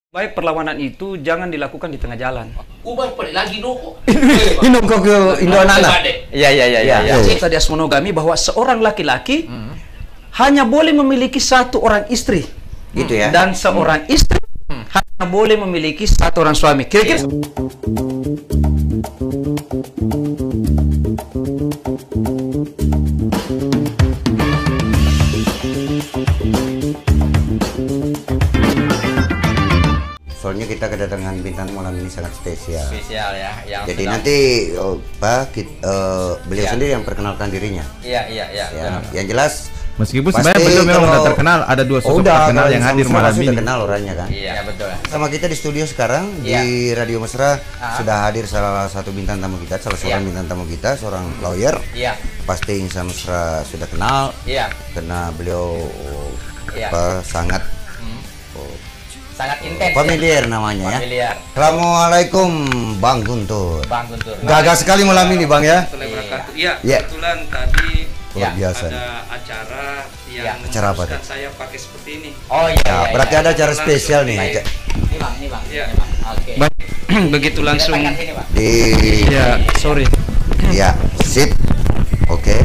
Baik, perlawanan itu jangan dilakukan di tengah jalan. Ubah lagi dong. Indo kok ke Indo anak. Iya. Tadi asmonogami bahwa seorang laki-laki hanya boleh memiliki satu orang istri, Gitu ya. dan seorang istri hanya boleh memiliki satu orang suami. Kira-kira Soalnya kita kedatangan bintang malam ini sangat spesial. Spesial ya. Jadi nanti beliau sendiri yang perkenalkan dirinya. Iya. Ya, yang jelas. Meskipun Pasti sebenarnya beliau memang kalau- sudah terkenal, ada dua sosok Udah, terkenal yang hadir malam sudah ini. kenal orangnya kan. Iya betul. Sama kita di studio sekarang di Radio Mesra sudah hadir salah satu bintang tamu kita, salah seorang bintang tamu kita, seorang lawyer. Iya. Pasti Insa Mesra sudah kenal. Iya. Karena beliau Iya. sangat Sangat intens. familiar namanya ya. Familiar. Assalamualaikum Bang Guntur. Bang Guntur. Gagah sekali malam ini Bang ya. Iya, Iya. kebetulan tadi Luar biasa. ada acara yang Iya. Acara apa mengharuskan tuh? saya pakai seperti ini. Oh iya. Nah, berarti ada acara spesial nih. Ini bang. Iya. Ini, Bang. Oke. Baik, begitu langsung. Diletakkan sini, Bang. Di Ya, sorry. ya, sip. Oke.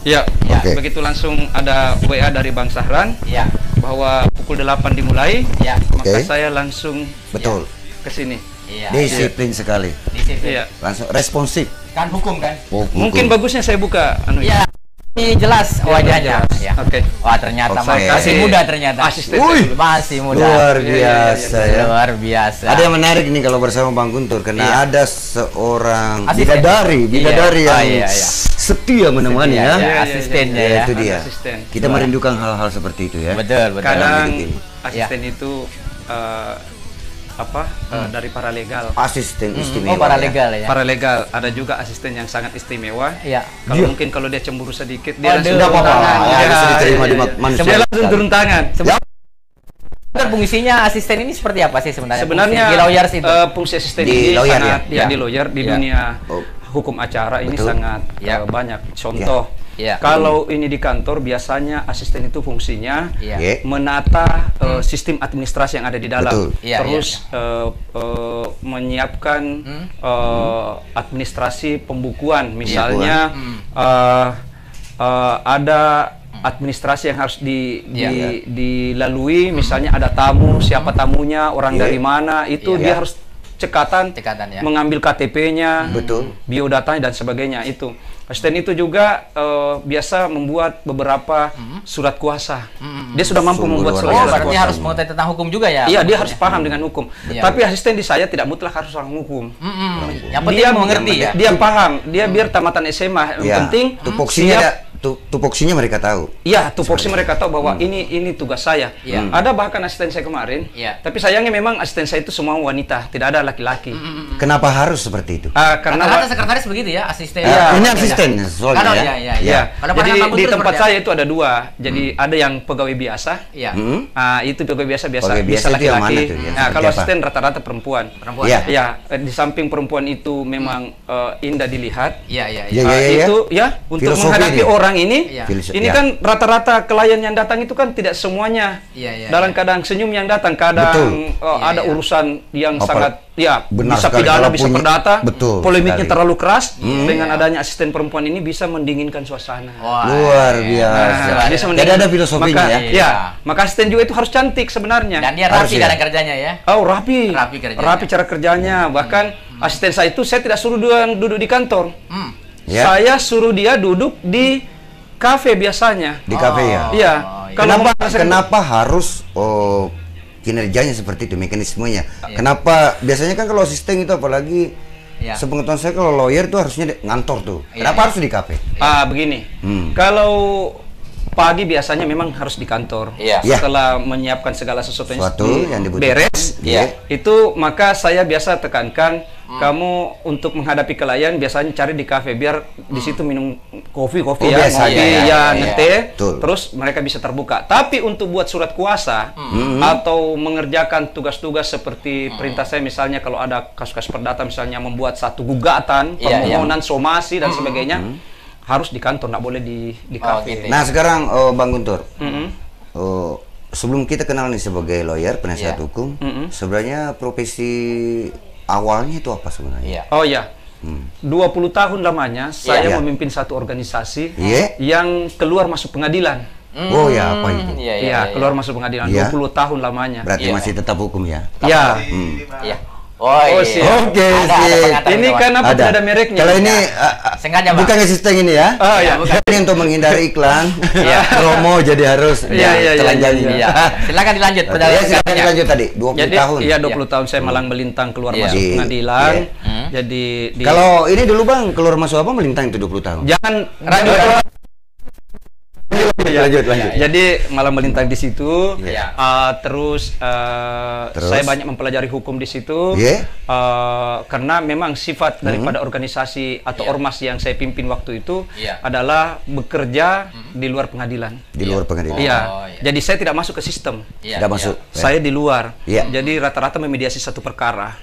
Ya, Oke. begitu langsung ada WA dari Bang Sahran Iya. bahwa pukul 8 dimulai, Iya. maka Oke. saya langsung Betul. ke sini. Iya. Disiplin sekali. Disiplin. Iya. Langsung responsif. Kan hukum kan? Mungkin bagusnya saya buka Iya. Ini jelas wajahnya. jelas. Ya. Oke. Wah ternyata Oke. masih muda ternyata. Asisten. Wih. Masih muda. Luar biasa ya. Luar biasa. Ada yang menarik nih kalau bersama Bang Guntur karena ada seorang Asisten. bidadari Iya. yang Oh, iya. setia menemani Setia, ya. ya. Asistennya Ya, ya. itu dia. Asisten. Kita merindukan hal-hal seperti itu ya. Betul. Kadang hidup ini. asisten itu dari paralegal. Asisten istimewa. Oh paralegal ya. Paralegal ada juga asisten yang sangat istimewa. Iya. Kalau mungkin kalau dia cemburu sedikit dia Waduh. langsung Tidak turun apa-apa. tangan. Ya, Ya, bisa diterima di ya. manusia. Dia langsung turun tangan. Sebenarnya fungsinya asisten ini seperti apa sih sebenarnya? Sebenarnya Fungsi di lawyers itu. fungsi asisten Di ini lawyer sangat ya? di lawyer di Ya. dunia Oh. hukum acara ini Betul. sangat banyak. Contoh, Ya. kalau ini di kantor biasanya asisten itu fungsinya Iya. Ya. menata sistem administrasi yang ada di dalam, Betul. Iya, terus menyiapkan administrasi pembukuan, misalnya ada administrasi yang harus dilalui, misalnya ada tamu, siapa tamunya, orang Iya. dari mana, itu Iya. dia harus cekatan ya. mengambil KTP-nya, Betul. biodatanya dan sebagainya itu. Asisten itu juga biasa membuat beberapa surat kuasa. Dia sudah mampu Sungguh membuat luar Oh, biasa. surat berarti kuasa. harus mengetahui tentang hukum juga ya? Iya, dia harus paham dengan hukum. Iya. Tapi asisten di saya tidak mutlak harus orang hukum. Yang penting mengerti ya. Dia paham, dia biar tamatan SMA. Yang Ya. penting tupoksinya siap. tupoksinya mereka tahu. Iya, tupoksi mereka tahu bahwa ini tugas saya. Iya. Ada bahkan asisten saya kemarin. Iya. Tapi sayangnya memang asisten saya itu semua wanita, tidak ada laki-laki. Kenapa harus seperti itu? Karena Rata-rata sekretaris begitu ya, asisten. Iya. Ini asisten soalnya ya. Iya. ya, Pada jadi pandangan Bang di Guntur tempat seperti saya itu ada dua. Jadi ada yang pegawai biasa. Iya. Itu pegawai biasa Pegawai bisa biasa itu yang mana laki-laki. tuh? Yang Nah, seperti kalau apa? asisten rata-rata perempuan. Perempuan. Iya. Ya, di samping perempuan itu memang indah dilihat. Iya. Iya, iya. Itu ya untuk Filosofi menghadapi ini. orang ini. Iya. Ini Ya. kan rata-rata klien yang datang itu kan tidak semuanya Iya. dalam keadaan senyum yang datang. Kadang Betul. ada Iya. urusan yang Apa- sangat Benar bisa sekali, pidana, kalau bisa punya- perdata. betul Polemiknya sekali. terlalu keras. Dengan Iya. adanya asisten perempuan ini bisa mendinginkan suasana. Wah, Luar iya. biasa. Bisa Jadi mendingin. ada filosofinya Maka, ya. Iya. Maka asisten juga itu harus cantik sebenarnya. Dan dia Harus rapi ya. kadang kerjanya ya. Oh, rapi. Rapi kerjanya. Rapi cara kerjanya. Bahkan asisten saya itu saya tidak suruh dia duduk di kantor. Ya. Saya suruh dia duduk di kafe biasanya. Di kafe ya. Iya. Kalau Kenapa mau- kenapa harus kinerjanya seperti itu, mekanismenya? Kenapa biasanya kan kalau asisten itu apalagi Iya. sepengetahuan saya kalau lawyer tuh harusnya ngantor tuh. Iya, Kenapa iya. harus di kafe? Begini. Kalau pagi biasanya memang harus di kantor. Iya. Setelah menyiapkan segala sesuatunya Suatu yang dibutuhkan. beres, Iya. itu maka saya biasa tekankan kamu untuk menghadapi klien biasanya cari di kafe biar di situ minum kopi Oh, ya, biasa, ngopi iya, ya, iya, ngeteh, betul. terus mereka bisa terbuka. Tapi untuk buat surat kuasa atau mengerjakan tugas-tugas seperti perintah saya misalnya kalau ada kasus-kasus perdata misalnya membuat satu gugatan, Iya, iya. permohonan somasi dan sebagainya harus di kantor, nggak boleh di kafe. gitu ya. Nah sekarang Bang Guntur, sebelum kita kenal nih sebagai lawyer, penasihat hukum, sebenarnya profesi awalnya itu apa sebenarnya? Oh ya, 20 tahun lamanya saya memimpin satu organisasi yang keluar masuk pengadilan. Oh ya, apa itu? Iya, keluar masuk pengadilan 20 tahun lamanya. Berarti masih tetap hukum ya? Iya. Iya. Oh, sih. Oke, ini kenapa tidak ada mereknya? Kalau ini sengaja, Bang. bukan asisten ini ya? Oh ya, ini untuk menghindari iklan, promo jadi harus telanjang ini. Silakan dilanjut. Silakan dilanjut tadi. 20 tahun. Iya, 20 tahun saya malang melintang keluar masuk pengadilan. Jadi kalau ini dulu Bang, keluar masuk apa melintang itu 20 tahun? Jangan lanjut. Jadi malah melintang di situ. Terus saya banyak mempelajari hukum di situ. Karena memang sifat daripada organisasi atau ormas yang saya pimpin waktu itu adalah bekerja di luar pengadilan. Di luar pengadilan. Jadi saya tidak masuk ke sistem. Tidak masuk. Saya di luar. Jadi rata-rata memediasi satu perkara.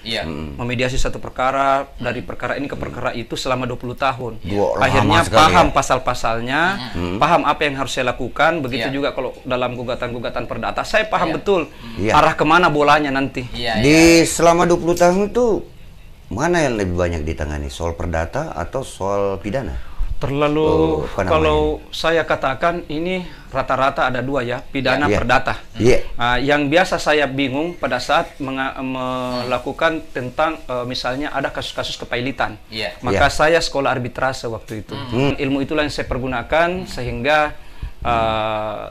Memediasi satu perkara dari perkara ini ke perkara itu selama 20 tahun. Akhirnya paham pasal-pasalnya, paham apa yang harus saya lakukan. Begitu juga kalau dalam gugatan-gugatan perdata, saya paham betul arah kemana bolanya nanti. Di selama 20 tahun itu mana yang lebih banyak ditangani, soal perdata atau soal pidana? Terlalu kalau saya katakan ini rata-rata ada dua ya, pidana perdata. Yang biasa saya bingung pada saat melakukan tentang misalnya ada kasus-kasus kepailitan. Maka saya sekolah arbitrase waktu itu. Ilmu itulah yang saya pergunakan sehingga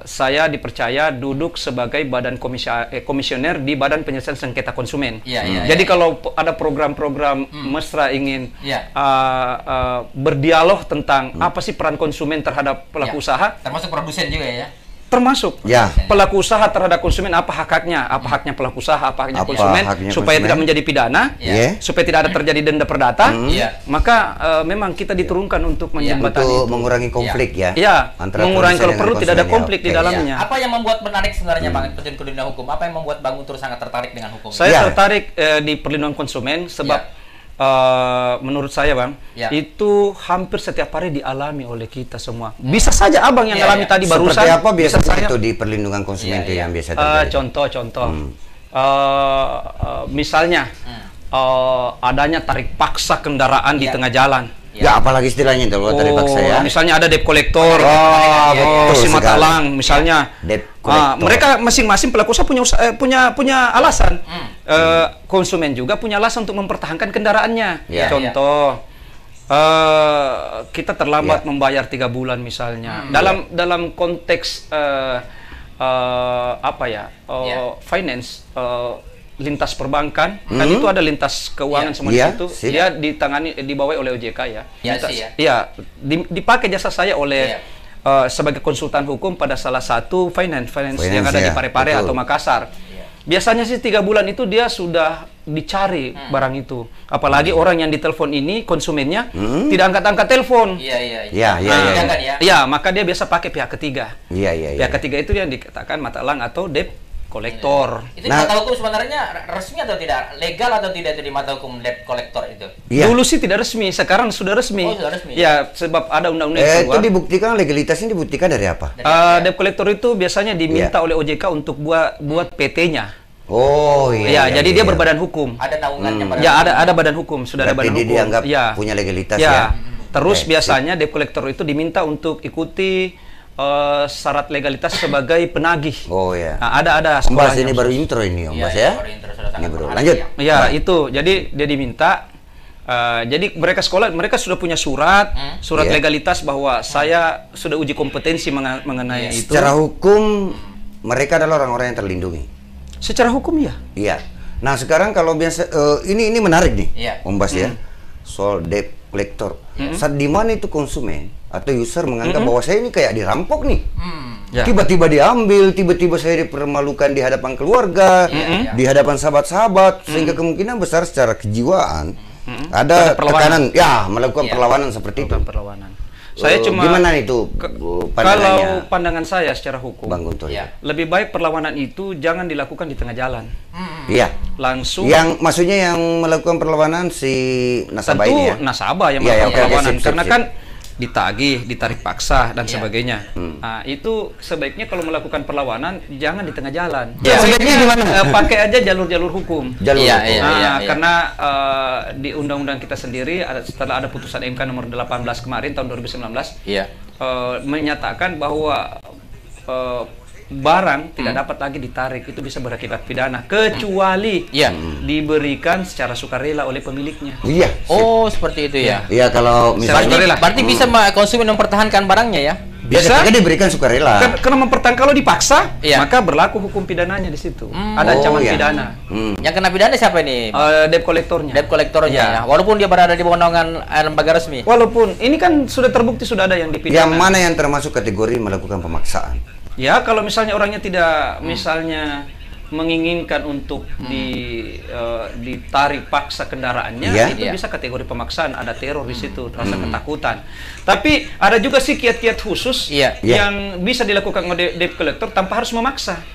saya dipercaya duduk sebagai badan komisioner di Badan Penyelesaian Sengketa Konsumen. Jadi kalau ada program-program mesra ingin berdialog tentang apa sih peran konsumen terhadap pelaku usaha, termasuk produsen juga ya. Termasuk pelaku usaha terhadap konsumen, apa haknya pelaku usaha, apa haknya konsumen, supaya tidak menjadi pidana, supaya tidak ada terjadi denda perdata, maka memang kita diturunkan untuk menjembatani untuk mengurangi konflik mengurangi kalau perlu tidak ada konflik di dalamnya. Apa yang membuat menarik sebenarnya Bang terjun ke dunia hukum? Apa yang membuat Bang Guntur sangat tertarik dengan hukum? Saya tertarik di perlindungan konsumen sebab menurut saya Bang, itu hampir setiap hari dialami oleh kita semua. Bisa saja Abang yang alami tadi barusan. Seperti apa biasanya itu di perlindungan konsumen itu yang biasa terjadi? Contoh, misalnya adanya tarik paksa kendaraan di tengah jalan. Apalagi istilahnya itu tarik paksa ya. Misalnya ada debt collector, Simatalang, misalnya. Mereka masing-masing pelaku usaha punya alasan. Konsumen juga punya alasan untuk mempertahankan kendaraannya. Contoh, kita terlambat membayar 3 bulan misalnya. Dalam konteks finance, lintas perbankan, kan itu ada lintas keuangan semua di situ. Dia dibawa oleh OJK ya. Dipakai jasa saya oleh sebagai konsultan hukum pada salah satu finance yang ada di Parepare atau Makassar. Biasanya sih 3 bulan itu dia sudah dicari barang itu. Apalagi orang yang ditelepon ini konsumennya tidak angkat-angkat telepon. Maka dia biasa pakai pihak ketiga. Pihak ketiga itu yang dikatakan matalang atau debt kolektor. Itu mata hukum sebenarnya resmi atau tidak? Legal atau tidak itu di mata hukum debt kolektor itu? Dulu sih tidak resmi, sekarang sudah resmi. Sudah resmi. Ya, sebab ada undang-undang yang keluar. Itu dibuktikan, legalitasnya dibuktikan dari apa? Debt kolektor itu biasanya diminta oleh OJK untuk buat PT-nya. Jadi dia berbadan hukum. Ada naungannya. Ada badan hukum, sudah ada badan hukum. Dianggap punya legalitas ya. Terus biasanya debt kolektor itu diminta untuk ikuti syarat legalitas sebagai penagih. Ada sekolah ini baru intro ini Om Bas ya. Ini baru lanjut. Itu. Jadi dia diminta. Jadi mereka sudah punya surat legalitas bahwa saya sudah uji kompetensi mengenai itu. Secara hukum mereka adalah orang-orang yang terlindungi. Secara hukum Iya. Nah sekarang kalau biasa ini menarik nih Om Bas ya. Soal debt collector. Saat di mana itu konsumen atau user menganggap bahwa saya ini kayak dirampok nih. Tiba-tiba diambil, tiba-tiba saya dipermalukan di hadapan keluarga, di hadapan sahabat-sahabat, sehingga kemungkinan besar secara kejiwaan ada tekanan, melakukan perlawanan seperti itu. Saya cuma gimana itu kalau pandangan saya secara hukum, Bang Guntur, lebih baik perlawanan itu jangan dilakukan di tengah jalan. Langsung. Yang maksudnya yang melakukan perlawanan si nasabah tentu ini ya? Nasabah yang melakukan perlawanan, karena kan ditagih, ditarik paksa dan sebagainya. Nah, itu sebaiknya kalau melakukan perlawanan jangan di tengah jalan. Sebaiknya gimana? Pakai aja jalur-jalur hukum. Karena di undang-undang kita sendiri setelah ada putusan MK nomor 18 kemarin tahun 2019 menyatakan bahwa barang tidak dapat lagi ditarik, itu bisa berakibat pidana kecuali diberikan secara sukarela oleh pemiliknya. Iya. Oh, seperti itu ya. Iya, kalau misalnya berarti bisa konsumen mempertahankan barangnya ya. Bisa diberikan sukarela. Karena mempertahankan, kalau dipaksa, maka berlaku hukum pidananya di situ. Ada ancaman pidana. Yang kena pidana siapa ini? Debt collectornya. Debt collectornya. Ya. Walaupun dia berada di bawah naungan lembaga resmi. Walaupun ini kan sudah terbukti sudah ada yang dipidana. Yang mana yang termasuk kategori melakukan pemaksaan? Ya, kalau misalnya orangnya tidak misalnya menginginkan untuk ditarik paksa kendaraannya, itu bisa kategori pemaksaan, ada teror di situ, rasa ketakutan. Tapi ada juga sih kiat-kiat khusus yang bisa dilakukan oleh debt collector tanpa harus memaksa.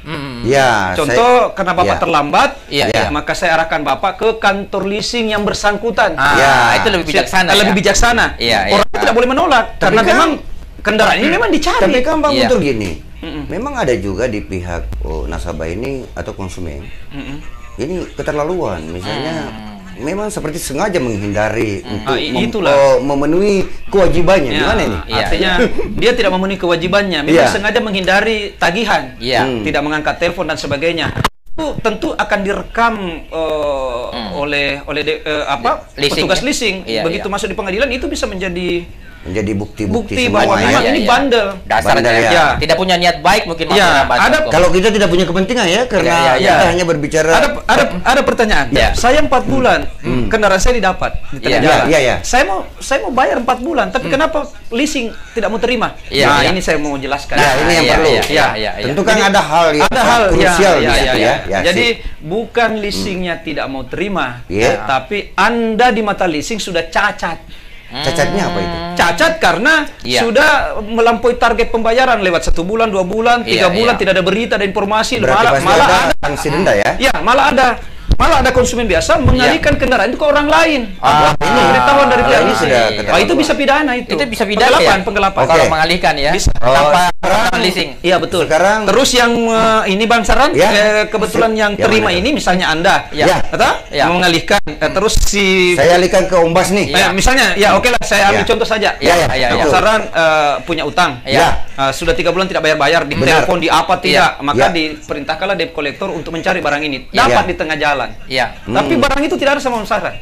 Contoh, karena Bapak terlambat, maka saya arahkan Bapak ke kantor leasing yang bersangkutan. Itu lebih bijaksana. Lebih bijaksana. Orang tidak boleh menolak karena memang kendaraan ini memang dicari. Tapi kan Bang Guntur gini. Memang ada juga di pihak nasabah ini atau konsumen ini keterlaluan, misalnya memang seperti sengaja menghindari untuk memenuhi kewajibannya. Gimana ini? Artinya dia tidak memenuhi kewajibannya, memang sengaja menghindari tagihan, tidak mengangkat telepon dan sebagainya. Itu tentu akan direkam oleh petugas leasing. Begitu masuk di pengadilan itu bisa menjadi bukti bahwa memang ini bandel. Dasarnya tidak punya niat baik mungkin. Kalau kita tidak punya kepentingan ya, karena kita hanya berbicara. Ada pertanyaan. Saya 4 bulan kendaraan saya didapat di tengah jalan. Saya mau bayar 4 bulan, tapi kenapa leasing tidak mau terima? Nah, ini saya mau jelaskan. Ini yang perlu. Tentu kan ada hal yang krusial di situ ya. Jadi bukan leasingnya tidak mau terima, tapi Anda di mata leasing sudah cacat. Cacatnya apa itu? Cacat karena sudah melampaui target pembayaran lewat 1 bulan, 2 bulan, 3 bulan, tidak ada berita dan informasi. Malah ada sanksi denda ya? Ya, malah ada konsumen biasa mengalihkan kendaraan itu ke orang lain. Ini pemberitahuan dari pihak ini sudah. Itu bisa pidana itu. Itu bisa pidana penggelapan. Kalau mengalihkan ya. Tanpa leasing. Iya betul. Sekarang terus yang ini Bang Saran, kebetulan yang terima ini misalnya Anda, mengalihkan, terus saya alihkan ke Ombas nih. Misalnya, oke lah, saya ambil contoh saja. Bang Saran punya utang, sudah 3 bulan tidak bayar-bayar, di telepon, di apa tidak, maka diperintahkanlah debt collector untuk mencari barang ini. Dapat di tengah jalan. Tapi barang itu tidak ada sama Bang Saran.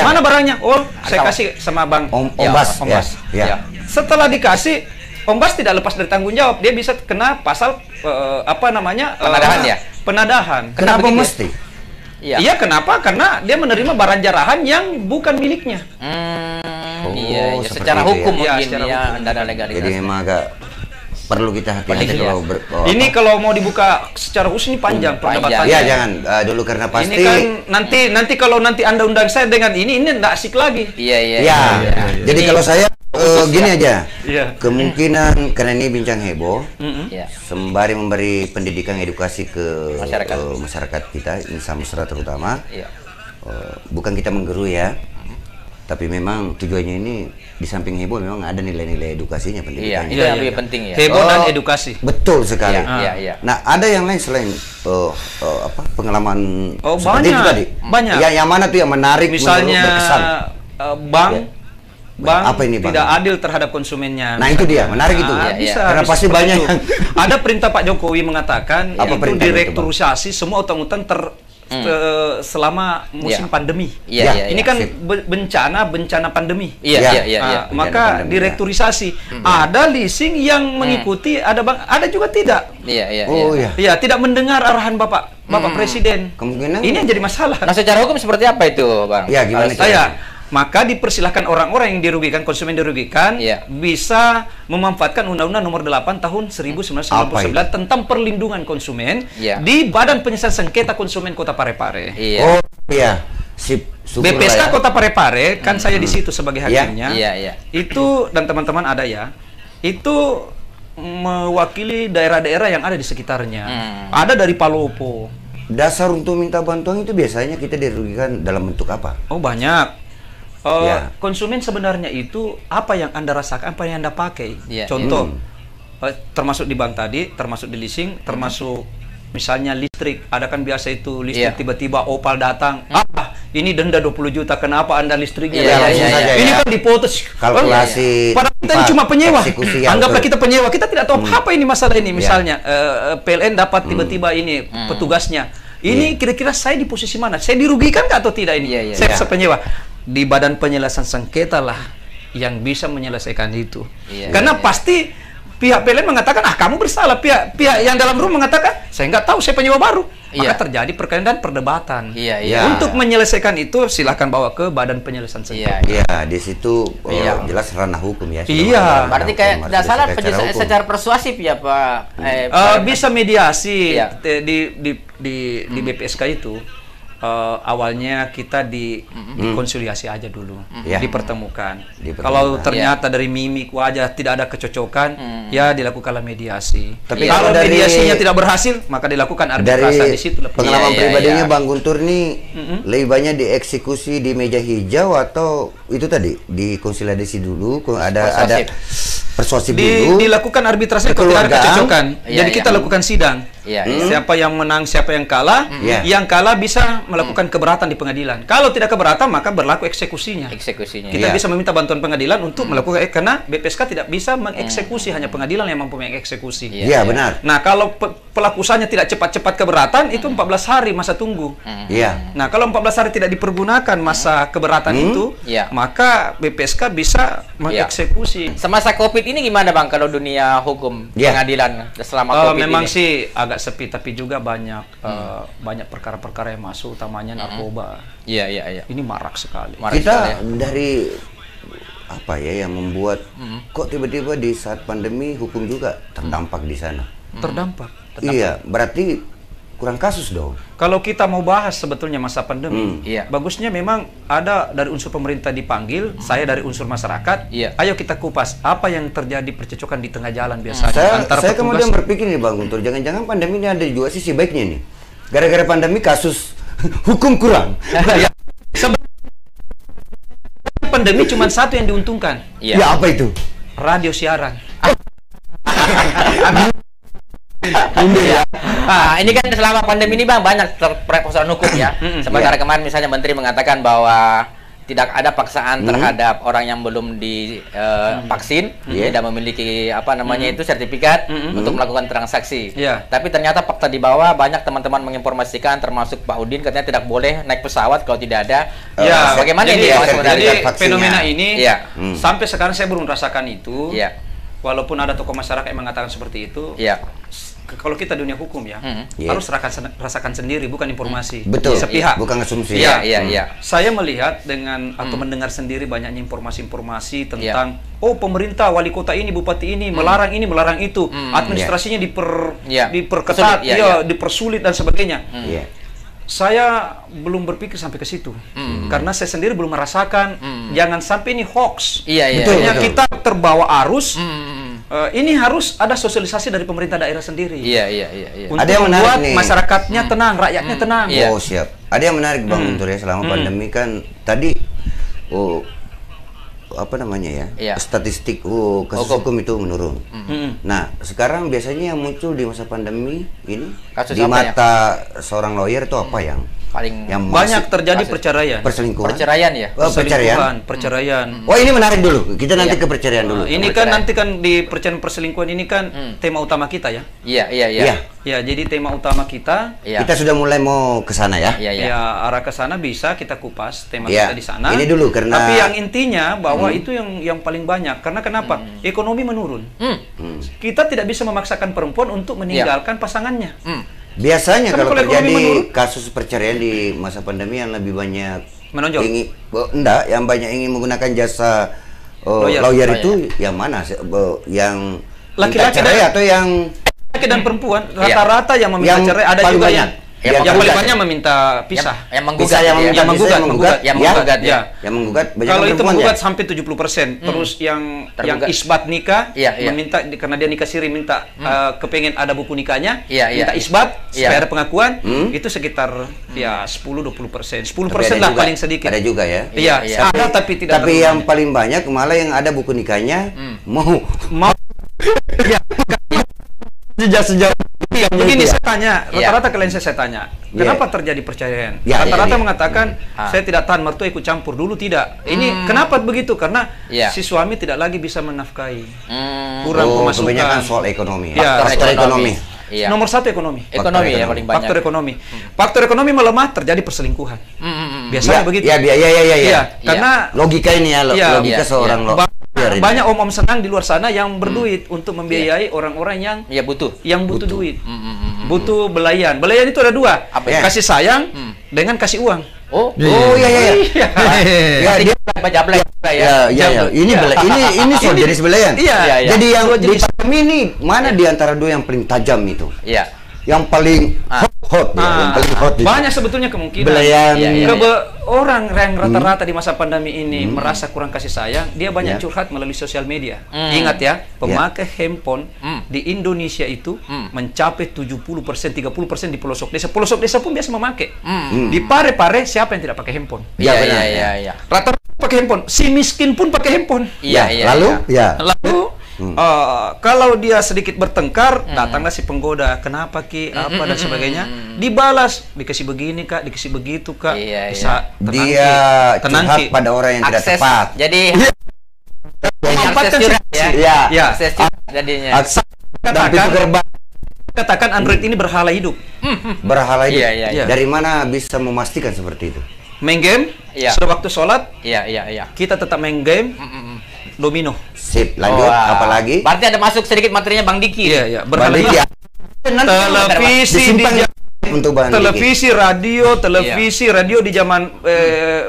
Mana barangnya? Saya kasih sama Bang Ombas. Setelah dikasih, Ombas tidak lepas dari tanggung jawab. Dia bisa kena pasal penadahan penadahan. Kenapa mesti? Iya, kenapa? Karena dia menerima barang jarahan yang bukan miliknya. Secara hukum mungkin dana legalitas. Jadi memang agak perlu kita hati-hati ini kalau mau dibuka secara khusus ini panjang perdebatannya. Ya jangan dulu karena pasti. Ini kan nanti kalau Anda undang saya dengan ini enggak asik lagi. Jadi kalau saya gini aja. Kemungkinan karena ini bincang heboh, sembari memberi pendidikan edukasi ke masyarakat kita, insan musra terutama. Bukan kita menggerus ya. Tapi memang tujuannya ini di samping heboh memang ada nilai-nilai edukasinya, pendidikannya. Itu yang lebih penting ya. Heboh dan edukasi. Betul sekali. Nah, ada yang lain selain pengalaman seperti itu tadi? Banyak. Yang mana tuh yang menarik, misalnya berkesan? Bank apa ini, Bang? Tidak adil terhadap konsumennya. Nah, itu dia, menarik itu. Karena pasti banyak yang ada perintah Pak Jokowi mengatakan itu direkturalisasi semua utang-utang selama musim pandemi. Ini kan bencana pandemi. Maka direkturisasi. Ada leasing yang mengikuti, ada juga tidak. Tidak mendengar arahan Bapak Presiden. Kemungkinan ini yang jadi masalah. Nah, secara hukum seperti apa itu, Bang? Gimana maka dipersilahkan orang-orang yang dirugikan, konsumen dirugikan, bisa memanfaatkan Undang-Undang Nomor 8 Tahun 1999 tentang perlindungan konsumen di Badan Penyelesaian Sengketa Konsumen Kota Parepare. BPSK Kota Parepare, kan saya di situ sebagai hakimnya. Itu dan teman-teman ada itu mewakili daerah-daerah yang ada di sekitarnya. Ada dari Palopo. Dasar untuk minta bantuan itu biasanya kita dirugikan dalam bentuk apa? Banyak. Konsumen sebenarnya itu apa yang Anda rasakan, apa yang Anda pakai. Contoh, termasuk di bank tadi, termasuk di leasing, termasuk misalnya listrik. Ada kan biasa itu listrik tiba-tiba Opal datang, ini denda 20 juta, kenapa Anda listriknya? Ini kan dipotos. Kalkulasi. Padahal kita ini cuma penyewa. Anggaplah kita penyewa, kita tidak tahu apa ini masalah ini. Misalnya PLN dapat tiba-tiba ini petugasnya. Ini kira-kira saya di posisi mana? Saya dirugikan nggak atau tidak ini? Saya penyewa. Di Badan Penyelesaian Sengketa lah yang bisa menyelesaikan itu. Karena pasti pihak PLN mengatakan, kamu bersalah. Pihak yang dalam rumah mengatakan, saya nggak tahu, saya penyewa baru. Maka terjadi perkara dan perdebatan. Untuk menyelesaikan itu, silahkan bawa ke Badan Penyelesaian Sengketa. Di situ jelas ranah hukum ya. Berarti kayak tidak salah secara persuasif ya Pak. Bisa mediasi di BPSK itu. Awalnya kita dikonsiliasi aja dulu, dipertemukan. Kalau ternyata dari mimik wajah tidak ada kecocokan, ya dilakukanlah mediasi. Tapi kalau mediasinya tidak berhasil, maka dilakukan arbitrase. Di situ. Pengalaman pribadinya Bang Guntur nih lebih banyak dieksekusi di meja hijau atau itu tadi dikonsiliasi dulu, ada persuasif dulu. Dilakukan arbitrase kalau tidak ada kecocokan. Jadi kita lakukan sidang. Siapa yang menang, siapa yang kalah. Yang kalah bisa melakukan keberatan di pengadilan. Kalau tidak keberatan, maka berlaku eksekusinya. Kita bisa meminta bantuan pengadilan untuk melakukan, karena BPSK tidak bisa mengeksekusi, hanya pengadilan yang mampu mengeksekusi. Iya, benar. Nah, kalau pelaku usahanya tidak cepat-cepat keberatan, itu 14 hari masa tunggu. Nah, kalau 14 hari tidak dipergunakan masa keberatan itu, maka BPSK bisa mengeksekusi. Semasa COVID ini gimana Bang kalau dunia hukum pengadilan selama COVID memang ini? sih agak sepi, tapi juga banyak perkara-perkara yang masuk, utamanya narkoba. Ini marak sekali. Kita dari apa ya yang membuat kok tiba-tiba di saat pandemi hukum juga terdampak di sana? Terdampak. Iya, berarti kurang kasus dong. Kalau kita mau bahas sebetulnya masa pandemi, bagusnya memang ada dari unsur pemerintah dipanggil, saya dari unsur masyarakat. Ayo kita kupas apa yang terjadi percecokan di tengah jalan biasanya. Saya kemudian berpikir nih Bang Guntur, jangan-jangan pandemi ini ada juga sisi baiknya nih. Gara-gara pandemi kasus hukum kurang. Pandemi cuma satu yang diuntungkan. Ya apa itu? Radio siaran. Ini kan selama pandemi ini Bang banyak persoalan hukum ya. Sementara kemarin misalnya Menteri mengatakan bahwa tidak ada paksaan terhadap orang yang belum divaksin, tidak memiliki itu sertifikat untuk melakukan transaksi. Tapi ternyata fakta di bawah banyak teman-teman menginformasikan, termasuk Pak Udin, katanya tidak boleh naik pesawat kalau tidak ada. Bagaimana ini? Jadi fenomena ini sampai sekarang saya belum merasakan itu. Walaupun ada tokoh masyarakat yang mengatakan seperti itu. Kalau kita dunia hukum harus rasakan sendiri, bukan informasi. Betul. Sepihak. Bukan asumsi. Saya melihat dengan atau mendengar sendiri banyaknya informasi-informasi tentang pemerintah, wali kota ini, bupati ini melarang itu, administrasinya diperketat, dipersulit dan sebagainya. Saya belum berpikir sampai ke situ, karena saya sendiri belum merasakan. Jangan sampai ini hoax. Betulnya kita terbawa arus. Ini harus ada sosialisasi dari pemerintah daerah sendiri. Untuk ada yang membuat menarik nih. Masyarakatnya tenang, rakyatnya tenang. Oh siap. Ada yang menarik Bang Guntur ya, selama pandemi kan tadi statistik kasus hukum itu menurun. Nah sekarang biasanya yang muncul di masa pandemi ini kasus di mata seorang lawyer itu apa yang paling banyak terjadi? Perceraian. Perselingkuhan. Perceraian ya. Perceraian. Ini menarik dulu. Kita nanti ke perceraian dulu. Ini kan nanti kan di perselingkuhan ini kan tema utama kita ya. Ya, jadi tema utama kita. Kita sudah mulai mau ke sana ya. Ya, arah ke sana bisa kita kupas tema kita di sana. Ini dulu karena. Tapi yang intinya bahwa itu yang paling banyak. Karena kenapa? Ekonomi menurun. Kita tidak bisa memaksakan perempuan untuk meninggalkan pasangannya. Biasanya kalau terjadi kasus perceraian di masa pandemi yang lebih banyak menonjol. Yang banyak ingin menggunakan jasa lawyer itu yang mana? Yang laki-laki atau yang laki dan perempuan rata-rata yang meminta cerai, ada juga yang yang paling banyak meminta pisah. Yang menggugat, yang menggugat. Kalau itu menggugat sampai 70%. Terus yang isbat nikah meminta karena dia nikah siri minta kepengen ada buku nikahnya, minta isbat supaya ada pengakuan, itu sekitar 10-20%. 10% lah paling sedikit. Ada juga ya. Iya, ada tapi tidak. Tapi yang paling banyak malah yang ada buku nikahnya mau. Ya, sejauh begini saya tanya, rata-rata kalian saya tanya, kenapa terjadi perceraian? Rata-rata mengatakan saya tidak tahan mertua ikut campur dulu tidak. Ini kenapa begitu? Karena si suami tidak lagi bisa menafkahi, kurang pemasukan. Kebanyakan soal ekonomi. Faktor ekonomi. Nomor satu ekonomi. Ekonomi yang paling banyak. Faktor ekonomi. Faktor ekonomi melemah terjadi perselingkuhan. Biasanya begitu. Iya. Karena logika ini logika seorang banyak om-om senang di luar sana yang berduit untuk membiayai orang-orang yang butuh duit, butuh belayan. Belayan itu ada dua, kasih sayang dengan kasih uang. Iya. Dia baca ini soal jenis belayan. Jadi yang di kami ini mana di antara dua yang paling tajam itu? Yang paling hot. Banyak sebetulnya kemungkinan. Belayan. Orang yang rata-rata di masa pandemi ini merasa kurang kasih sayang, dia banyak curhat melalui sosial media. Ingat ya, pemakai handphone di Indonesia itu mencapai 70%, 30% di pelosok desa. Pelosok desa pun biasa memakai. Di Pare-Pare siapa yang tidak pakai handphone? Iya. Rata-rata pakai handphone. Si miskin pun pakai handphone. Lalu kalau dia sedikit bertengkar, datanglah si penggoda. Kenapa Ki? Apa dan sebagainya. Dibalas, dikasih begini Kak, dikasih begitu Kak. Bisa dia curhat pada orang yang tidak tepat. Jadi akses jadinya. Katakan Android ini berhala hidup. Berhala hidup. Dari mana bisa memastikan seperti itu? Main game, sudah waktu sholat. Kita tetap main game. Domino. Sip, lanjut. Apalagi? Berarti ada masuk sedikit materinya Bang Diki. Berhala hidup. Televisi, radio di zaman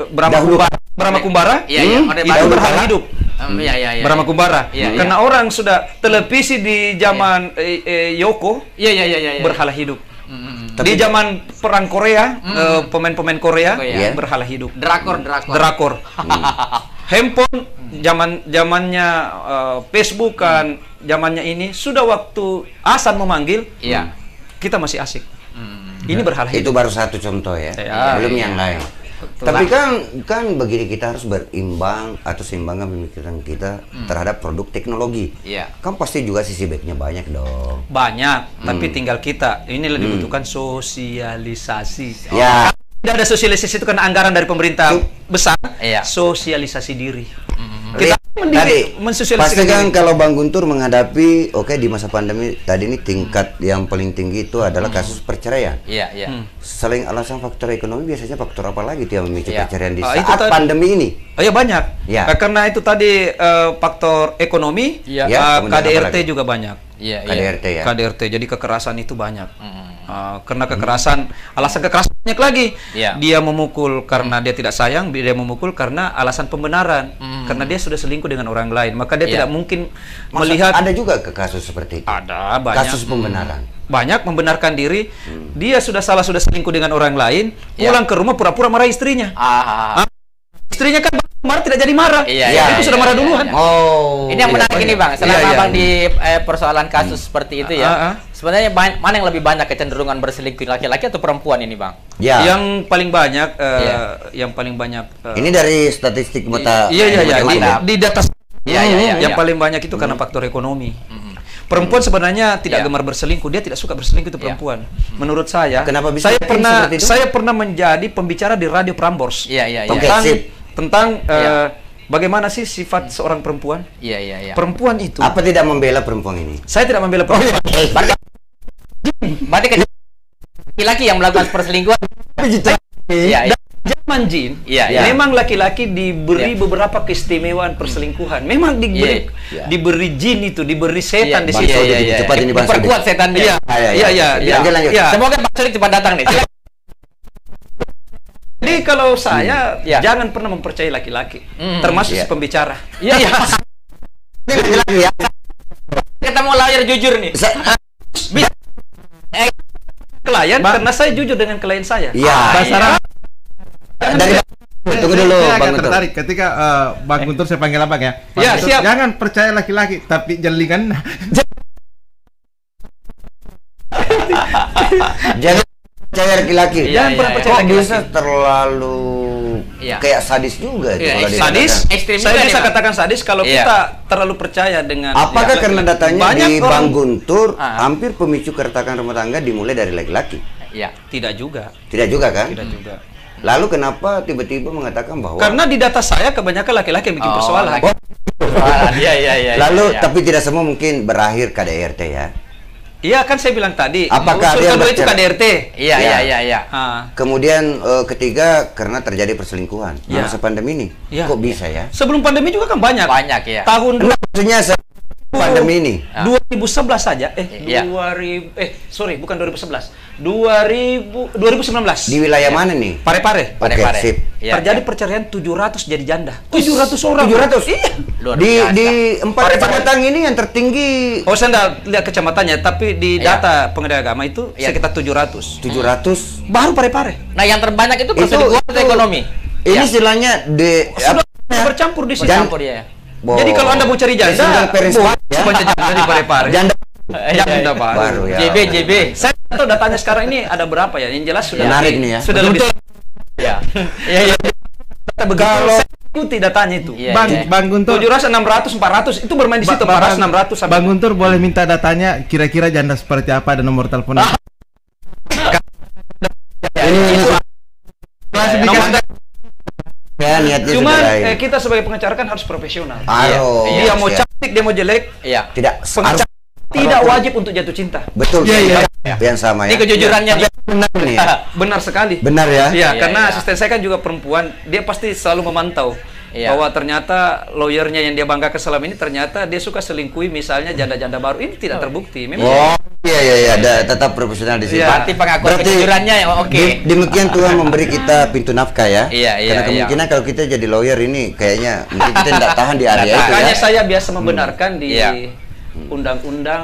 Brahma Kumbara. Itu berhala hidup. Brahma Kumbara. Karena orang sudah televisi di zaman Yoko. Berhala hidup. Di zaman perang Korea, pemain-pemain Korea berhala hidup. Drakor. Handphone zamannya Facebook kan, zamannya ini sudah waktu azan memanggil, kita masih asik. Ini berhala hidup. Itu baru satu contoh ya, belum yang lain. Tapi kan begini, kita harus berimbang atau seimbangkan pemikiran kita terhadap produk teknologi. Kan pasti juga sisi baiknya banyak dong. Banyak, tapi tinggal kita. Ini lebih dibutuhkan sosialisasi. Tidak ada sosialisasi itu karena anggaran dari pemerintah besar. Sosialisasi diri. Kita mensosialisasi pasti kan kalau Bang Guntur menghadapi di masa pandemi tadi ini tingkat yang paling tinggi itu adalah kasus perceraian. Selain alasan faktor ekonomi, biasanya faktor apa lagi yang memicu perceraian di saat pandemi ini? Banyak. Karena itu tadi faktor ekonomi, KDRT juga banyak. KDRT. Jadi kekerasan itu banyak. Karena kekerasan, alasan kekerasan banyak lagi. Dia memukul karena dia tidak sayang, dia memukul karena alasan pembenaran. Karena dia sudah selingkuh dengan orang lain, maka dia tidak mungkin melihat. Ada juga kasus seperti itu. Ada banyak. Kasus pembenaran. Banyak membenarkan diri. Dia sudah selingkuh dengan orang lain, pulang ke rumah pura-pura marah istrinya. Istrinya kan marah tidak jadi marah. Itu sudah marah duluan. Ini yang menarik ini Bang. Selama Bang di persoalan kasus seperti itu ya. Sebenarnya mana yang lebih banyak kecenderungan berselingkuh, laki-laki atau perempuan ini Bang? Yang paling banyak ini dari statistik mata. Di data yang paling banyak itu karena faktor ekonomi. Perempuan sebenarnya tidak gemar berselingkuh, dia tidak suka berselingkuh itu perempuan. Menurut saya, kenapa bisa saya pernah menjadi pembicara di Radio Prambors tentang bagaimana sih sifat seorang perempuan. Perempuan itu. Apa tidak membela perempuan ini? Saya tidak membela perempuan. Berarti laki-laki yang melakukan perselingkuhan. Zaman jin, memang laki-laki diberi beberapa keistimewaan perselingkuhan. Memang diberi jin itu, diberi setan di situ. Cepat ini bahas. Diperkuat setannya. Lanjut. Semoga Pak Sulit cepat datang nih. Jadi kalau saya jangan pernah mempercayai laki-laki, termasuk si pembicara. Kita mau layar jujur nih. klien karena saya jujur dengan klien saya. Iya. Dari tunggu dulu, saya Bang agak Guntur. tertarik ketika Bang Guntur saya panggil Abang ya. Iya, siap. Jangan percaya laki-laki, tapi jelingan. Jangan percaya laki-laki. Jangan pernah percaya laki-laki. Bisa terlalu kayak sadis juga itu kalau sadis, ekstrim saya juga bisa nih, katakan sadis kalau kita terlalu percaya dengan. Apakah karena datanya di Bang orang, Guntur hampir pemicu keretakan rumah tangga dimulai dari laki-laki? Iya. Tidak juga. Tidak juga kan? Tidak juga. Lalu kenapa tiba-tiba mengatakan bahwa karena di data saya kebanyakan laki-laki yang bikin persoalan. Iya. Lalu tapi tidak semua mungkin berakhir KDRT ya? Iya kan saya bilang tadi. Apakah unsur kedua itu KDRT? Iya. Kemudian ketiga karena terjadi perselingkuhan masa pandemi ini. Kok bisa ya? Sebelum pandemi juga kan banyak. Banyak ya. Tahun maksudnya pandemi ini 2011 saja. 2000 sorry, bukan 2011. 2019. Di wilayah mana nih? Parepare. Oke, sip. Terjadi perceraian 700 jadi janda. 700 orang. 700. Iya. Di 4 kecamatan ini yang tertinggi. Oh, saya enggak lihat kecamatannya, tapi di data Pengadilan Agama itu sekitar 700. 700. Baru Parepare. Nah, yang terbanyak itu perselingkuhan atau ekonomi? Ini istilahnya bercampur di sini. Bercampur ya. Jadi kalau Anda mau cari janda, baca janda di Parepare. Janda baru ya. JB. Saya tahu datanya sekarang ini ada berapa ya? Yang jelas sudah menarik nih ya. Sudah lebih. Iya. Kalau saya ikuti datanya itu. Bang Guntur 700, 600, 400 itu bermain di situ 400, 600 Bang Guntur boleh minta datanya kira-kira janda seperti apa dan nomor telepon. Ya, niatnya cuman kita sebagai pengacara kan harus profesional. Dia mau cantik, dia mau jelek, tidak pengacara tidak wajib untuk jatuh cinta. Betul. Yang sama ya. Ini kejujurannya benar nih ya. Benar sekali. Benar ya. Iya, karena asisten saya kan juga perempuan, dia pasti selalu memantau bahwa ternyata lawyernya yang dia banggakan selama ini ternyata dia suka selingkuhi misalnya janda-janda baru. Ini tidak terbukti. Memang iya, tetap profesional di sini. Berarti pengakuan kejujurannya ya oke. Demikian Tuhan memberi kita pintu nafkah ya. Iya. Karena kemungkinan kalau kita jadi lawyer ini kayaknya mungkin kita tidak tahan di area itu ya. Makanya saya biasa membenarkan di Undang-Undang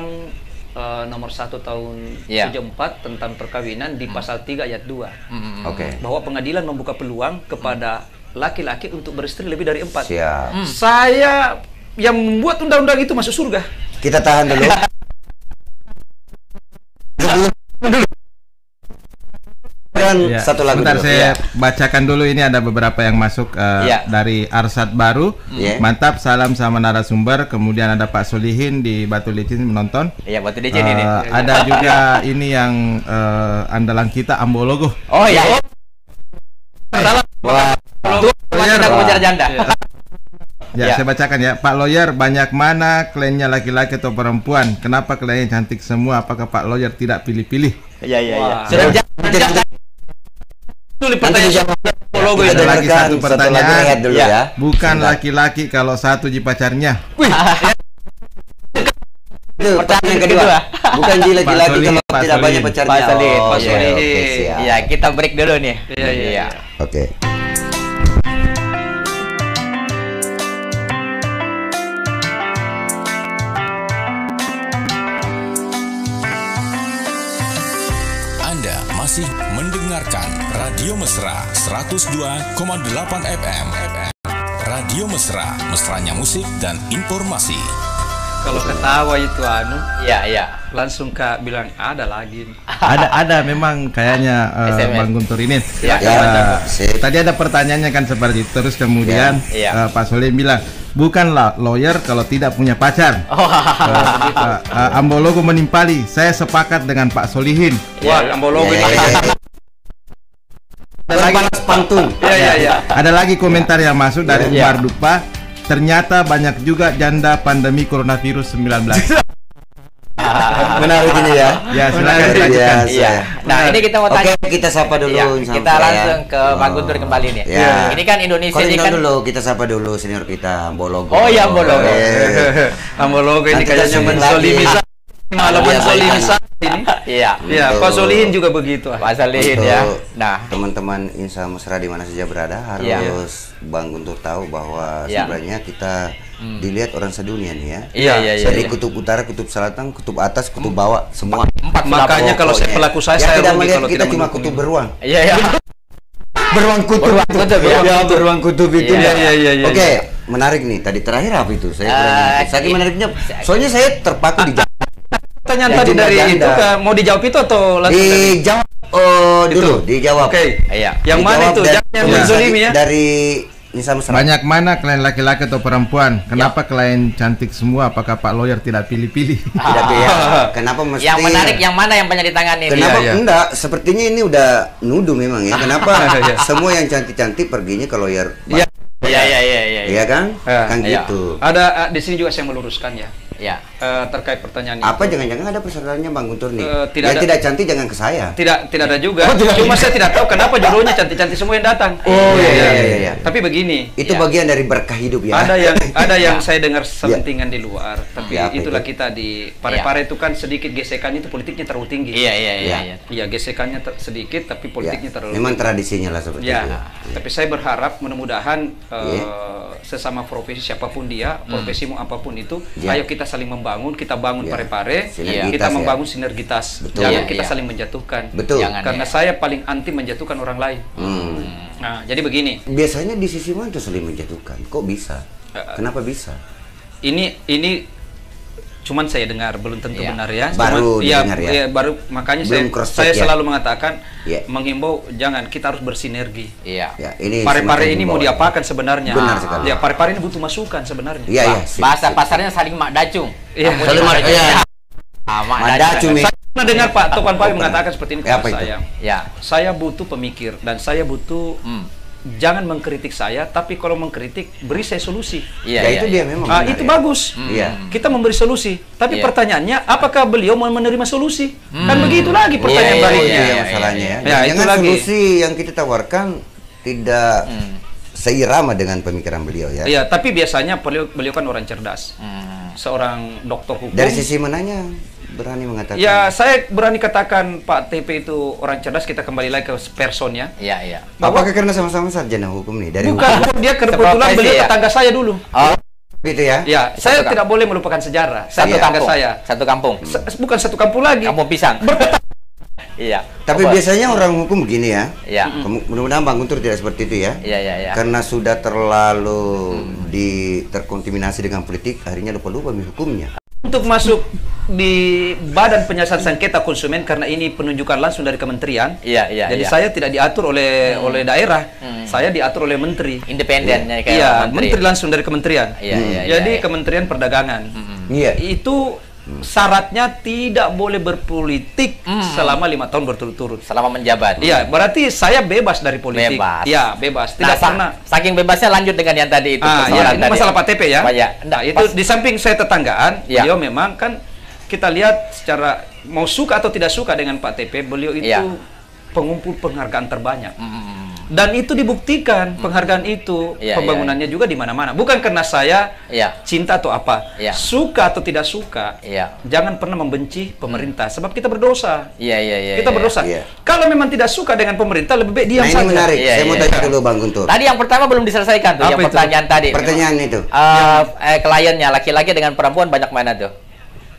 nomor 1 tahun 74 tentang perkawinan di pasal 3 ayat 2. Bahwa pengadilan membuka peluang kepada laki-laki untuk beristri lebih dari 4. Siap. Saya yang membuat undang-undang itu masuk surga. Kita tahan dulu. Satu lagu sebentar dulu. Saya bacakan dulu, ini ada beberapa yang masuk dari Arsat Baru. Mantap, salam sama narasumber. Kemudian ada Pak Solihin di Batu Licin menonton. Iya, Batu Licin ini. Ada juga ini yang andalan kita Ambologo. Oh iya. Salam. Tidak mengejar janda. Saya bacakan ya. Pak Lawyer, banyak mana kliennya laki-laki atau perempuan? Kenapa kliennya cantik semua? Apakah Pak Lawyer tidak pilih-pilih? Iya. Sudah ada lagi satu pertanyaan dulu ya. Bukan laki-laki kalau satu di pacarnya. Itu pertanyaan kedua. Bukan laki-laki kalau tidak banyak pacarnya. Pak Solihin. Iya, kita break dulu nih. Iya. Oke. Masih mendengarkan Radio Mesra 102,8 FM. Radio Mesra, mesranya musik dan informasi. Kalau ketawa itu iya. Langsung Kak bilang ada lagi. Ada memang kayaknya Bang Guntur ini. Tadi ada pertanyaannya kan seperti itu. Terus kemudian Pak Solihin bilang, bukanlah lawyer kalau tidak punya pacar. Ambologo menimpali. Saya sepakat dengan Pak Solihin. Ambologo ini. Ada lagi pantun. Ada lagi komentar yang masuk dari Umar Dupa. Ternyata banyak juga janda pandemi coronavirus 19. Menarik ini ya. Ya, silakan lanjutkan. Nah, ini kita mau tanya. Oke, kita sapa dulu. Kita langsung ke Bang Guntur kembali nih. Ini kan Indonesia ini kan dulu, kita sapa dulu senior kita Ambologo. Oh iya, Ambologo. Ambologo ini kayaknya menzolimi malah menzolimi ini. Iya, Pak Solihin juga begitu. Pak Solihin ya. Nah, teman-teman Insa Mesra di mana saja berada harus Bang Guntur tahu bahwa sebenarnya kita dilihat orang sedunia nih ya. Iya. Dari kutub utara, kutub selatan, kutub atas, kutub bawah, semua. 4 Makanya kalau pelaku saya tidak melihat kita cuma kutub beruang. Iya. Beruang kutub. Beruang kutub itu. Iya. Oke, menarik nih. Tadi terakhir apa itu? Saya saking menariknya. Soalnya saya terpaku di pertanyaan tadi dari itu mau dijawab itu atau langsung dijawab? Dulu dijawab. Oke. Iya. Yang mana itu? Jangan menzolimi ya. Dari banyak mana klien laki-laki atau perempuan? Kenapa klien cantik semua? Apakah Pak Lawyer tidak pilih-pilih? Tidak pilih. Kenapa mesti? Yang menarik yang mana yang banyak ditangani? Kenapa enggak? Sepertinya ini udah nuduh memang ya. Kenapa semua yang cantik-cantik perginya ke lawyer? Iya. Iya kan? Kan gitu. Ada di sini juga saya meluruskan ya. Ya. Terkait pertanyaan apa itu. Jangan-jangan ada persyaratannya Bang Guntur nih? Tidak cantik jangan ke saya. Tidak ada juga. Cuma saya tidak tahu kenapa jodohnya cantik-cantik semua yang datang. Iya. Tapi begini. Itu bagian dari berkah hidup ya. Ada yang saya dengar selentingan di luar. Tapi itulah kita di Parepare itu kan sedikit gesekannya itu politiknya terlalu tinggi. Iya. Iya, gesekannya sedikit tapi politiknya terlalu. Memang tradisinya lah seperti itu. Tapi saya berharap mudah-mudahan sesama profesi siapapun dia, profesimu apapun itu, ayo kita saling membangun, kita bangun Parepare, kita membangun sinergitas. Jangan kita saling menjatuhkan. Betul. Karena saya paling anti menjatuhkan orang lain. Nah, jadi begini. Biasanya di sisi mana tuh saling menjatuhkan? Kok bisa? Kenapa bisa? Ini cuman saya dengar, belum tentu benar ya. Baru dengar ya. Baru makanya saya selalu mengatakan menghimbau jangan, kita harus bersinergi. Ini Parepare ini mau diapakan sebenarnya? Benar sekali. Ya, Parepare ini butuh masukan sebenarnya. Bahasa pasarnya saling makdacung. Saling makdacung. Saya pernah dengar Pak Topan Pawi mengatakan seperti ini kepada saya. Saya butuh pemikir dan saya butuh jangan mengkritik saya, tapi kalau mengkritik beri saya solusi. Itu dia memang. Itu bagus. Kita memberi solusi. Tapi pertanyaannya, apakah beliau mau menerima solusi? Kan begitu lagi pertanyaan baliknya. Masalahnya ya. Jangan solusi yang kita tawarkan tidak seirama dengan pemikiran beliau ya. Iya, tapi biasanya beliau kan orang cerdas. Seorang dokter hukum. Dari sisi mananya berani mengatakan? Ya, saya berani katakan Pak TP itu orang cerdas. Kita kembali lagi ke personnya. Iya. Apakah karena sama-sama sarjana hukum nih? Bukan, dia kebetulan beliau tetangga saya dulu. Gitu ya? Ya, saya tidak boleh melupakan sejarah. Satu tetangga saya. Satu kampung. Bukan satu kampung lagi. Kampung pisang. Iya. Tapi biasanya orang hukum begini ya. Mudah-mudahan Bang Guntur tidak seperti itu ya. Iya. Karena sudah terlalu terkontaminasi dengan politik, akhirnya lupa-lupa hukumnya. Untuk masuk di Badan Penyelesaian Sengketa Konsumen karena ini penunjukan langsung dari kementerian. Jadi saya tidak diatur oleh daerah. Saya diatur oleh menteri. Independennya kayak menteri langsung dari kementerian. Jadi Kementerian Perdagangan. Itu syaratnya tidak boleh berpolitik selama 5 tahun berturut-turut. Selama menjabat. Iya, berarti saya bebas dari politik. Iya, bebas. Tidak pernah. Saking bebasnya lanjut dengan yang tadi itu. Ini masalah Pak TP ya. Nah, itu di samping saya tetanggaan, beliau memang kan kita lihat secara mau suka atau tidak suka dengan Pak TP, beliau itu pengumpul penghargaan terbanyak. Dan itu dibuktikan penghargaan itu pembangunannya juga di mana-mana. Bukan karena saya cinta atau apa, suka atau tidak suka. Jangan pernah membenci pemerintah, sebab kita berdosa. Kita berdosa. Kalau memang tidak suka dengan pemerintah, lebih baik diam saja. Ini menarik. Saya mau tanya dulu Bang Guntur. Tadi yang pertama belum diselesaikan tuh, yang pertanyaan tadi. Pertanyaan itu. Kliennya laki-laki dengan perempuan banyak mana tuh?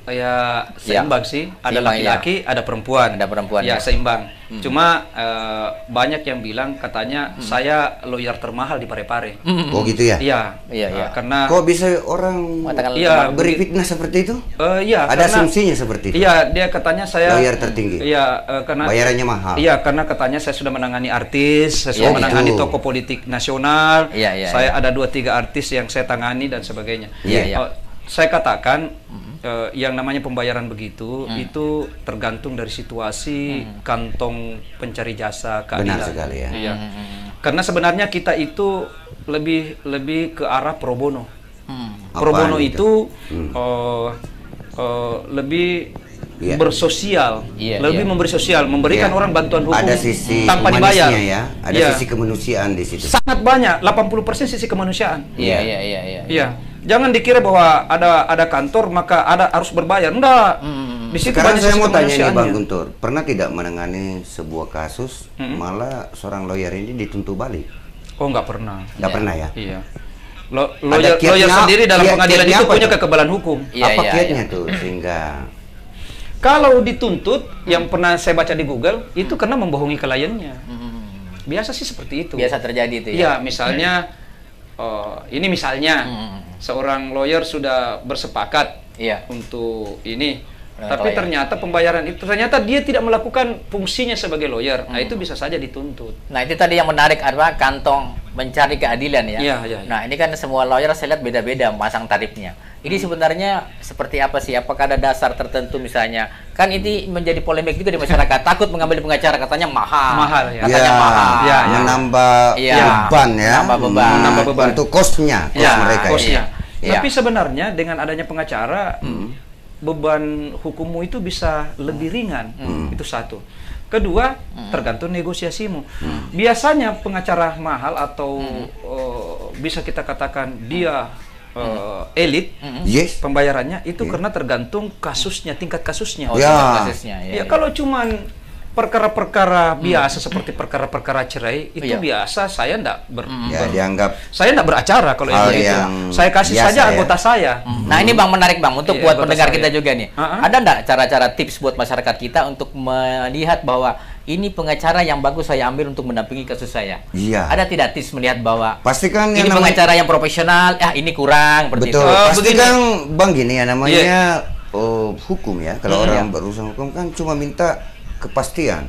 Ya seimbang sih, ada laki-laki, ada perempuan. Ya seimbang. Cuma banyak yang bilang katanya saya lawyer termahal di Parepare. Oh gitu ya? Iya. Karena kok bisa orang beri fitnah seperti itu? Ada asumsinya seperti itu. Iya, dia katanya saya lawyer tertinggi. Iya, karena bayarannya mahal. Iya, karena katanya saya sudah menangani artis, saya sudah menangani tokoh politik nasional. Saya ada 2-3 artis yang saya tangani dan sebagainya. Saya katakan yang namanya pembayaran begitu itu tergantung dari situasi kantong pencari jasa keadilan. Benar sekali ya. Karena sebenarnya kita itu lebih ke arah pro bono. Pro bono itu lebih bersosial, lebih memberi sosial, memberikan orang bantuan hukum tanpa dibayar. Ada sisi kemanusiaan di situ. Sangat banyak, 80% sisi kemanusiaan. Iya. Jangan dikira bahwa ada kantor maka harus berbayar. Enggak. Di situ sekarang saya mau tanya nih Bang Guntur, pernah tidak menangani sebuah kasus malah seorang lawyer ini dituntut balik? Oh, nggak pernah. Nggak pernah ya? Iya. Lawyer sendiri dalam pengadilan itu punya kekebalan hukum. Apa kiatnya tuh sehingga Kalau dituntut, yang pernah saya baca di Google, itu karena membohongi kliennya. Biasa sih seperti itu. Biasa terjadi itu Ya, ya? misalnya, ini misalnya, seorang lawyer sudah bersepakat untuk ini, tapi ternyata pembayaran itu, ternyata dia tidak melakukan fungsinya sebagai lawyer. Nah, itu bisa saja dituntut. Nah, itu tadi yang menarik adalah kantong mencari keadilan ya? Nah, ini kan semua lawyer saya lihat beda-beda masang tarifnya. Ini sebenarnya seperti apa sih? Apakah ada dasar tertentu misalnya? Kan ini menjadi polemik juga di masyarakat. Takut mengambil pengacara, katanya mahal. Mahal ya. Katanya mahal. Menambah beban ya. Menambah beban. Untuk kosnya, mereka. Kosnya. Tapi sebenarnya dengan adanya pengacara, beban hukummu itu bisa lebih ringan. Itu satu. Kedua, tergantung negosiasimu. Biasanya pengacara mahal atau bisa kita katakan dia elit, pembayarannya itu karena tergantung kasusnya, tingkat kasusnya. Ya, kalau cuman perkara-perkara biasa seperti perkara-perkara cerai itu biasa, saya dianggap saya enggak beracara kalau itu. Saya kasih saja anggota saya. Nah, ini Bang menarik Bang untuk buat pendengar kita juga nih. Ada enggak cara-cara tips buat masyarakat kita untuk melihat bahwa ini pengacara yang bagus saya ambil untuk mendampingi kasus saya? Ada tidak tips melihat bahwa pastikan ini pengacara yang profesional, ini kurang seperti itu? Pastikan Bang gini ya namanya hukum ya. Kalau orang berurusan hukum kan cuma minta kepastian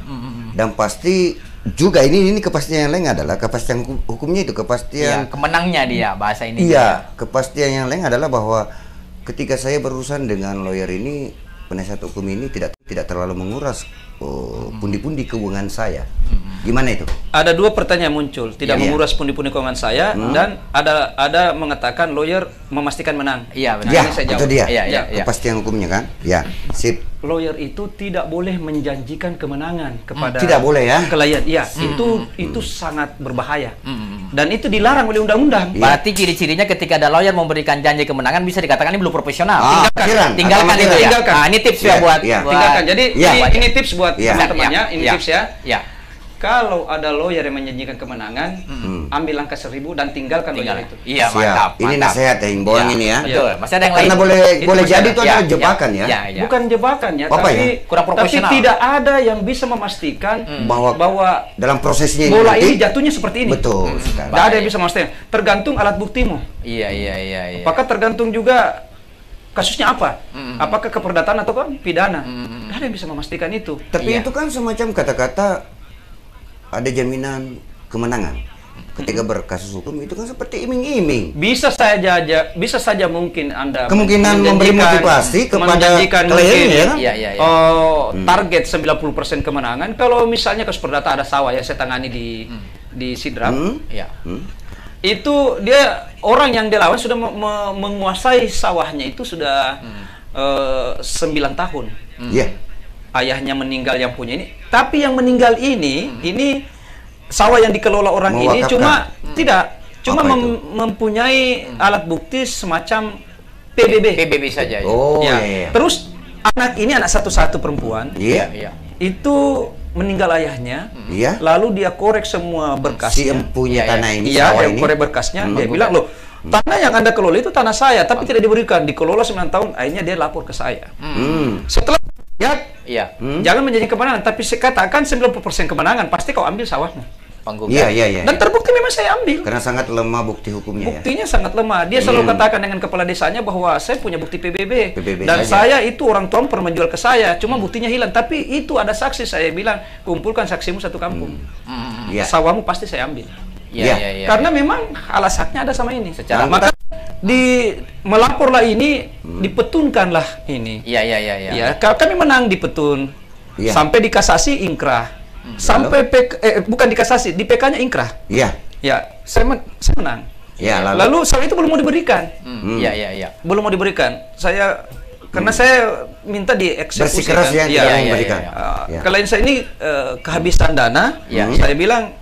dan pasti juga ini kepastian yang lain adalah kepastian hukumnya itu kepastian kemenangnya dia bahasa ini. Kepastian yang lain adalah bahwa ketika saya berurusan dengan lawyer ini, penasihat hukum ini tidak terlalu menguras pundi-pundi keuangan saya. Gimana itu? Ada dua pertanyaan muncul, tidak menguras pundi-pundi keuangan saya dan ada mengatakan lawyer memastikan menang. Iya, benar. Ya, itu dia. Kepastian hukumnya kan? Ya, sip. Lawyer itu tidak boleh menjanjikan kemenangan kepada tidak boleh ya? klien. Iya, itu sangat berbahaya. Dan itu dilarang oleh undang-undang. Berarti ciri-cirinya ketika ada lawyer memberikan janji kemenangan bisa dikatakan ini belum profesional. Tinggalkan itu ya. Nah, ini tips ya buat tinggalkan. Jadi ini tips buat teman-temannya, ini tips ya. Kalau ada lawyer yang menjanjikan kemenangan, ambil langkah 1000 dan tinggalkan lawyer itu. Iya, mantap. Ini nasihat ya, himbauan ini ya. Betul. Masih ada yang lain. Karena boleh jadi itu adalah jebakan ya. Bukan jebakan ya, kurang profesional. Tapi tidak ada yang bisa memastikan bahwa dalam prosesnya bola ini jatuhnya seperti ini. Betul. Tidak ada yang bisa memastikan. Tergantung alat buktimu. Iya. Apakah tergantung juga kasusnya apa? Apakah keperdataan atau pidana? Tidak ada yang bisa memastikan itu. Tapi itu kan semacam kata-kata ada jaminan kemenangan. Ketika berkasus hukum itu kan seperti iming-iming. Bisa saja mungkin Anda kemungkinan memberi motivasi kepada kliennya target 90% kemenangan. Kalau misalnya kasus perdata ada sawah yang saya tangani di Sidrap, itu dia orang yang dilawan sudah menguasai sawahnya itu sudah 9 tahun. Ayahnya meninggal yang punya ini, tapi yang meninggal ini sawah yang dikelola orang ini cuma mempunyai alat bukti semacam PBB saja. Terus anak satu-satu perempuan itu meninggal ayahnya, lalu dia korek semua berkasnya, si empunya tanah ini, dia korek berkasnya, dia bilang loh, tanah yang Anda kelola itu tanah saya, tapi tidak diberikan, dikelola 9 tahun, akhirnya dia lapor ke saya. Setelah jangan menjadi kemenangan, tapi saya katakan 90% kemenangan, pasti kau ambil sawahmu. Dan terbukti memang saya ambil. Karena sangat lemah bukti hukumnya. Buktinya sangat lemah. Dia selalu katakan dengan kepala desanya bahwa saya punya bukti PBB dan saya itu orang tua pernah menjual ke saya, cuma buktinya hilang. Tapi itu ada saksi, saya bilang kumpulkan saksimu satu kampung. Sawahmu pasti saya ambil. Karena memang alas haknya ada sama ini. Maka melaporlah ini, dipetunkanlah ini. Kami menang di petun, sampai di kasasi ingkrah. Sampai bukan di kasasi, di PK-nya ingkrah. Saya menang. Lalu soal itu belum mau diberikan. Belum mau diberikan. Karena saya minta dieksekusi. Bersikeras memberikan. Klien saya ini kehabisan dana. Saya bilang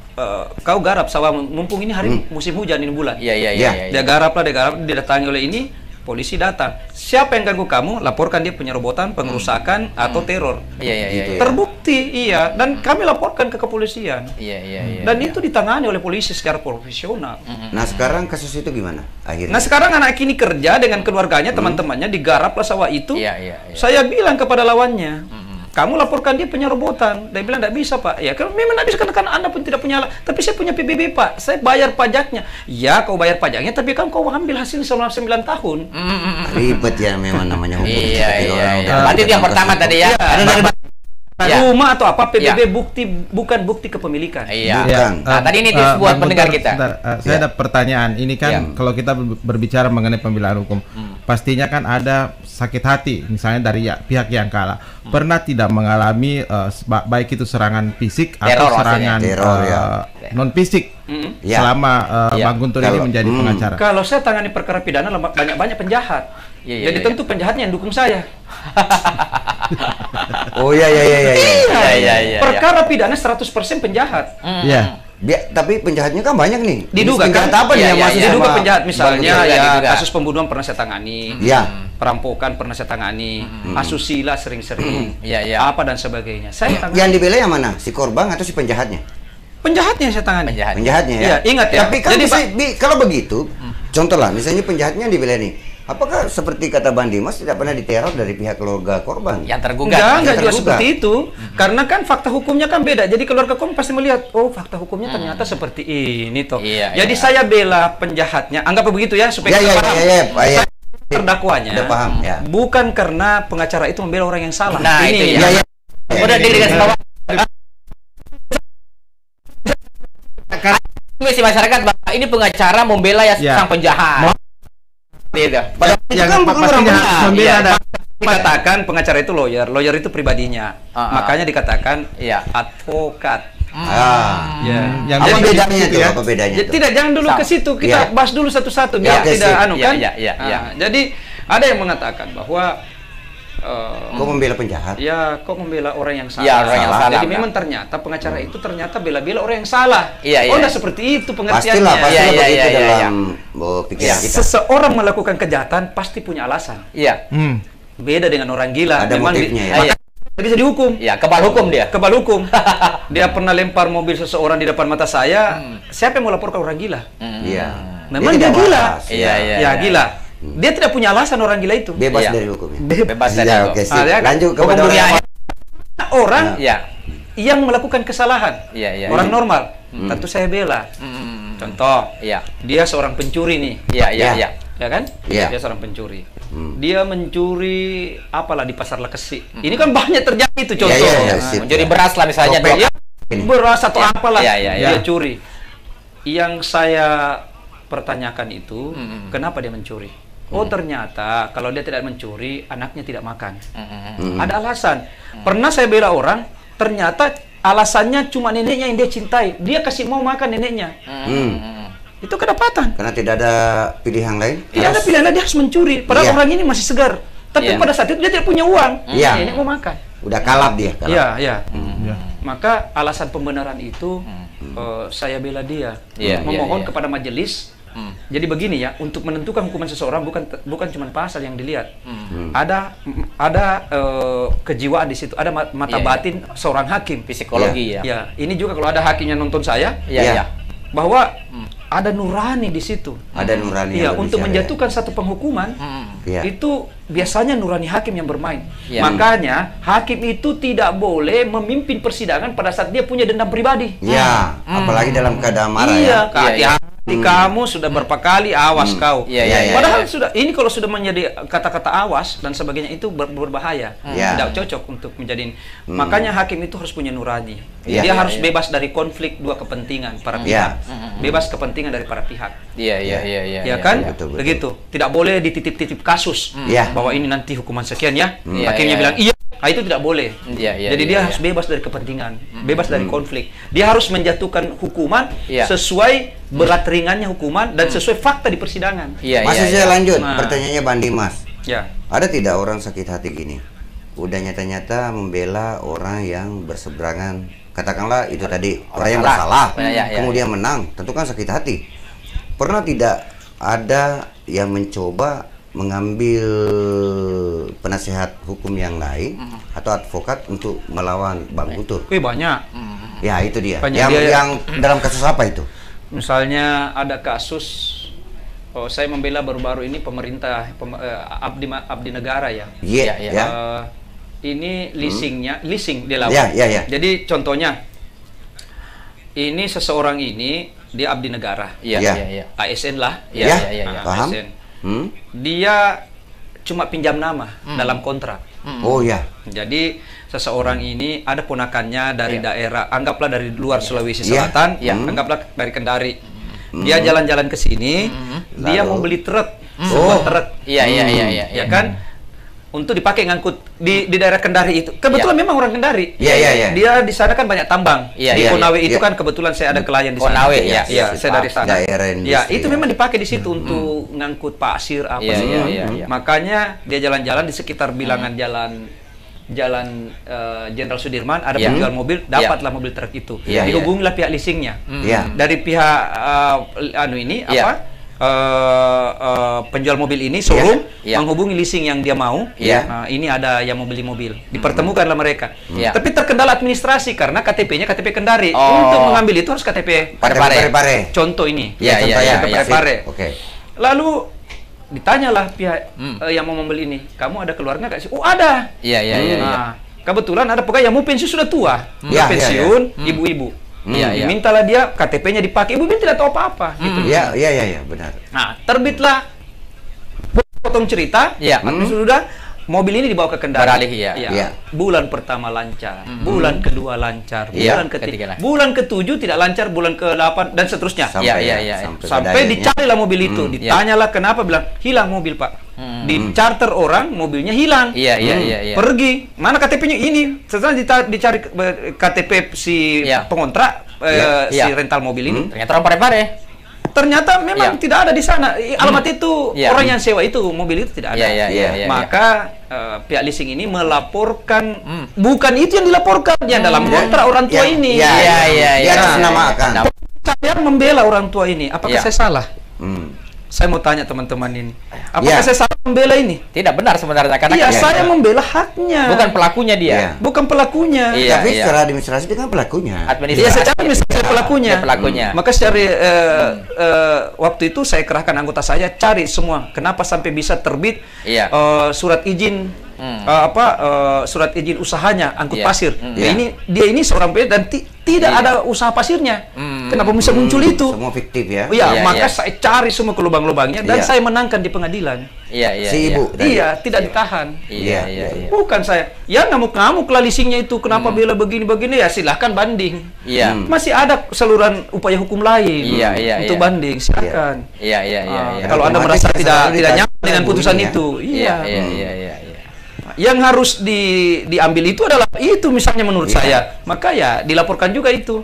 kau garap sawah, mumpung ini hari musim hujan ini bulan. Dia garap, didatangi oleh ini. polisi datang. Siapa yang ganggu kamu? Laporkan dia penyerobotan, pengerusakan atau teror. Iya. Terbukti, iya. Dan kami laporkan ke kepolisian. Iya. Dan itu ditangani oleh polisi secara profesional. Nah sekarang kasus itu gimana akhirnya? Nah sekarang anak ini kerja dengan keluarganya, teman-temannya digaraplah sawah itu. Iya. Saya bilang kepada lawannya, kamu laporkan dia penyerobotan. Dia bilang, tidak bisa Pak. Ya, kalau memang tidak bisa, karena Anda pun tidak punya. Tapi saya punya PBB Pak, saya bayar pajaknya. Ya, kau bayar pajaknya, tapi kan kau ambil hasil selama 9 tahun. Ribet ya memang namanya hukum. Iya. Berarti itu yang pertama tadi ya. Rumah atau apa, PBB bukan bukti kepemilikan. Iya. Nah, tadi ini buat pendengar kita. Saya ada pertanyaan. Ini kan kalau kita berbicara mengenai pembelaan hukum, pastinya kan ada sakit hati, misalnya dari pihak yang kalah. Pernah tidak mengalami baik itu serangan fisik atau serangan non fisik selama Bang Guntur ini menjadi pengacara? Kalau saya tangani perkara pidana banyak penjahat. Jadi tentu penjahatnya yang dukung saya. Oh iya. Perkara pidana 100% penjahat. Iya. Tapi penjahatnya kan banyak nih. Diduga penjahat kan? apa nih yang masuk diduga penjahat, misalnya kasus pembunuhan pernah saya tangani. Perampokan pernah saya tangani. Asusila sering-sering. Apa dan sebagainya. Saya yang dibela yang mana? Si korban atau si penjahatnya? Penjahatnya saya tangani. Penjahatnya ya. Ingat ya. Tapi kan kalau begitu, contoh lah, misalnya penjahatnya yang dibela nih. Apakah seperti kata Bang Dimas tidak pernah diteror dari pihak keluarga korban? Yang tergugat. Enggak juga seperti itu. Karena kan fakta hukumnya kan beda. Jadi keluarga korban pasti melihat, oh fakta hukumnya ternyata seperti ini toh. Jadi saya bela penjahatnya. Anggap begitu ya supaya kita paham. Terdakwanya bukan karena pengacara itu membela orang yang salah. Nah, ini udah dikasih tahu. Si masyarakat bahwa ini pengacara membela sang penjahat. Yang dikatakan pengacara itu lawyer itu pribadinya. Makanya dikatakan advokat. Yang bedanya apa bedanya? Tidak, jangan dulu ke situ. Kita bahas dulu satu-satu biar tidak kan. Jadi ada yang mengatakan bahwa kok membela penjahat? Ya, kok membela orang yang salah. Jadi memang ternyata pengacara itu ternyata bela-bela orang yang salah. Enggak seperti itu pengertiannya. Pastilah begitu dalam pikiran kita. Seseorang melakukan kejahatan pasti punya alasan. Beda dengan orang gila. Ada motifnya ya. Bisa dihukum. Kebal hukum dia. Kebal hukum. Dia pernah lempar mobil seseorang di depan mata saya. Siapa yang mau laporkan orang gila? Memang dia gila. Gila. Dia tidak punya alasan orang gila itu. Bebas dari hukumnya. Bebas dari hukum. Lanjut kepada orang yang melakukan kesalahan. Orang normal. Tentu saya bela. Contoh, dia seorang pencuri nih. Ya kan? Dia seorang pencuri. Dia mencuri apalah di pasar Lekesi. Ini kan banyak terjadi itu contoh. Mencuri beras lah misalnya. Beras atau apalah dia curi. Yang saya pertanyakan itu, kenapa dia mencuri? Oh ternyata kalau dia tidak mencuri, anaknya tidak makan. Ada alasan. Pernah saya bela orang, ternyata alasannya cuma neneknya yang dia cintai. Dia kasih mau makan neneknya. Itu kedapatan. Karena tidak ada pilihan lain. Tidak ada pilihan lain, dia harus mencuri. Padahal orang ini masih segar. Tapi pada saat itu dia tidak punya uang. Nenek mau makan. Udah kalap dia. Maka alasan pembenaran itu saya bela dia. Memohon kepada majelis. Jadi begini ya, untuk menentukan hukuman seseorang bukan cuma pasal yang dilihat. Ada kejiwaan di situ, ada mata batin seorang hakim, psikologi ini juga kalau ada hakim yang nonton saya, bahwa ada nurani di situ. Ada nurani. Untuk menjatuhkan satu penghukuman, itu biasanya nurani hakim yang bermain. Makanya hakim itu tidak boleh memimpin persidangan pada saat dia punya dendam pribadi. Apalagi dalam keadaan marah kamu sudah berapa kali awas kau. Padahal ini kalau sudah menjadi kata-kata awas dan sebagainya itu berbahaya. Tidak cocok untuk menjadi. Makanya hakim itu harus punya nurani. Dia harus bebas dari konflik dua kepentingan para pihak. Bebas kepentingan dari para pihak. Ya kan? Begitu. Tidak boleh dititip-titip kasus bahwa ini nanti hukuman sekian ya. Hakimnya bilang iya. Itu tidak boleh. Jadi dia harus bebas dari kepentingan, bebas dari konflik. Dia harus menjatuhkan hukuman sesuai berat ringannya hukuman dan sesuai fakta di persidangan. Masih saya lanjut pertanyaannya Bang Dimas. Ada tidak orang sakit hati gini? Udah nyata-nyata membela orang yang berseberangan, katakanlah itu tadi orang yang bersalah, kemudian menang, tentu kan sakit hati. Pernah tidak ada yang mencoba mengambil penasehat hukum yang lain atau advokat untuk melawan Bang Guntur? Banyak. Ya itu dia. Banyak Yang dalam kasus apa itu? Misalnya ada kasus, saya membela baru-baru ini pemerintah abdi negara ya. Ini leasing dia lawan. Jadi contohnya, ini seseorang ini dia abdi negara. ASN lah. Paham? ASN. Dia cuma pinjam nama dalam kontrak. Jadi seseorang ini ada ponakannya dari daerah, anggaplah dari luar Sulawesi Selatan, anggaplah dari Kendari. Dia jalan-jalan ke sini, dia mau beli truk, sebuah truk. Ya kan? Untuk dipakai ngangkut di daerah Kendari itu. Kebetulan memang orang Kendari. Dia di sana kan banyak tambang. Di Konawe itu kan kebetulan saya ada klien di sana. Konawe, saya dari sana. Itu memang dipakai di situ untuk ngangkut pasir apa semua. Makanya dia jalan-jalan di sekitar bilangan Jalan Jenderal Sudirman, ada penjual mobil, dapatlah mobil truk itu. Dihubungilah pihak leasingnya. Dari pihak penjual mobil ini, showroom, menghubungi leasing yang dia mau. Ini ada yang mau beli mobil. Dipertemukanlah mereka. Tapi terkendala administrasi karena KTP-nya KTP Kendari. Untuk mengambil itu harus KTP Parepare. Contoh ini. Parepare. Lalu ditanyalah pihak yang mau membeli ini, kamu ada keluarga nggak sih? Ada. Kebetulan ada pegawai yang mau pensiun, sudah tua, pensiun, ibu-ibu. Mintalah dia KTP-nya dipakai, ibu tidak tahu apa-apa. Gitu. Benar. Nah, terbitlah potong cerita. Sudah mobil ini dibawa ke Kendari. Beralih, Bulan pertama lancar, bulan kedua lancar, bulan ketiga, bulan ke-7 tidak lancar, bulan ke-8 dan seterusnya. Sampai dicarilah mobil itu, ditanyalah kenapa, bilang hilang mobil Pak. Di charter orang, mobilnya hilang. Pergi, mana KTP-nya ini? Setelah dicari KTP si pengontrak, si rental mobil ini. Ternyata orang Parepare. Ternyata memang tidak ada di sana. Alamat itu orang yang sewa itu, mobil itu tidak ada. Maka pihak leasing ini melaporkan, bukan itu yang dilaporkan, yang dalam kontrak orang tua ini. Dia atasnamakan. Saya membela orang tua ini. Apakah saya salah? Saya mau tanya teman-teman ini, apakah saya salah membela ini? Tidak benar sebenarnya, karena saya membela haknya. Bukan pelakunya dia. Bukan pelakunya. Tapi secara administrasi dia kan pelakunya. Secara administrasi pelakunya. Maka secara waktu itu saya kerahkan anggota saya cari semua. Kenapa sampai bisa terbit surat izin surat izin usahanya angkut pasir. Dia ini seorang dan tidak ada usaha pasirnya. Kenapa bisa muncul itu? Semua fiktif ya. Maka saya cari semua ke lubang-lubangnya dan saya menangkan di pengadilan. Si ibu. Tidak ditahan. Bukan saya. Ya ngamuk-ngamuk lah leasingnya itu. Kenapa bela begini-begini? Ya silahkan banding. Masih ada saluran upaya hukum lain untuk banding. Silakan. Kalau Anda merasa tidak nyaman dengan putusan itu, yang harus diambil itu adalah itu misalnya menurut saya, maka ya dilaporkan juga itu.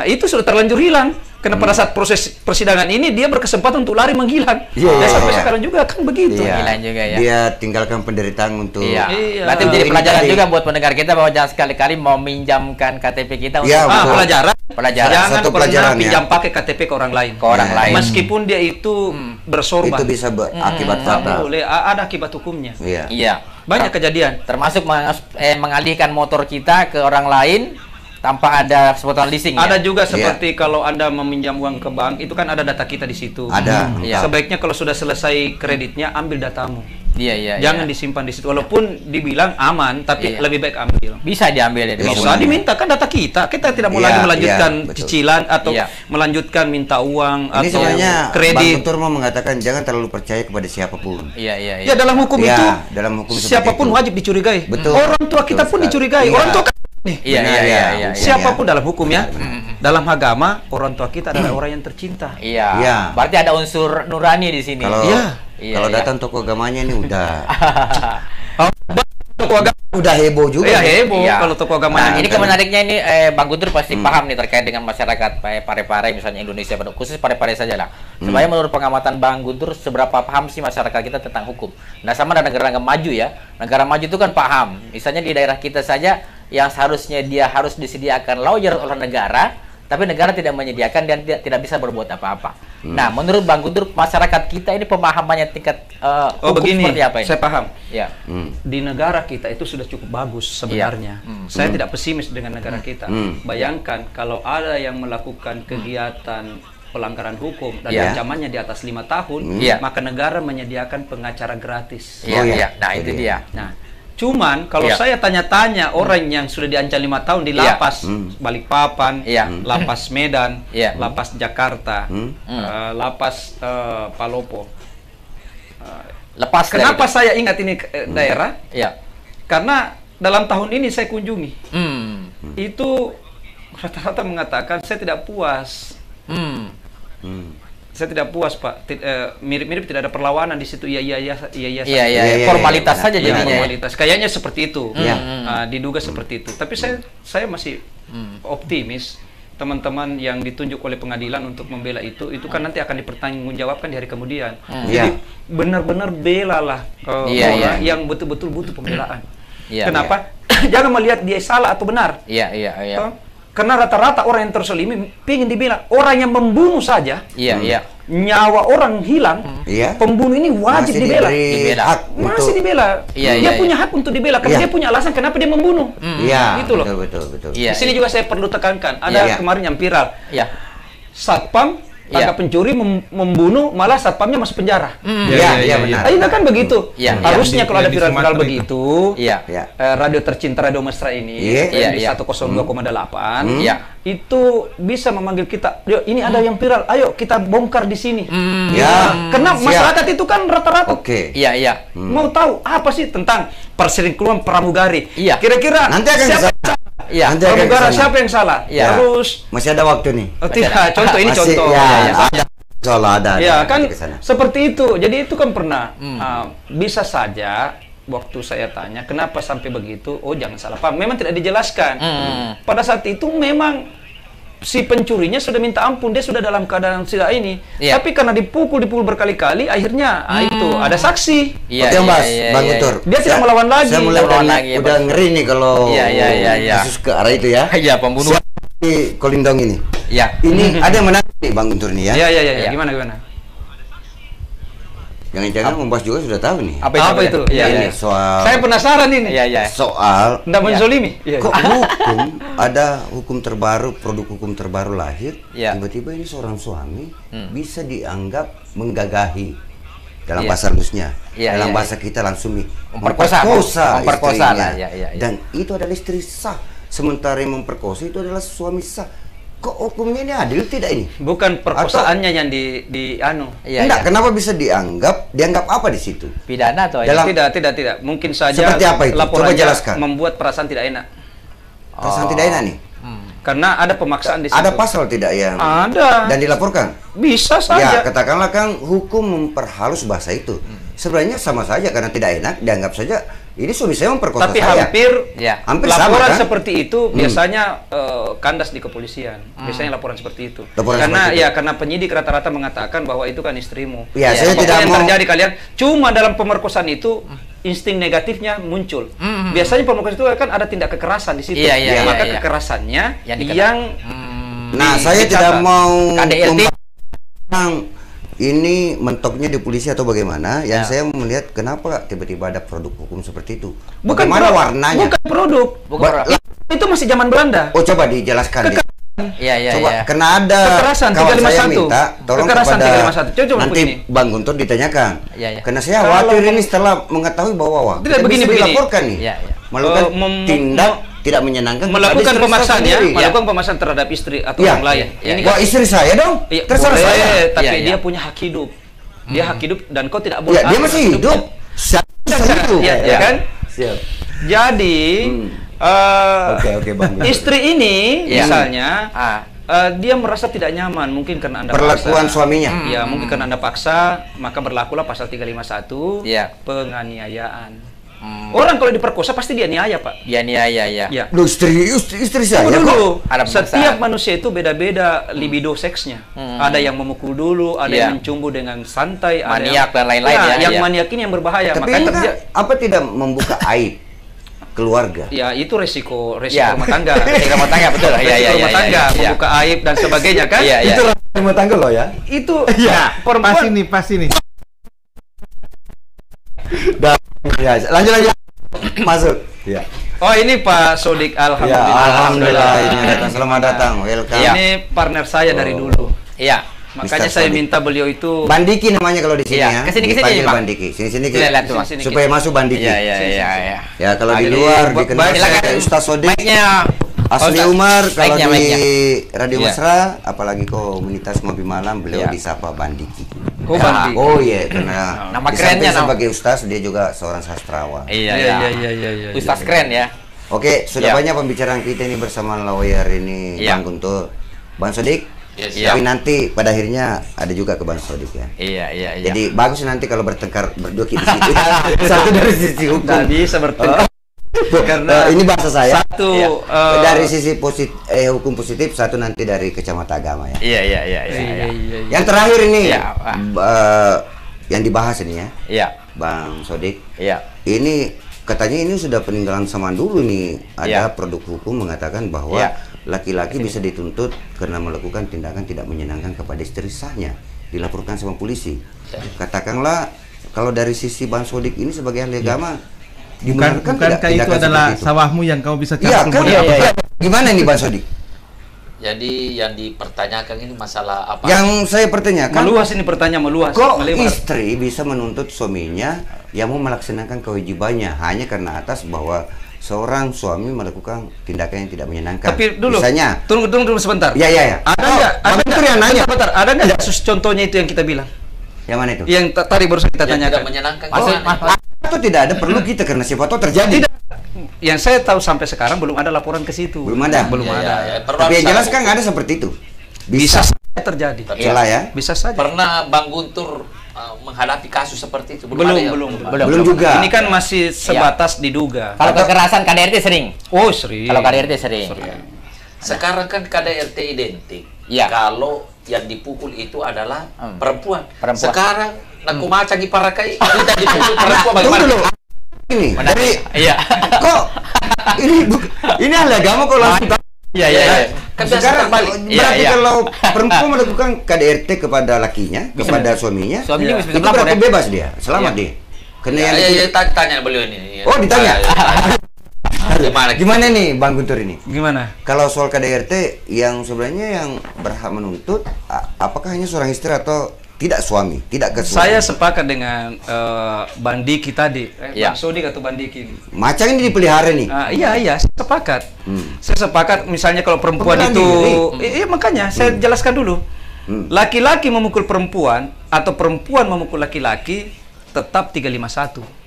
Itu sudah terlanjur hilang. Karena pada saat proses persidangan ini dia berkesempatan untuk lari menghilang. Sampai sekarang juga kan begitu. Hilang juga ya. Dia tinggalkan penderitaan untuk. Berarti menjadi pelajaran juga buat pendengar kita bahwa jangan sekali-kali mau minjamkan KTP kita untuk pelajaran. Jangan pernah pinjam pakai KTP ke orang lain. Meskipun dia itu bersorban. Itu bisa berakibat fatal. Boleh ada akibat hukumnya. Banyak kejadian. Termasuk mengalihkan motor kita ke orang lain tanpa ada sebutan leasing. Ada juga seperti kalau Anda meminjam uang ke bank, itu kan ada data kita di situ. Ada. Sebaiknya kalau sudah selesai kreditnya ambil datamu. Jangan disimpan di situ. Walaupun dibilang aman, tapi lebih baik ambil. Bisa diambil. Bisa diminta kan data kita. Kita tidak mau lagi melanjutkan cicilan atau melanjutkan minta uang ini atau Bang kredit. Guntur mau mengatakan jangan terlalu percaya kepada siapapun. Ya dalam hukum itu, dalam hukum siapapun wajib dicurigai. Betul. Orang tua kita pun dicurigai. Orang tua siapapun dalam hukum ya. Dalam agama orang tua kita adalah orang yang tercinta. Berarti ada unsur nurani di sini. Kalau datang tokoh agamanya ini udah tokoh agama udah heboh juga. Heboh kalau tokoh agama. Ini kemenariknya ini Bang Guntur pasti paham nih terkait dengan masyarakat Parepare misalnya Indonesia, khusus Parepare saja lah. Sebenarnya menurut pengamatan Bang Guntur seberapa paham sih masyarakat kita tentang hukum? Nah, sama dengan negara maju ya. Negara maju itu kan paham. Misalnya di daerah kita saja yang seharusnya dia harus disediakan lawyer oleh negara, tapi negara tidak menyediakan dan tidak bisa berbuat apa-apa. Nah, menurut Bang Guntur, masyarakat kita ini pemahamannya tingkat hukum begini, seperti apa ini? Saya paham. Ya. Di negara kita itu sudah cukup bagus sebenarnya. Saya tidak pesimis dengan negara kita. Bayangkan kalau ada yang melakukan kegiatan pelanggaran hukum dan ancamannya di atas 5 tahun, maka negara menyediakan pengacara gratis. Nah, itu dia. Nah, cuman kalau saya tanya-tanya orang yang sudah diancam 5 tahun di lapas Balikpapan, lapas Medan, lapas Jakarta, lapas Palopo. Lepas kenapa saya ingat ini daerah? Karena dalam tahun ini saya kunjungi. Itu rata-rata mengatakan saya tidak puas. Saya tidak puas, Pak. Mirip-mirip tidak ada perlawanan di situ. Iya. Formalitas saja jadinya. Formalitas. Kayaknya seperti itu. Diduga seperti itu. Tapi saya masih optimis. Teman-teman yang ditunjuk oleh pengadilan untuk membela itu kan nanti akan dipertanggungjawabkan di hari kemudian. Jadi benar-benar belalah orang yang betul-betul butuh pembelaan. Kenapa? Jangan melihat dia salah atau benar. Karena rata-rata orang yang terselimi ingin dibela. Orang yang membunuh saja, nyawa orang hilang, pembunuh ini wajib dibela. Masih dibela. Dia punya hak untuk dibela karena dia punya alasan kenapa dia membunuh. Gitu loh. Betul. Di sini juga saya perlu tekankan. Ada kemarin yang viral. Satpam tangkap pencuri membunuh, malah satpamnya masuk penjara. Benar. Ini kan begitu. Harusnya kalau ada viral-viral begitu, radio tercinta Radio Mesra ini di 102,8 itu bisa memanggil kita. Yo, ini ada yang viral, ayo kita bongkar di sini. Karena masyarakat itu kan rata-rata mau tahu apa sih tentang perselingkuhan pramugari. Kira-kira nanti akan siapa? Pramugara siapa yang salah? Terus masih ada waktu nih. Tidak, contoh ini contoh. Ada. Kan seperti itu. Jadi itu kan pernah bisa saja waktu saya tanya kenapa sampai begitu. Oh, jangan salah paham. Memang tidak dijelaskan. Pada saat itu memang si pencurinya sudah minta ampun, dia sudah dalam keadaan tidak ini. Tapi karena dipukul berkali-kali, akhirnya itu ada saksi. Bang Guntur. Dia tidak melawan lagi. Saya mulai udah ngeri nih kalau kasus ke arah itu ya. Pembunuhan di Kolindong ini. Ini ada yang menarik nih Bang Guntur nih ya. Gimana? Jangan-jangan membahas juga sudah tahu nih. Apa itu? Ini soal. Saya penasaran ini. Soal. Tidak menzolimi. Kok hukum ada hukum terbaru, produk hukum terbaru lahir. Tiba-tiba ini seorang suami bisa dianggap menggagahi dalam bahasa halusnya. Dalam bahasa kita langsung memperkosa istrinya. Dan itu adalah istri sah. Sementara yang memperkosa itu adalah suami sah. Kok hukumnya ini adil tidak ini? Bukan perkosaannya yang enggak, kenapa bisa dianggap apa di situ? Pidana atau tidak. Mungkin saja seperti apa itu? Coba jelaskan. Membuat perasaan tidak enak. Perasaan tidak enak nih? Karena ada pemaksaan di situ. Ada pasal tidak yang ada dan dilaporkan? Bisa saja. Katakanlah kan hukum memperhalus bahasa itu. Sebenarnya sama saja karena tidak enak dianggap saja ini suami saya memperkosa tapi saya. Hampir laporan sama, kan? Seperti itu biasanya kandas di kepolisian. Biasanya laporan seperti itu. Karena penyidik rata-rata mengatakan bahwa itu kan istrimu. Saya tidak mau terjadi kalian. Cuma dalam pemerkosaan itu insting negatifnya muncul. Biasanya pemerkosaan itu kan ada tindak kekerasan di situ. Maka kekerasannya saya tidak mau ini mentoknya di polisi atau bagaimana. Yang saya melihat kenapa tiba-tiba ada produk hukum seperti itu. Bagaimana warnanya? Bukan produk. Itu masih zaman Belanda. Oh, coba dijelaskan. Coba, karena ada kekerasan kawan 351. saya minta tolong kekerasan kepada 351. Coba nanti Bang Guntur ditanyakan. Karena saya khawatir ini setelah mengetahui bahwa begini dilaporkan nih. Melakukan tindak tidak menyenangkan, melakukan pemaksaan melakukan pemaksaan terhadap istri atau orang lain. Ini kan istri saya dong. Terserah saya. Tapi dia punya hak hidup. Dia hak hidup dan kau tidak boleh. Dia masih hidup. Kan? Jadi Bang. Istri ini misalnya dia merasa tidak nyaman mungkin karena Anda perlakuan paksa. Suaminya. Mungkin karena Anda paksa, maka berlakulah pasal 351 penganiayaan. Orang kalau diperkosa pasti dia niaya, Pak. Loh, istri saya dulu. Setiap manusia itu beda-beda libido seksnya. Ada yang memukul dulu, ada yang mencumbu dengan santai, maniak dan lain-lain Yang maniak ini yang berbahaya. Tapi apa tidak membuka aib? keluarga. Ya, itu resiko rumah tangga. Resiko rumah tangga, betul. Rumah tangga, membuka aib dan sebagainya kan? Itu rumah tangga loh ya. Itu perempuan pas ini. Lanjut masuk. Ya. Oh, ini Pak Sodik, alhamdulillah. Ya, alhamdulillah ini datang. Selamat datang. Welcome. Ini partner saya dari dulu. Iya. Makanya saya minta beliau itu Bandiki namanya kalau di sini ya. Kesini Pak. Bandiki. Sini supaya masuk Bandiki. Iya. Ya kalau di luar dikenal sebagai Ustaz Sodik. Asmi Umar kalau di Radio Mesra, apalagi komunitas ngopi malam, beliau disapa Bandiki. Bandiki. Oh iya, karena nama kerennya sebagai ustaz dia juga seorang sastrawan. Iya. Ustaz keren ya. Oke, sudah banyak pembicaraan kita ini bersama lawyer ini Bang Guntur, Bang Sodik. Tapi nanti pada akhirnya ada juga ke Bang Sodik ya. Iya. Jadi bagus nanti kalau bertengkar berdua di situ. Satu dari sisi hukum. Nggak bisa bertengkar. Karena ini bahasa saya. Satu dari sisi hukum positif, satu nanti dari kacamata agama ya. Iya. Yang terakhir ini yang dibahas ini ya. Iya. Bang Sodik. Iya. Ini katanya ini sudah peninggalan zaman dulu nih. Ada produk hukum mengatakan bahwa laki-laki bisa dituntut karena melakukan tindakan tidak menyenangkan kepada istri sahnya, dilaporkan sama polisi. Katakanlah kalau dari sisi Bang Sodik ini sebagai ahli agama, bukankah itu adalah sawahmu yang kau bisa cari? Iya. Gimana nih Bang Sodik? Jadi yang dipertanyakan ini masalah apa? Yang saya pertanyakan meluas ini pertanyaan meluas. Kok istri bisa menuntut suaminya yang mau melaksanakan kewajibannya hanya karena atas bahwa seorang suami melakukan tindakan yang tidak menyenangkan? Tapi dulu, misalnya, tunggu sebentar. Iya. Ada nggak? Ada nggak kasus contohnya itu yang kita bilang? Yang mana itu? Yang tadi baru kita tanyakan. Tidak menyenangkan. Itu tidak ada perlu kita karena siapa tahu terjadi. Tidak. Yang saya tahu sampai sekarang belum ada laporan ke situ. Belum ada. Tapi yang jelas kan ada seperti itu. Bisa saja terjadi. Celah ya. Bisa saja. Pernah Bang Guntur menghadapi kasus seperti itu? Belum juga. Ini kan masih sebatas diduga. Kalau kekerasan KDRT sering. Oh, sering. Kalau KDRT sering. Sekarang kan KDRT identik. Kalau yang dipukul itu adalah perempuan. Sekarang aku macam iparakai kita dipukul perempuan bagaimana? Ini kok ini ahli agama kok langsung kan sekarang berarti kalau perempuan melakukan KDRT kepada lakinya, kepada suaminya, itu berarti bebas dia, selamat dia. Karena tanya beliau ini. Oh, ditanya. Gimana nih Bang Guntur ini? Gimana? Kalau soal KDRT yang sebenarnya yang berhak menuntut apakah hanya seorang istri atau tidak suami, tidak ke suami? Saya sepakat dengan Bang Diki tadi, Bang Sodik atau Bang Diki. Macam ini dipelihara nih. Iya, saya sepakat. Saya sepakat misalnya kalau perempuan itu, makanya saya jelaskan dulu. Laki-laki memukul perempuan atau perempuan memukul laki-laki tetap 351.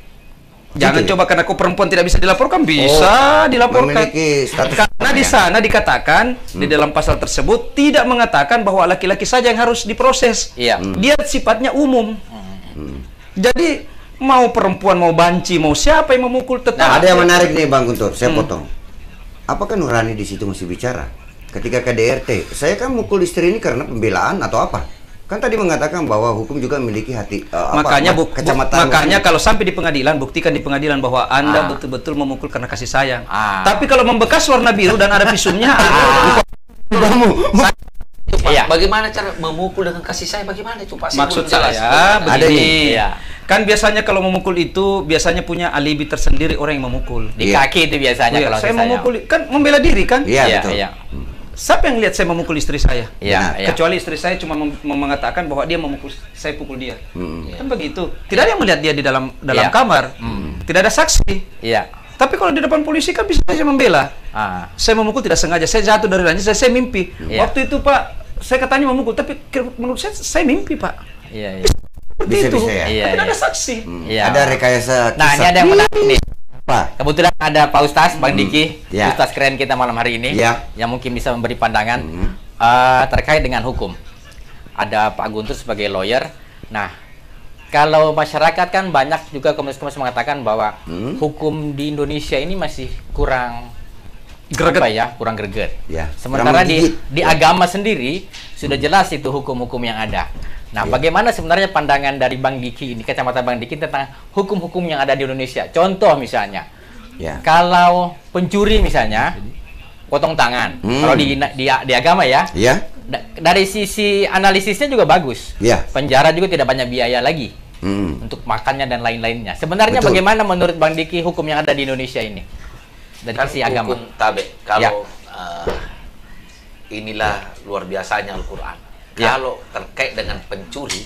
Jangan coba karena kau perempuan tidak bisa dilaporkan, bisa dilaporkan. Karena di sana dikatakan di dalam pasal tersebut tidak mengatakan bahwa laki-laki saja yang harus diproses. Dia sifatnya umum. Jadi mau perempuan, mau banci, mau siapa yang memukul tetap. Nah, ada yang menarik nih Bang Guntur, saya potong. Apakah Nurani di situ masih bicara? Ketika KDRT, saya kan mukul istri ini karena pembelaan atau apa? Kan tadi mengatakan bahwa hukum juga memiliki hati makanya kalau sampai di pengadilan, buktikan di pengadilan bahwa Anda betul-betul memukul karena kasih sayang. Tapi kalau membekas warna biru dan ada visumnya, bagaimana cara memukul dengan kasih sayang? Bagaimana itu Pak? Maksud saya begini. Kan biasanya kalau memukul itu biasanya punya alibi tersendiri orang yang memukul. Di kaki itu biasanya kalau saya memukul kan membela diri kan? Iya, betul. Siapa yang lihat saya memukul istri saya? Kecuali istri saya cuma mengatakan bahwa dia memukul, saya pukul dia. Kan begitu. Tidak ada yang melihat dia di dalam kamar. Tidak ada saksi. Tapi kalau di depan polisi kan bisa saja membela. Saya memukul tidak sengaja, saya jatuh dari lantai, saya mimpi. Waktu itu Pak, saya katanya memukul, tapi menurut saya mimpi Pak. Bisa ya. Tapi ada saksi. Ada rekayasa. Nah, ini ada yang menarik nih. Kebetulan ada Pak Ustaz, Bang Diki, Ustaz keren kita malam hari ini, yang mungkin bisa memberi pandangan terkait dengan hukum. Ada Pak Guntur sebagai lawyer. Nah, kalau masyarakat kan banyak juga komunitas mengatakan bahwa hukum di Indonesia ini masih kurang greget, kurang greget. Sementara di agama sendiri sudah jelas itu hukum-hukum yang ada. Nah, bagaimana sebenarnya pandangan dari Bang Diki ini, kacamata Bang Diki tentang hukum-hukum yang ada di Indonesia? Contoh misalnya, kalau pencuri misalnya potong tangan, kalau di agama ya, dari sisi analisisnya juga bagus. Penjara juga tidak banyak biaya lagi untuk makannya dan lain-lainnya. Sebenarnya bagaimana menurut Bang Diki hukum yang ada di Indonesia ini dari sisi agama? Hukum tabe, kalau inilah luar biasanya Al-Quran. Kalau terkait dengan pencuri,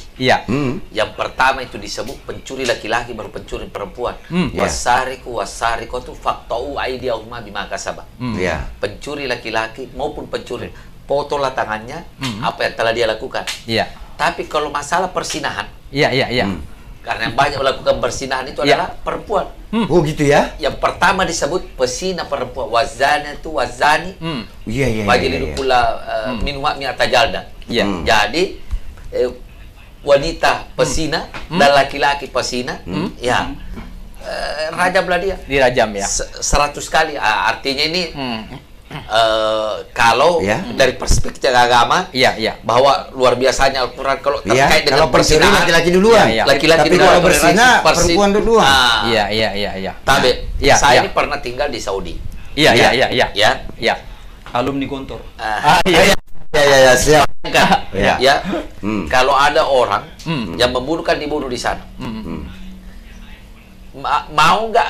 yang pertama itu disebut pencuri laki-laki baru pencuri perempuan. Wasariku itu faktau aidiyahuma bima kasaba. Pencuri laki-laki maupun pencuri, potonglah tangannya apa yang telah dia lakukan. Tapi kalau masalah persinahan, karena yang banyak melakukan persinahan itu adalah perempuan. Oh gitu ya? Yang pertama disebut pesina perempuan. Wazana itu wazani. Wajilidu kula minwa mi'ata jalda. Jadi wanita pesina dan laki-laki pesina, rajamlah dia. Dirajam ya. 100 kali. Artinya ini kalau dari perspektif agama, bahwa luar biasanya Al-Quran kalau terkait dengan persinahan, laki-laki duluan, laki-laki duluan, kalau bersina perempuan duluan. Tapi saya ini pernah tinggal di Saudi. Alumni Gontor. Siap. Kalau ada orang yang membunuh kan dibunuh di sana. Mau nggak?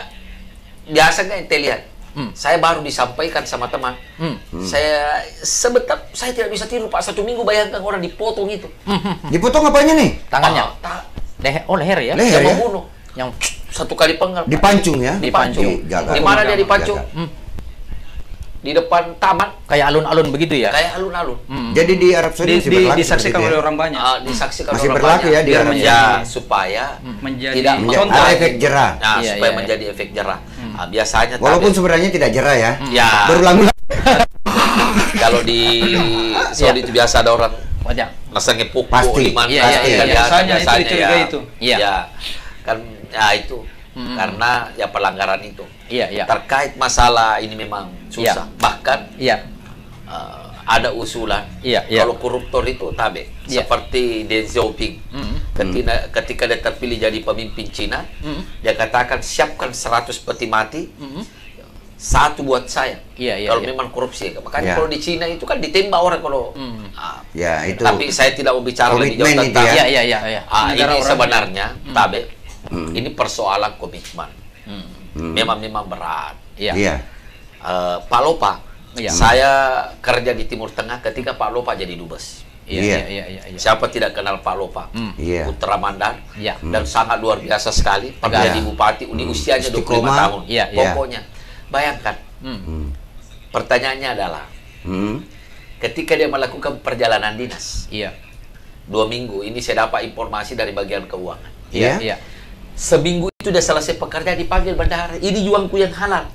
Biasa nggak ente lihat? Saya baru disampaikan sama teman. Saya sebentar saya tidak bisa tidur Pak, 1 minggu bayangkan orang dipotong itu. Dipotong apanya nih? Tangannya. Leher ya. Yang membunuh. Yang 1 kali penggal. Dipancung ya? Dipancung. Di mana dia dipancung? Di depan taman. Kayak alun-alun begitu ya? Kayak alun-alun. Jadi di Arab Saudi disaksikan oleh orang banyak. Disaksikan masih oleh berlaku banyak. ya di Arab Saudi. Supaya menjadi tidak ada efek jerah. Supaya menjadi efek jerah. Biasanya walaupun sebenarnya tidak jerah ya. Berulang-ulang. Kalau di Saudi itu biasa ada orang masa ngepuk pasti. Biasanya itu. Kan itu karena ya pelanggaran itu. Terkait masalah ini memang susah. Bahkan ada usulan kalau koruptor itu tabe seperti Deng Xiaoping ketika dia terpilih jadi pemimpin Cina, dia katakan siapkan 100 peti mati, 1 buat saya. Kalau memang korupsi, makanya kalau di Cina itu kan ditembak orang kalau itu. Tapi saya tidak mau bicara lebih jauh tentang ini sebenarnya tabe. Ini persoalan komitmen. Memang berat. Pak Lopa, saya kerja di Timur Tengah ketika Pak Lopa jadi dubes. Siapa tidak kenal Pak Lopa? Putra Mandar dan sangat luar biasa sekali. Pernah jadi bupati, usianya 25 tahun. Pokoknya, bayangkan. Pertanyaannya adalah, ketika dia melakukan perjalanan dinas, 2 minggu, ini saya dapat informasi dari bagian keuangan. Seminggu itu udah selesai pekerjaan dipanggil bendahara. Ini juangku yang halal.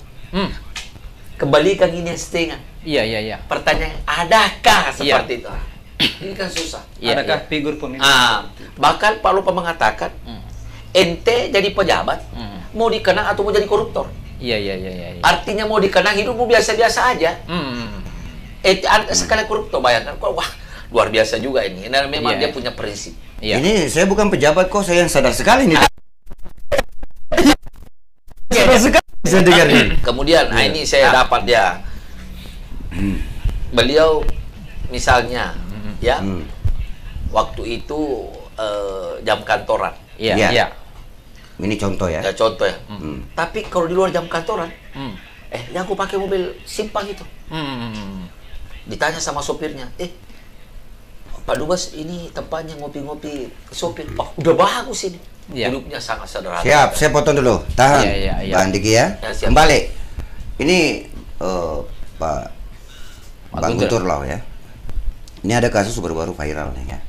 Kembalikan ini yang setengah. Pertanyaan, adakah seperti itu? Ini kan susah. Adakah figur pemimpin? Bahkan Pak Lopa mengatakan, ente jadi pejabat, mau dikenang atau mau jadi koruptor? Artinya mau dikenang hidupmu biasa-biasa aja. Sekali koruptor, bayangkan. Wah, luar biasa juga ini. Dan memang dia punya prinsip. Ini saya bukan pejabat kok, saya yang sadar sekali nih. Saya dengar nih. Kemudian ini saya dapat dia. Beliau misalnya waktu itu jam kantoran. Ini contoh ya. Contoh ya. Tapi kalau di luar jam kantoran, yang aku pakai mobil simpang itu. Ditanya sama sopirnya, Pak Dubes, ini tempatnya ngopi-ngopi sopir. Udah bagus ini. Hidupnya sangat sederhana. Siap, saya potong dulu. Tahan, Bang Diki ya. Kembali. Ini Pak Bang Guntur Lau ya. Ini ada kasus baru-baru viral nih ya.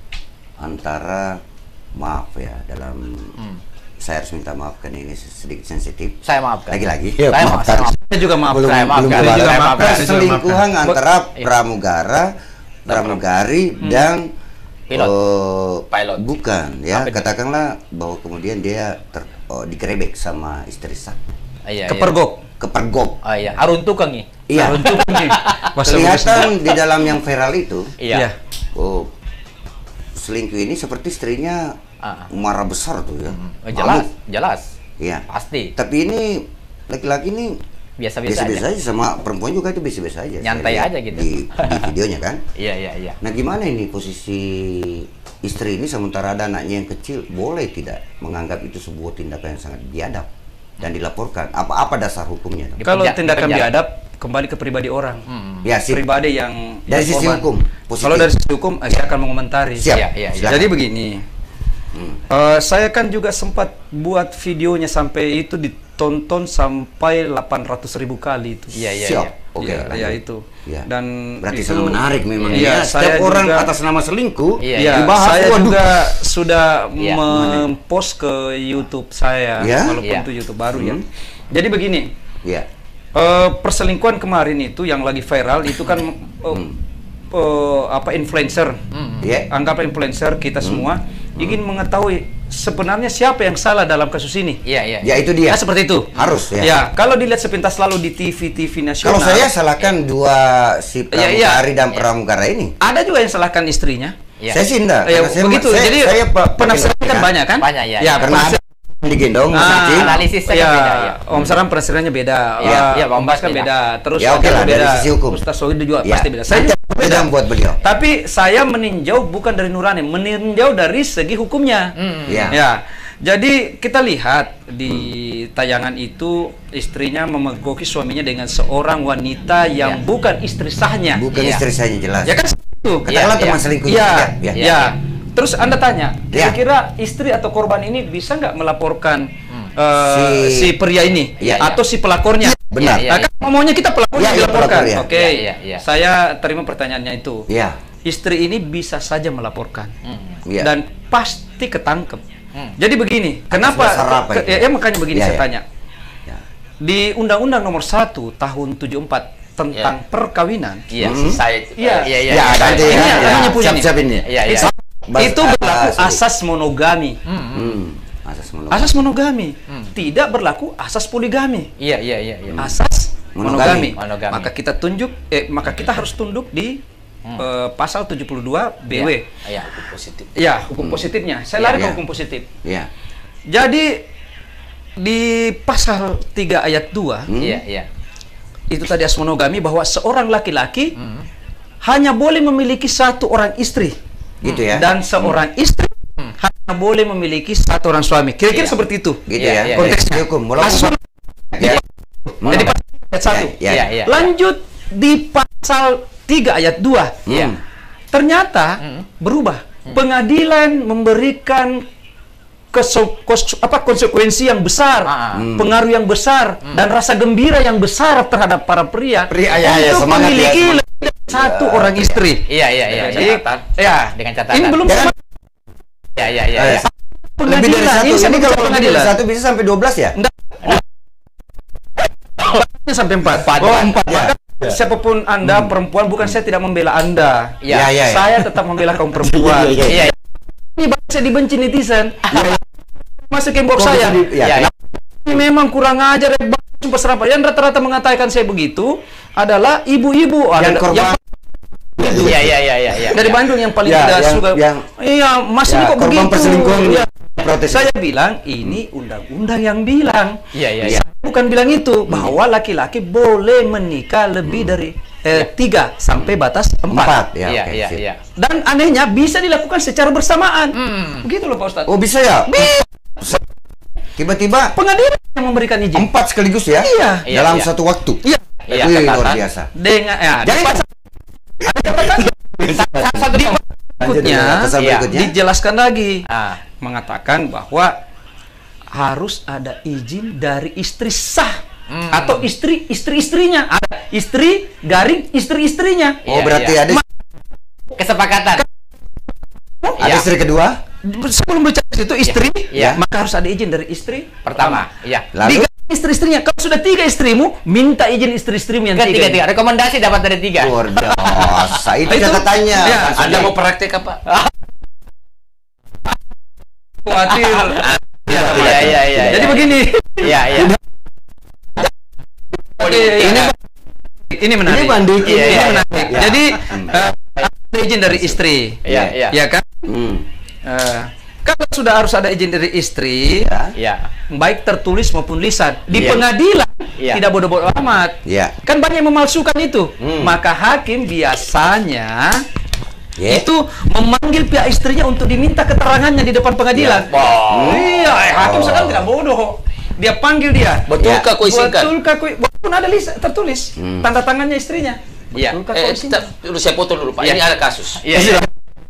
Antara, maaf ya, dalam saya harus minta maaf kan ini sedikit sensitif. Saya maafkan. Lagi-lagi. Saya juga maaf. Selingkuhan antara pramugari dan pilot. Bukan ya, katakanlah bahwa kemudian dia digerebek sama istri sah. Kepergok. Arun tukang nih. Arun tukang nih. Kelihatan di dalam yang viral itu. Selingkuh ini seperti istrinya marah besar tuh ya. Jelas. Iya. Pasti. Tapi ini laki-laki ini biasa-biasa aja sama perempuan juga itu biasa-biasa aja. Nyantai aja gitu. Di videonya kan. Iya. Nah gimana ini posisi istri ini sementara ada anaknya yang kecil, boleh tidak menganggap itu sebuah tindakan yang sangat biadab dan dilaporkan? Apa dasar hukumnya? Kalau tindakan biadab kembali ke pribadi orang. Ya, pribadi yang dari sisi hukum. Kalau dari sisi hukum saya akan mengomentari. Siap. Ya. Jadi begini. Saya kan juga sempat buat videonya sampai itu ditonton sampai 800.000 kali itu. Iya. Oke, ya itu. Ya. Dan berarti sangat menarik memang. Iya, setiap orang juga, atas nama selingkuh dibahas. Saya juga sudah mempost ke YouTube saya, walaupun itu YouTube baru ya. Jadi begini. Iya. Perselingkuhan kemarin itu yang lagi viral itu kan influencer. Anggaplah influencer kita semua ingin mengetahui sebenarnya siapa yang salah dalam kasus ini. Iya. Ya itu dia. Nah, seperti itu. Harus ya. Ya, kalau dilihat sepintas lalu di TV nasional. Kalau saya salahkan dua si pramugari dan pramugara ini. Ada juga yang salahkan istrinya. Saya sih enggak. Begitu. Jadi penafsiran kan banyak kan? Banyak ya. Ya, karena digendong analisisnya kan beda ya. Om Saram penafsirannya beda. Om Bas kan beda. Terus ya, beda. Dari sisi hukum. Ustaz Sohid juga pasti beda. Saya juga beda buat beliau. Tapi saya meninjau bukan dari nurani, meninjau dari segi hukumnya. Ya. Jadi kita lihat di tayangan itu istrinya memergoki suaminya dengan seorang wanita yang bukan istri sahnya. Bukan istri sahnya jelas. Ya kan itu. Katakanlah teman selingkuh. Ya. Terus Anda tanya, kira-kira istri atau korban ini bisa nggak melaporkan si pria ini atau si pelakornya? Benar. Kan maunya kita pelakornya dilaporkan. Oke. Iya. Saya terima pertanyaannya itu. Istri ini bisa saja melaporkan dan pasti ketangkep. Jadi begini, kenapa? Makanya begini saya tanya. Di Undang-Undang Nomor 1 Tahun 74 tentang perkawinan. Itu berlaku asas monogami. Asas monogami. Tidak berlaku asas poligami. Asas monogami. Maka kita harus tunduk di pasal 72 BW. Hukum positif. Hukum positifnya. Saya lari ke hukum positif. Jadi di pasal 3 ayat 2 itu tadi asas monogami bahwa seorang laki-laki hanya boleh memiliki satu orang istri. Gitu ya. Dan seorang istri hanya boleh memiliki satu orang suami. Kira-kira seperti itu. Gitu ya. Konteksnya hukum. Jadi pasal ayat 1. Lanjut di pasal 3 ayat 2. Ternyata berubah. Pengadilan memberikan konsekuensi yang besar, pengaruh yang besar, dan rasa gembira yang besar terhadap para pria untuk memiliki satu orang istri. Dengan catatan. Ini belum sama. Lebih dari satu. Ini kalau lebih dari satu bisa sampai 12 ya? Sampai 4. Oh, 4 ya. Siapapun Anda perempuan, bukan saya tidak membela Anda. Saya tetap membela kaum perempuan. Ini bahasa dibenci netizen. Masuk inbox saya. Ini memang kurang ajar, sumpah serapah. Yang rata-rata mengatakan saya begitu adalah ibu-ibu yang dari Bandung yang paling tidak suka. Mas ini kok begitu? Saya bilang ini undang-undang yang bilang. Saya bukan bilang itu bahwa laki-laki boleh menikah lebih dari 3 sampai batas 4. Dan anehnya bisa dilakukan secara bersamaan. Begitu loh Pak Ustadz. Oh bisa ya? Tiba-tiba pengadilan yang memberikan izin 4 sekaligus ya? Dalam satu waktu. Luar biasa. Dengan berikutnya dijelaskan lagi, mengatakan bahwa harus ada izin dari istri sah atau istri-istrinya. Ada istri garing istri-istrinya. Oh berarti ada kesepakatan. Ada istri kedua. Sebelum bicara itu istri, maka harus ada izin dari istri pertama. Lalu istri-istrinya. Kalau sudah 3 istrimu, minta izin istri-istrimu yang 3. Rekomendasi dapat dari 3. Luar biasa. Itu catatannya. Anda mau praktek apa? Khawatir. Jadi begini. Ini menarik. Jadi izin dari istri. Ya kan? Kalau sudah harus ada izin dari istri, baik tertulis maupun lisan. Di pengadilan tidak bodoh-bodoh amat. Kan banyak yang memalsukan itu. Maka hakim biasanya itu memanggil pihak istrinya untuk diminta keterangannya di depan pengadilan. Iya, hakim sekarang tidak bodoh. Dia panggil dia. Betulkah kau isikan? Betulkah kau? Walaupun ada tertulis tanda tangannya istrinya. Saya potong dulu Pak. Ini ada kasus.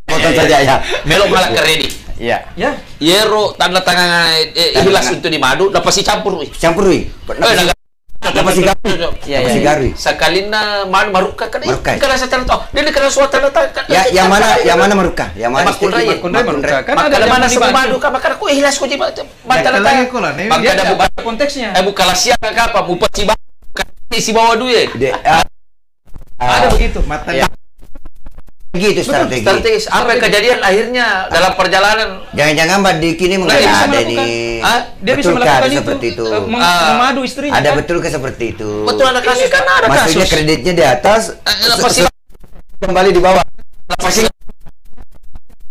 Potong saja ya. Melo malah kredit. Yero tanda tangan hilas untuk di madu, dapat si campur. Dapat si garui. Sakalina madu maruka kan? Karena saya tahu. Dia karena suatu tanda tangan. Yang mana maruka? Yang mana? Maruka. Kan ada mana semua madu kan? Maka aku hilas kau jibat. Tanda tangan. Maka ada bukan konteksnya. Bukan lasia apa? Bukan si bawah. Si bawah duit. Ada begitu. Begitu strategis. Apa yang kejadian akhirnya dalam perjalanan? Jangan-jangan Mbak Diki ini ada nih. Dia bisa melakukan itu seperti itu. Memadu istrinya. Ada betul ke seperti itu? Betul, ada kasus. Kan ada maksudnya kasus. kreditnya di atas, kembali di bawah.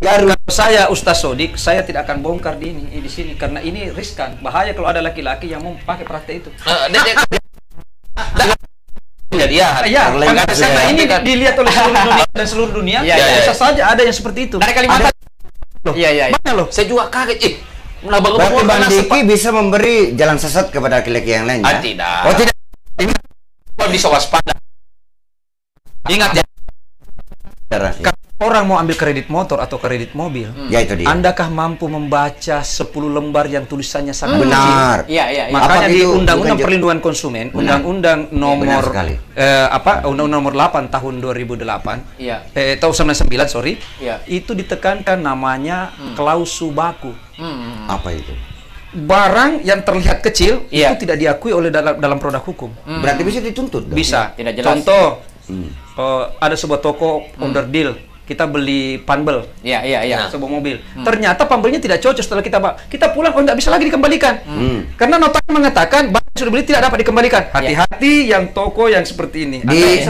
Kalau saya Ustaz Sodik, saya tidak akan bongkar di sini karena ini riskan, bahaya kalau ada laki-laki yang mau pakai praktek itu. Karena ini dilihat oleh seluruh dunia bisa saja ada yang seperti itu. Dari Kalimantan. Banyak loh. Saya juga kaget. Berarti Bang Diki bisa memberi jalan sesat kepada laki-laki yang lain ya? Tidak. Oh tidak. Bisa waspada. Ingat ya. Orang mau ambil kredit motor atau kredit mobil, ya itu dia. Andakah mampu membaca 10 lembar yang tulisannya sangat benar. Iya. Makanya di Undang-Undang Perlindungan Konsumen, Undang-Undang nomor Undang-Undang nomor 8 tahun 2008, tahun 99 sorry, itu ditekankan namanya klausul baku. Apa itu? Barang yang terlihat kecil itu tidak diakui oleh dalam produk hukum. Berarti bisa dituntut dong? Bisa. Tidak jelas. Contoh, ada sebuah toko underdeal. Kita beli panbel, sebuah mobil. Ternyata panbelnya tidak cocok setelah kita pulang, tidak bisa lagi dikembalikan. Karena notaris mengatakan barang sudah beli tidak dapat dikembalikan. Hati-hati yang toko yang seperti ini. Di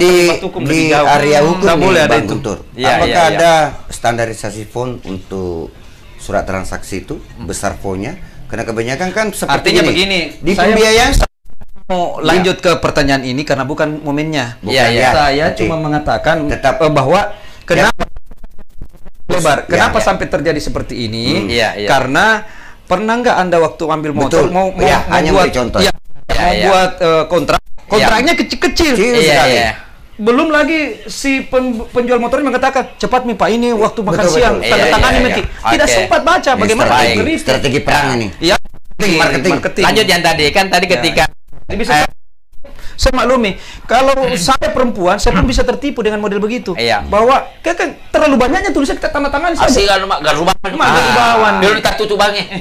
area hukum tidak boleh ada itu. Apakah ada standarisasi font untuk surat transaksi itu besar fontnya? Karena kebanyakan kan seperti begini. Di pembiayaan mau lanjut ke pertanyaan ini karena bukan momennya. Saya cuma mengatakan bahwa kenapa lebar? Kenapa sampai terjadi seperti ini? Karena pernah nggak Anda waktu ambil motor mau buat contoh? Buat kontraknya kecil-kecil. Belum lagi si penjual motornya mengatakan cepat nih Pak, ini waktu makan siang tanda tangan ini tidak sempat baca bagaimana strategi perang ini. Marketing. Lanjut yang tadi ketika bisa saya maklumi, kalau saya perempuan, saya pun bisa tertipu dengan model begitu. Bahwa kan terlalu banyaknya tulisan tanda tangan saja. Asli kan garubawan. Dia tak tutubangnya.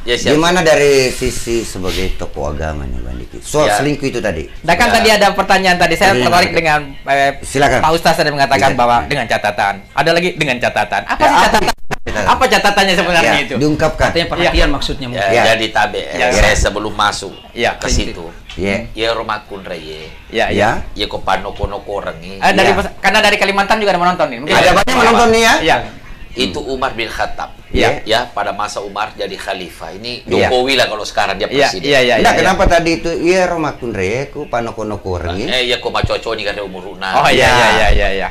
Gimana dari sisi sebagai tokoh agama nih Bang Diki? Soal selingkuh itu tadi. Nah kan tadi ada pertanyaan tadi, saya tertarik dengan Pak Ustaz tadi mengatakan bahwa dengan catatan. Ada lagi dengan catatan. Apa sih catatan? Apa catatannya sebenarnya itu? Diungkapkan. Artinya perhatian maksudnya mungkin. Jadi saya sebelum masuk ke situ. Ya rumah kunreye. Ya kopano kono koreng. Karena dari Kalimantan juga ada menonton nih. Ada banyak menonton nih ya. Itu Umar bin Khattab. Pada masa Umar jadi khalifah. Ini Jokowi lah kalau sekarang dia presiden. Kenapa tadi itu rumah kunreye ku pano kono koreng. Koma coco ni karena umur una. Oh iya.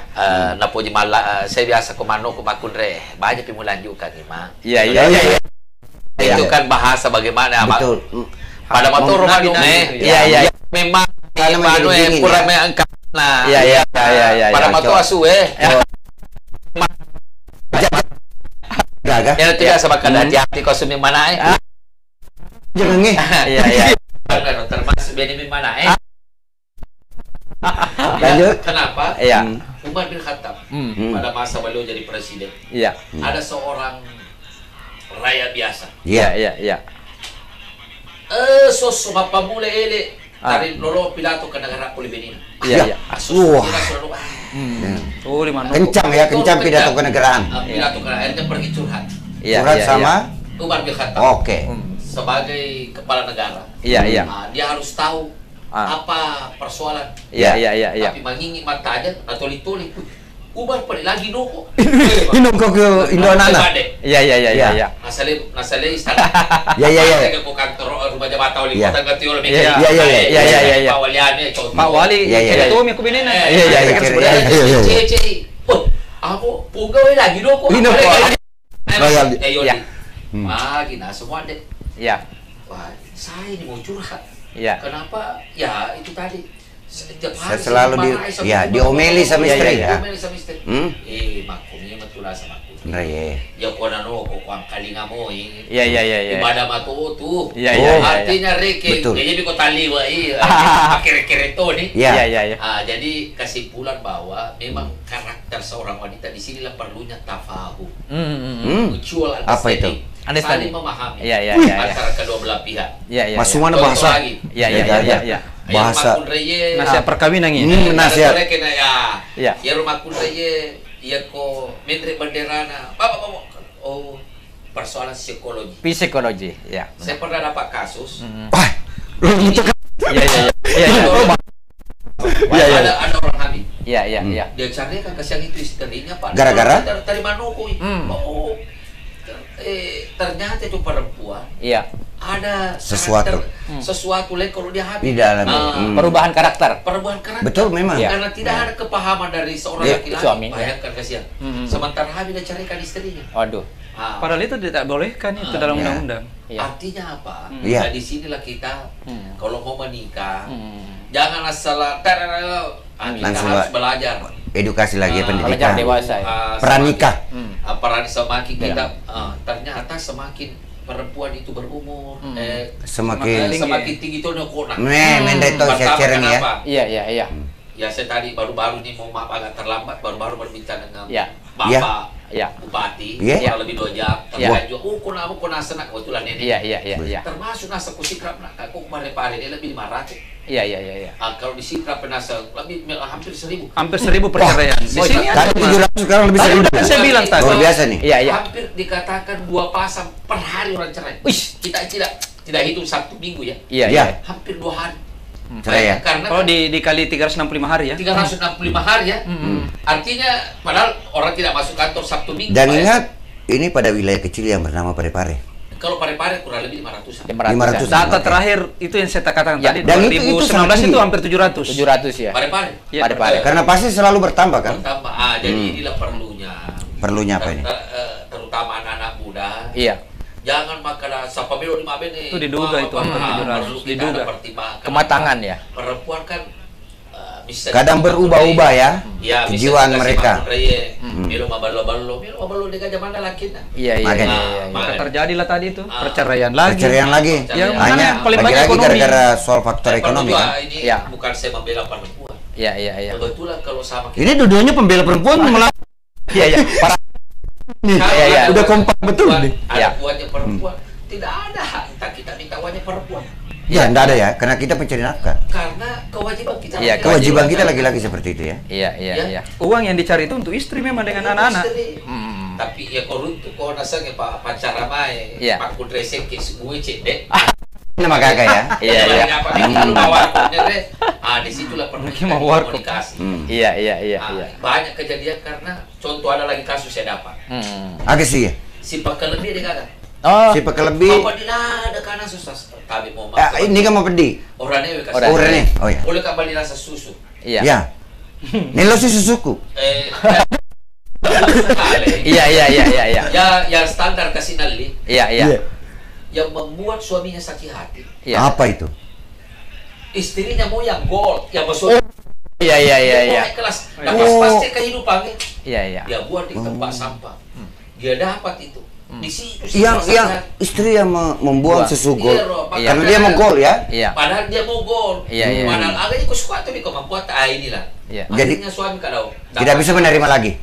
Napo di mala saya biasa komano kunre. Banyak pimulan juga nih, Ma. Iya. Itu kan bahasa bagaimana, Mak. Betul. Pada motor rumah Iya. Memang kurang mengangkat. Nah. Iya. Pada motor asu Gaga. Ya tidak sama kada hati kosum yang mana Jangan nih. Iya. Termasuk bini mana Lanjut. Kenapa? Umar bin Khattab pada masa beliau jadi presiden. Ada seorang rakyat biasa. Iya. Sos mapamule ele dari lolo Pilato ke negara Polibenina. Iya. Kencang pidato kenegaraan. Pidato ke akhirnya pergi curhat. Curhat sama Umar bin Khattab. Oke. Sebagai kepala negara. Iya. Dia harus tahu apa persoalan. Iya. Tapi mengingi mata aja atau lituli. Ubar pada lagi noko. Ini kok ke Indo anak. Iya. Nasale istana. Ya. Ke kantor rumah jabatan wali kota Gatiol. Iya. Pak Waliane contoh. Pak Wali. Iya. Itu mi kubinena. Iya. Oh, aku pegawai lagi noko. Ini noko. Yodi. Gina semua deh. Iya. Wah, saya ini mau curhat. Iya. Kenapa? Ya itu tadi. Saya selalu diomeli sama istri ya. Diomeli sama istri. Makumnya matulah sama aku. Bener ya. Ya konano kok kuang kali ngamo ini. Iya. Ibadah matu tuh. Iya. Artinya reke. Jadi kok tali wa kere-kere to nih. Iya. Jadi kesimpulan bahwa memang karakter seorang wanita di sinilah perlunya tafahum. Mutual understanding. Saling memahami. Iya. Antara kedua belah pihak. Iya. Masuk mana bahasa? Iya. Bahasa nasihat perkawinan ini. Nasihat. Ya rumah kunreye, ya ko menteri benderana. Oh, persoalan psikologi. Psikologi, ya. Saya pernah dapat kasus. Iya. Ada orang hamil. Iya. Dia carikan kasihan itu istrinya Pak. Gara-gara? Dari Manoko. Oh, ternyata itu perempuan. Iya. Ada sesuatu lain kalau dia hamil. Di dalam perubahan karakter. Betul memang. Karena tidak ada kepahaman dari seorang laki-laki. Suami. Bayangkan kasihan. Sementara hamil dia carikan istrinya. Waduh. Padahal itu tidak bolehkan itu dalam undang-undang. Artinya apa? Nah, disinilah kita kalau mau menikah, jangan asal kita harus belajar. Edukasi lagi pendidikan. Belajar dewasa. Pranikah. Peran semakin kita ternyata semakin perempuan itu berumur semakin tinggi itu kona. Mendeto saya cereng ya. Iya. Ya saya tadi baru-baru ini mau maaf agak terlambat baru berbicara dengan Bapak Bupati kurang lebih 2 jam. Tapi juga kona senak kebetulan ini. Iya. Termasuk nasa kusikrap nak aku kemarin dia lebih 500. Iya. Kalau di sikrap nasa lebih hampir 1000. Hampir 1000 perceraian. Di sini tadi 700 sekarang lebih 1000. Saya bilang tadi. Luar biasa nih. Iya. Hampir dikatakan 2 pasang per hari orang cerai. Kita tidak hitung Sabtu Minggu ya. Iya. Hampir 2 hari. Cerai ya. Karena kalau dikali 365 hari ya. 365 hari ya. Artinya padahal orang tidak masuk kantor Sabtu Minggu. Dan ingat ini pada wilayah kecil yang bernama Parepare. Kalau Parepare kurang lebih 500. 500. Data terakhir itu yang saya katakan tadi. Dan 2019 itu hampir 700. 700 ya. Parepare. Karena pasti selalu bertambah kan? Bertambah. Jadi inilah perlunya. Perlunya apa ini? Terutama anak-anak muda. Iya. Jangan makan sapamelo di mabene. Itu diduga itu hampir 700. Diduga. Kematangan ya. Perempuan kan kadang berubah-ubah ya kejiwaan mereka. Milo mabalo dengan zaman laki. Iya. Maka terjadilah tadi itu perceraian lagi. Yang hanya lagi-lagi gara-gara soal faktor ekonomi kan. Ini bukan saya membela perempuan. Iya. Kebetulan kalau sama ini dua-duanya pembela perempuan malah. Iya. Iya. Udah kompak betul nih. Ada uangnya perempuan. Tidak ada hak kita minta uangnya perempuan. Ya, enggak ada ya, karena kita pencari nafkah. Karena kewajiban kita. Iya, kewajiban kita lagi-lagi seperti itu ya. Iya. Uang yang dicari itu untuk istri memang dengan anak-anak. Tapi ya kalau untuk kau nasa ke pacar mai, Pak Kudresek ke semua cek deh. Nama kakak ya. Iya. Di situlah perlu komunikasi. Iya. Banyak kejadian karena contoh ada lagi kasus saya dapat. Agak sih ya. Si pakalebih dia kata. Si pakalebih. Bapak dia ada karena susah. Tapi mau ini kan mau pedih. Orangnya Oh ya. Boleh kabali rasa susu. Iya. Nelo si susuku. Iya. Ya standar kasih nali. Iya. Yang membuat suaminya sakit hati. Apa itu? Istrinya mau yang gold, yang masuk. Iya. Kelas. Pasti kehidupannya. Iya. Dia buat di tempat sampah. Dia dapat itu. Di situ yang istri yang membuang susu gol. Karena dia mau gol ya. Padahal dia mau gol. Padahal agaknya kusuka tuh kok membuat inilah. Jadi suami kadang tidak bisa menerima lagi.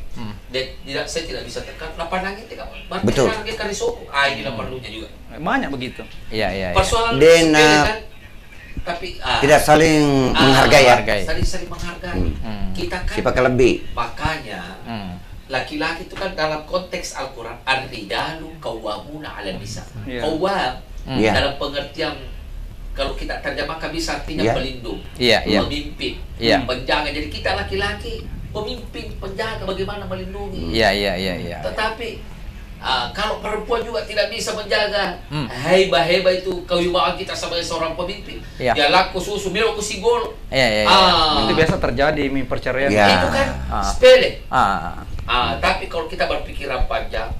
Saya tidak bisa tekan. Kenapa nangis tidak? Betul. Dia kari soku. Inilah perlunya juga. Banyak begitu. Iya. Persoalan kan, tapi tidak saling menghargai ya. Saling menghargai. Kita kan. Siapa lebih? Makanya laki-laki itu kan dalam konteks Al-Quran ar-rijalu qawwamuna 'alan nisa. Qawwam dalam pengertian kalau kita terjemahkan bisa artinya pelindung, memimpin, penjaga. Jadi kita laki-laki pemimpin, penjaga, bagaimana melindungi. Iya. Tetapi kalau perempuan juga tidak bisa menjaga heba itu kewibawaan kita sebagai seorang pemimpin, dia laku susu, minum aku sigol. Itu biasa terjadi perceraian. Itu kan sepele. Tapi kalau kita berpikiran panjang,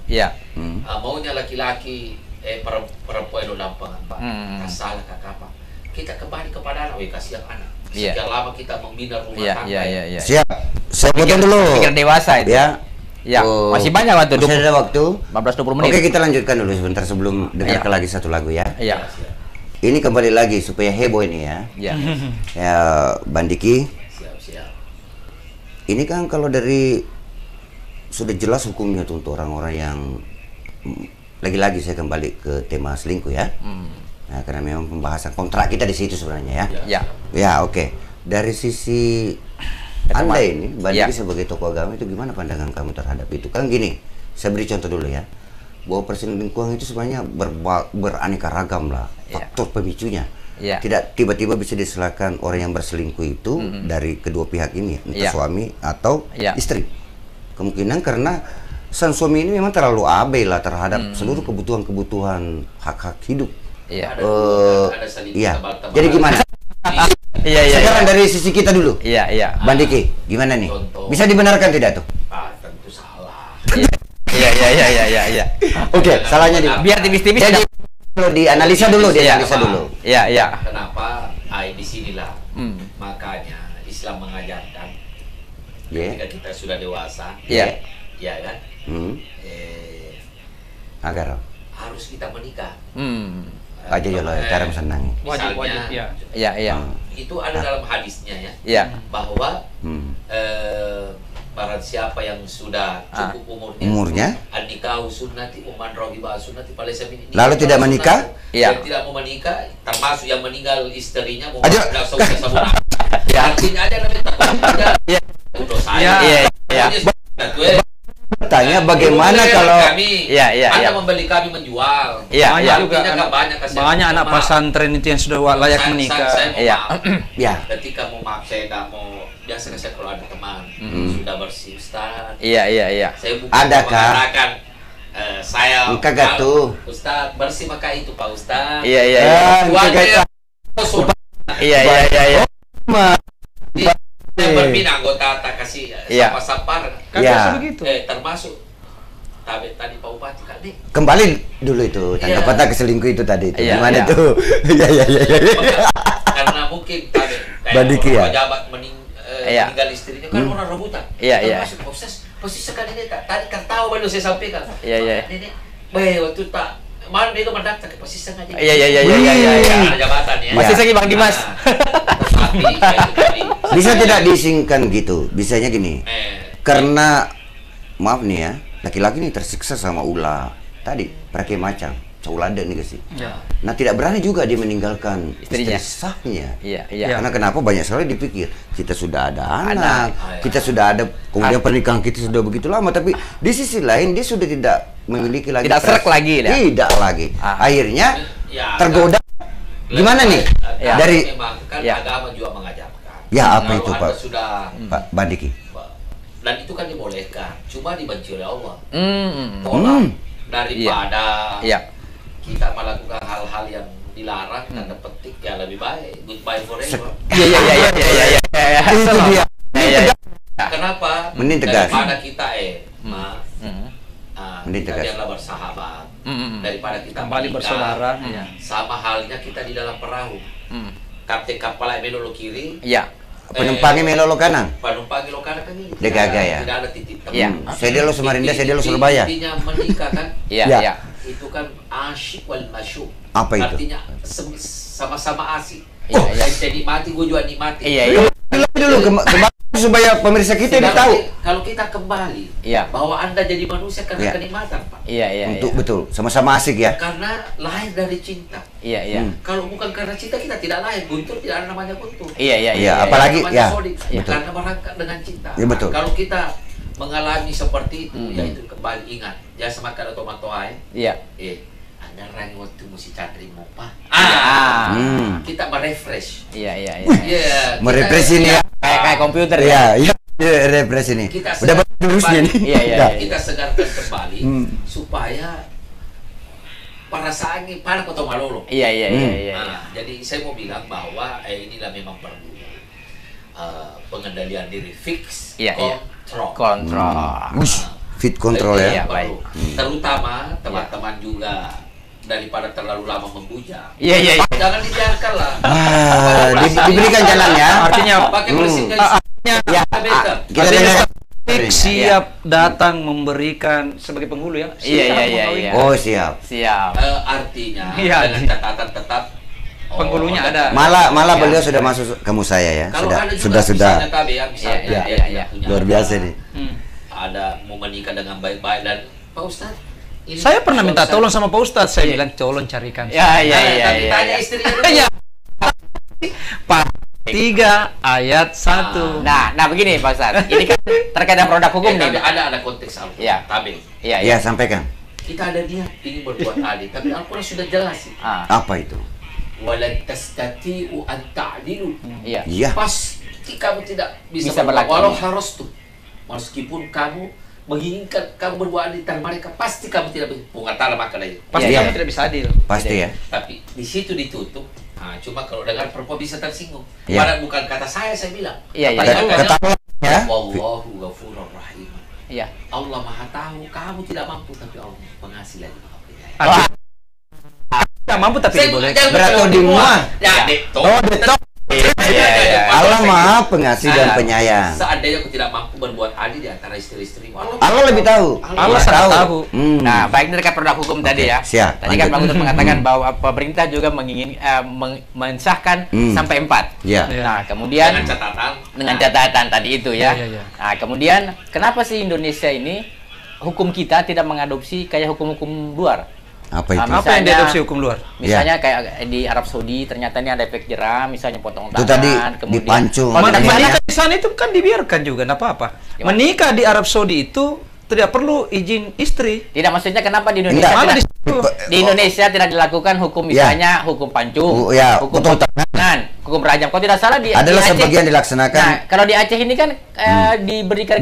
maunya laki-laki, perempuan itu lampangan, Pak. Salah kakak, kita kembali kepada anak, kasihan anak. Sekian lama kita membina rumah tangga. Siap. Saya potong dulu. Pikir dewasa itu. Ya, masih banyak waktu. Masih ada waktu. 15-20 menit. Oke, kita lanjutkan dulu sebentar sebelum dengarkan lagi satu lagu ya. Iya. Ini kembali lagi supaya heboh ini ya. Iya. Ya, Bandiki. Siap. Ini kan kalau dari sudah jelas hukumnya tuh untuk orang-orang yang lagi-lagi saya kembali ke tema selingkuh ya. Nah, karena memang pembahasan kontrak kita di situ sebenarnya ya. Ya, oke. Dari sisi Anda ini, Bandiki sebagai tokoh agama itu gimana pandangan kamu terhadap itu? Kan gini, saya beri contoh dulu ya, bahwa perselingkuhan itu sebenarnya beraneka ragam lah faktor pemicunya. Tidak tiba-tiba bisa diselahkan orang yang berselingkuh itu dari kedua pihak ini, entah suami atau istri. Kemungkinan karena sang suami ini memang terlalu abai lah terhadap seluruh kebutuhan hak-hak hidup. Jadi gimana? Sekarang dari sisi kita dulu. Bandiki, gimana nih? Contoh. Bisa dibenarkan tidak tuh? Tentu salah. Iya. Oke, salahnya di Biar tipis-tipis. Jadi perlu dianalisa dulu, Iya. Kenapa? Di sinilah. Makanya Islam mengajarkan ketika kita sudah dewasa, ya kan? Agar harus kita menikah. aja ya lah, cara senang. Wajib ya. Iya. Itu ada dalam hadisnya ya. Iya. Bahwa barang siapa yang sudah cukup umurnya an-nikahu sunnati wa man raghiba sunnati falaysa minni. Lalu tidak menikah? Yang tidak mau menikah, termasuk yang meninggal istrinya mau langsung sabun. Ya, artinya ada namanya ya. Udah saya. Iya. Bertanya bagaimana kalau Anda membeli kami menjual. Banyak anak pesantren itu yang sudah layak menikah. Ketika mau maaf saya nggak mau, biasanya saya kalau ada teman sudah bersih Ustaz. Iya. Saya bukan mengatakan saya kagak tuh Ustaz bersih maka itu Pak Ustaz. Iya. Yang berbina anggota tak kasih sapar begitu. Termasuk tadi Pak Bupati tadi. Kembali dulu itu tanggapan tak keselingkuh itu tadi. Gimana tuh? Iya. Karena mungkin tadi pejabat meninggal istrinya kan orang rebutan. Termasuk posisi sekali ini tadi kan tahu baru saya sampaikan. Ini waktu tak malam itu mendaftar ke posisi sengaja. Iya. Jabatan ya. Posisi lagi Bang Dimas. Bisa tidak disingkan gitu? Bisanya gini. Karena maaf nih ya, laki-laki nih tersiksa sama ulah tadi, pakai macam, caulada nih guys. Nah, tidak berani juga dia meninggalkan istrinya sahnya. Karena kenapa banyak sekali dipikir kita sudah ada anak, kita sudah ada kemudian pernikahan kita sudah begitu lama, tapi di sisi lain dia sudah tidak memiliki lagi. Tidak lagi. Tidak lagi. Akhirnya tergoda. Gimana nih? Dari agama juga mengajarkan. Ya apa itu Pak? Sudah Pak Bandiki. Dan itu kan dibolehkan, cuma dibenci oleh Allah. Tolong daripada kita melakukan hal-hal yang dilarang, tanda petik ya lebih baik goodbye forever. Iya. Itu dia. Kenapa? Mending tegas. Daripada kita kita biarlah bersahabat. Daripada kita kembali bersaudara. Sama halnya kita di dalam perahu. Kapten kapal melolo kiri. Penumpangnya melolo kanan. Penumpangnya lo kanan kan ini. Degaga ya. Tidak ada titik temu. Saya lo Samarinda, saya lo Surabaya. Intinya menikah kan? Iya. Itu kan asyik wal masyuk. Apa itu? Artinya sama-sama asik. Jadi nikmati, gue juga nikmati. Iya. Dulu kembali supaya pemirsa kita ini tahu. Kalau kita kembali bahwa Anda jadi manusia karena kenikmatan, Pak. Iya. Untuk betul, sama-sama asik ya. Karena lahir dari cinta. Iya. Kalau bukan karena cinta kita tidak lahir. Guntur tidak ada namanya guntur. Iya. Apalagi karena berangkat dengan cinta. Iya betul. Kalau kita mengalami seperti itu, yaitu kembali ingat, jangan semakan otomatis. Anda rangi waktu musik cantri mau Pak. Kita merefresh. Iya. Merefresh ini ya. Kayak komputer ya. Repres ini. Udah jurusnya nih. Kita segarkan kembali supaya perasaan ini pada kota Malolo. Iya. Jadi saya mau bilang bahwa inilah memang perlu pengendalian diri fix, kontrol. Fit kontrol ya. Baik. Terutama teman-teman juga daripada terlalu lama membujang. Iya. Jangan dibiarkan lah. Diberikan jalan ya. Artinya pakai presiden. Kita siap datang memberikan sebagai penghulu ya. Iya. Oh siap. Artinya dengan catatan tetap penghulunya ada. Malah beliau sudah masuk ke saya ya. Sudah. Luar biasa nih. Ada mau menikah dengan baik-baik dan Pak Ustadz. Saya pernah minta tolong sama Pak Ustadz. Saya bilang tolong carikan. Tapi tanya istrinya dulu. Pak 3 ayat 1. Nah begini Pak Ustadz, ini kan terkait dengan produk hukum nih. Ada konteks Al-Quran. Tabel. Iya, sampaikan. Kita ada niat ingin berbuat adil, tapi Al-Quran sudah jelas sih. Apa itu? Walan tastati'u an ta'dilu. Iya. Pasti kamu tidak bisa berlaku. Walau harus tuh. Meskipun kamu menginginkan kamu berbuat adil dan mereka pasti kamu tidak bisa. Pengatala maka dari pasti kamu tidak bisa adil. Pasti ya. Tapi di situ ditutup. Cuma kalau dengar perempuan bisa tersinggung. Padahal bukan kata saya bilang. Ketahuan ya. Wallahu ghafurur rahim. Iya. Allah Maha tahu kamu tidak mampu tapi Allah pengasih lagi Maha penyayang. Tidak mampu tapi boleh. Berarti di muah. Ya, detok. Allah Maha pengasih dan penyayang. Seandainya aku tidak mampu berbuat adil di antara istri-istrimu, Allah lebih tahu. Allah sangat tahu. Nah, baik ini dekat produk hukum tadi ya. Siap. Tadi kan Bang Guntur mengatakan bahwa pemerintah juga mensahkan sampai 4. Nah, kemudian dengan catatan tadi itu ya. Nah, kemudian kenapa sih Indonesia ini hukum kita tidak mengadopsi kayak hukum-hukum luar? Apa itu? Apa yang diadopsi hukum luar? Misalnya kayak di Arab Saudi ternyata ini ada efek jerah, misalnya potong tangan, itu tadi dipancung. Menikah di sana itu kan dibiarkan juga, enggak apa-apa. Menikah di Arab Saudi itu tidak perlu izin istri. Tidak, maksudnya kenapa di Indonesia di Indonesia tidak dilakukan hukum misalnya hukum pancung, hukum potong tangan, hukum rajam. Kalau tidak salah adalah sebagian dilaksanakan. Nah, kalau di Aceh ini kan diberikan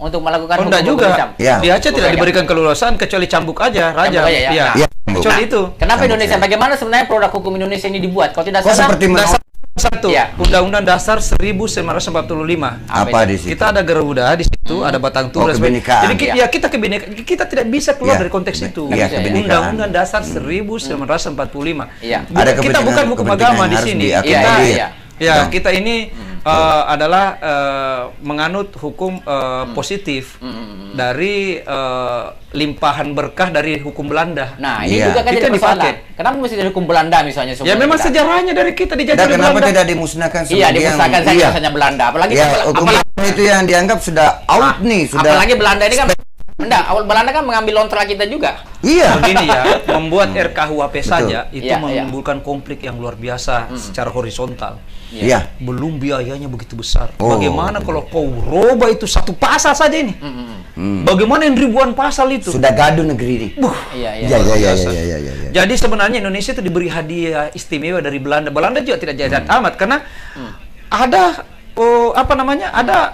untuk melakukan hukum juga. Di Aceh tidak diberikan keluasan kecuali cambuk aja, raja. Kecuali itu. Kenapa Indonesia? Bagaimana sebenarnya produk hukum Indonesia ini dibuat? Kalau tidak salah, Undang-Undang Dasar 1945. Apa di situ? Kita ada Garuda di situ, ada Batang Toru. Jadi kita kebinekaan, kita tidak bisa keluar dari konteks itu. Undang-Undang Dasar 1945. Kita bukan hukum agama di sini. Kita ini adalah menganut hukum positif dari limpahan berkah dari hukum Belanda. Nah, ini juga kan jadi persoalan. Kenapa mesti dari hukum Belanda misalnya? Ya memang sejarahnya dari kita dijajah Belanda. Kenapa tidak dimusnahkan sebagian? Iya, dimusnahkan saja misalnya Belanda. Apalagi hukum itu yang dianggap sudah out nih, sudah. Apalagi Belanda ini kan awal Belanda kan mengambil lontra kita juga. Iya. Begini ya, membuat RKUHP saja itu menimbulkan konflik yang luar biasa secara horizontal. Iya. Belum biayanya begitu besar. Bagaimana kalau kau roba itu satu pasal saja ini? Bagaimana yang ribuan pasal itu? Sudah gaduh negeri ini. Iya. Jadi sebenarnya Indonesia itu diberi hadiah istimewa dari Belanda. Belanda juga tidak jahat amat karena ada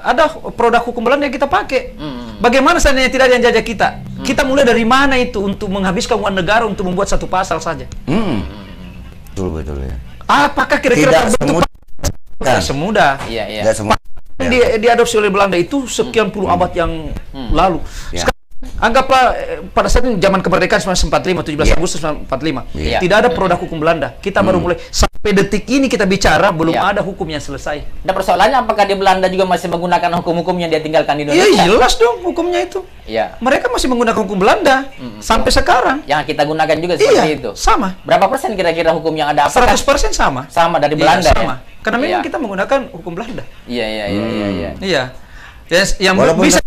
ada produk hukum Belanda yang kita pakai. Bagaimana seandainya tidak ada yang jajah kita? Kita mulai dari mana itu untuk menghabiskan uang negara untuk membuat satu pasal saja? Betul ya. Apakah kira-kira terbentuk semudah? Iya. Diadopsi oleh Belanda itu sekian puluh abad yang lalu. Anggaplah pada saat ini zaman kemerdekaan 1945, 17 Agustus 1945. Tidak ada produk hukum Belanda. Kita baru mulai sampai detik ini kita bicara belum ada hukum yang selesai. Nah, persoalannya apakah di Belanda juga masih menggunakan hukum-hukum yang dia tinggalkan di Indonesia? Iya, jelas dong hukumnya itu. Iya. Mereka masih menggunakan hukum Belanda sampai sekarang. Yang kita gunakan juga seperti itu. Sama. Berapa persen kira-kira hukum yang ada? 100% sama. Sama dari Belanda. Sama. Karena memang kita menggunakan hukum Belanda. Iya. Yang bisa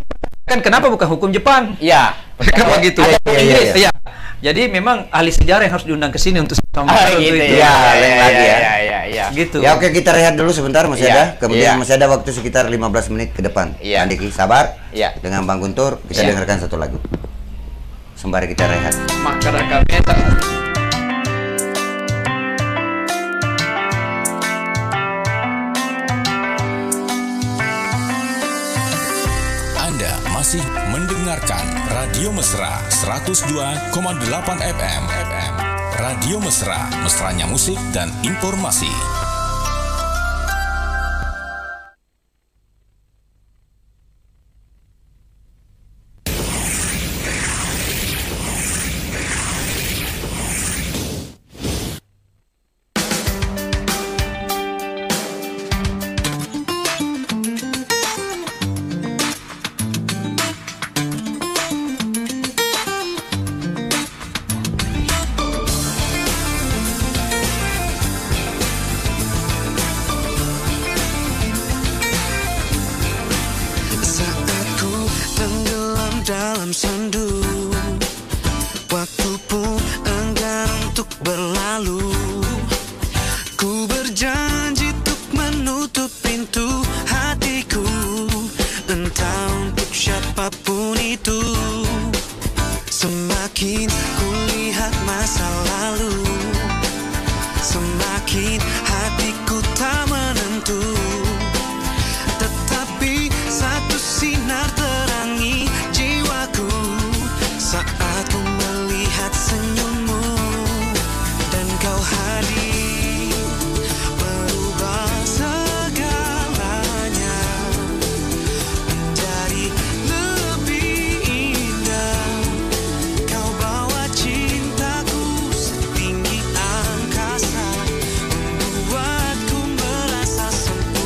kan kenapa bukan hukum Jepang? Iya. Kenapa gitu? Inggris. Iya. Jadi memang ahli sejarah yang harus diundang ke sini untuk sama gitu itu. Iya. Gitu. Ya oke, kita rehat dulu sebentar masih ada. Kemudian masih ada waktu sekitar 15 menit ke depan. Iya. Andiki sabar. Iya. Dengan Bang Guntur kita dengarkan satu lagu. Sembari kita rehat. Maka kami masih mendengarkan Radio Mesra 102,8 FM. Radio Mesra, mesranya musik dan informasi. dalam sendu, waktu pun enggan untuk berlalu. Ku berjanji untuk menutup pintu hatiku, entah untuk siapapun itu. Semakin ku lihat masa lalu, semakin hatiku tak menentu. Tetapi satu sinar terangi jiwaku saat ku melihat senyummu, dan kau hadir merubah segalanya menjadi lebih indah. Kau bawa cintaku setinggi angkasa, membuatku merasa sempurna.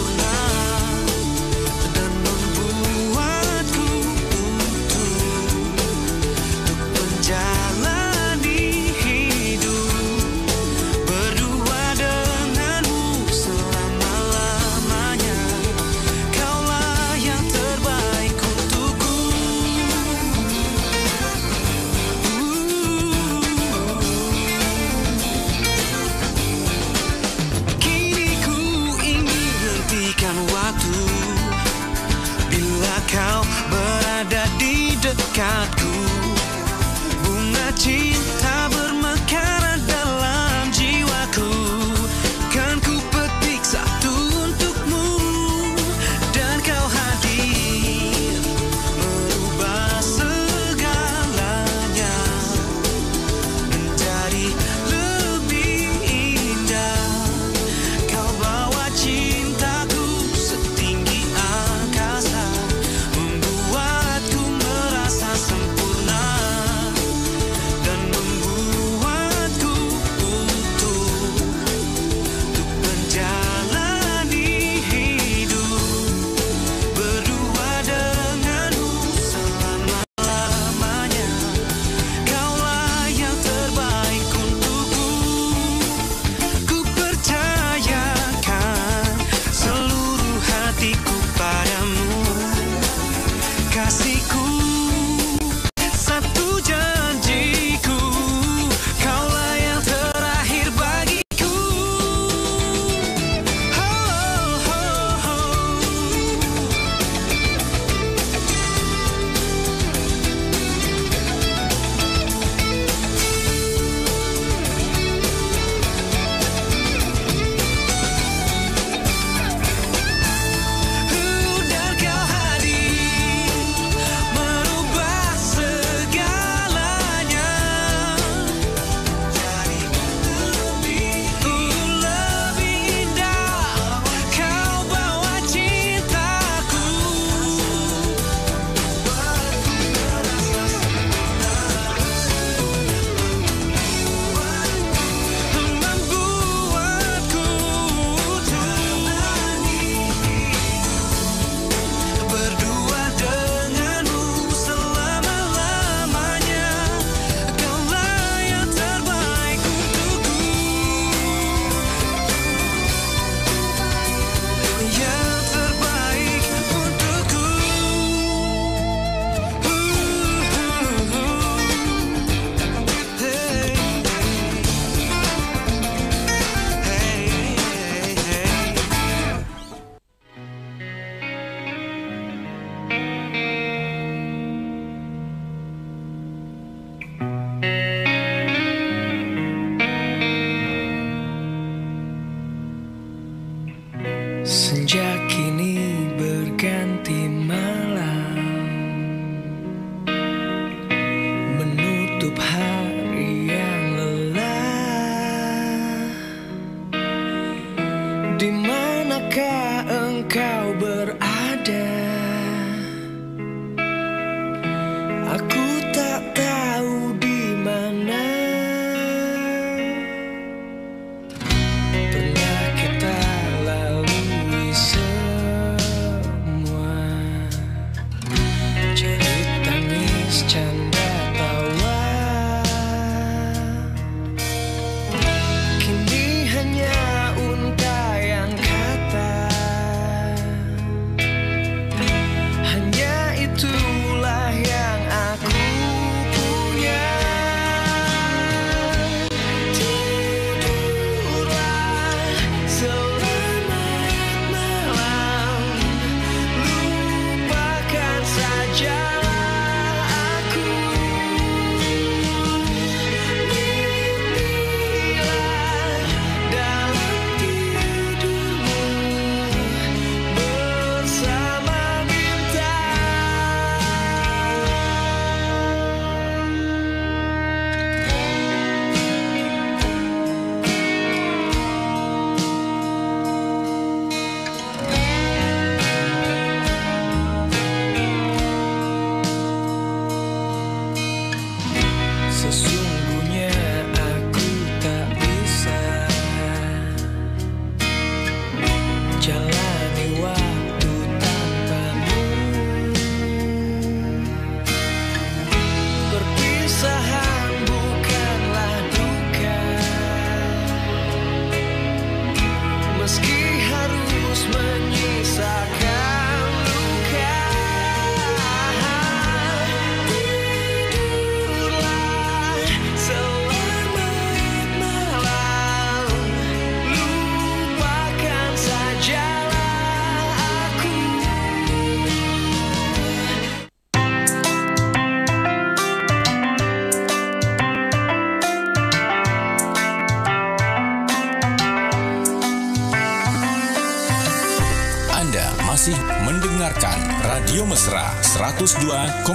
masih mendengarkan Radio Mesra 102,8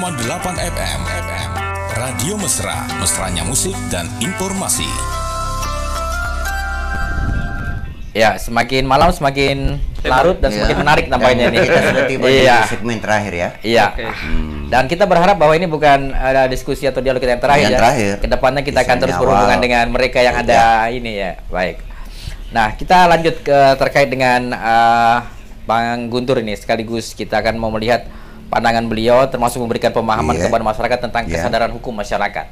FM. Radio Mesra, mesranya musik dan informasi. Ya, semakin malam semakin larut dan semakin menarik tampaknya nih. Kita sudah tiba di segmen terakhir ya. Iya. Okay. Dan kita berharap bahwa ini bukan ada diskusi atau dialog kita yang terakhir. Kedepannya kita akan terus berhubungan dengan mereka yang ada ini ya. Baik. Nah, kita lanjut ke terkait dengan Bang Guntur ini. Sekaligus kita akan mau melihat pandangan beliau, termasuk memberikan pemahaman kepada masyarakat tentang kesadaran hukum masyarakat.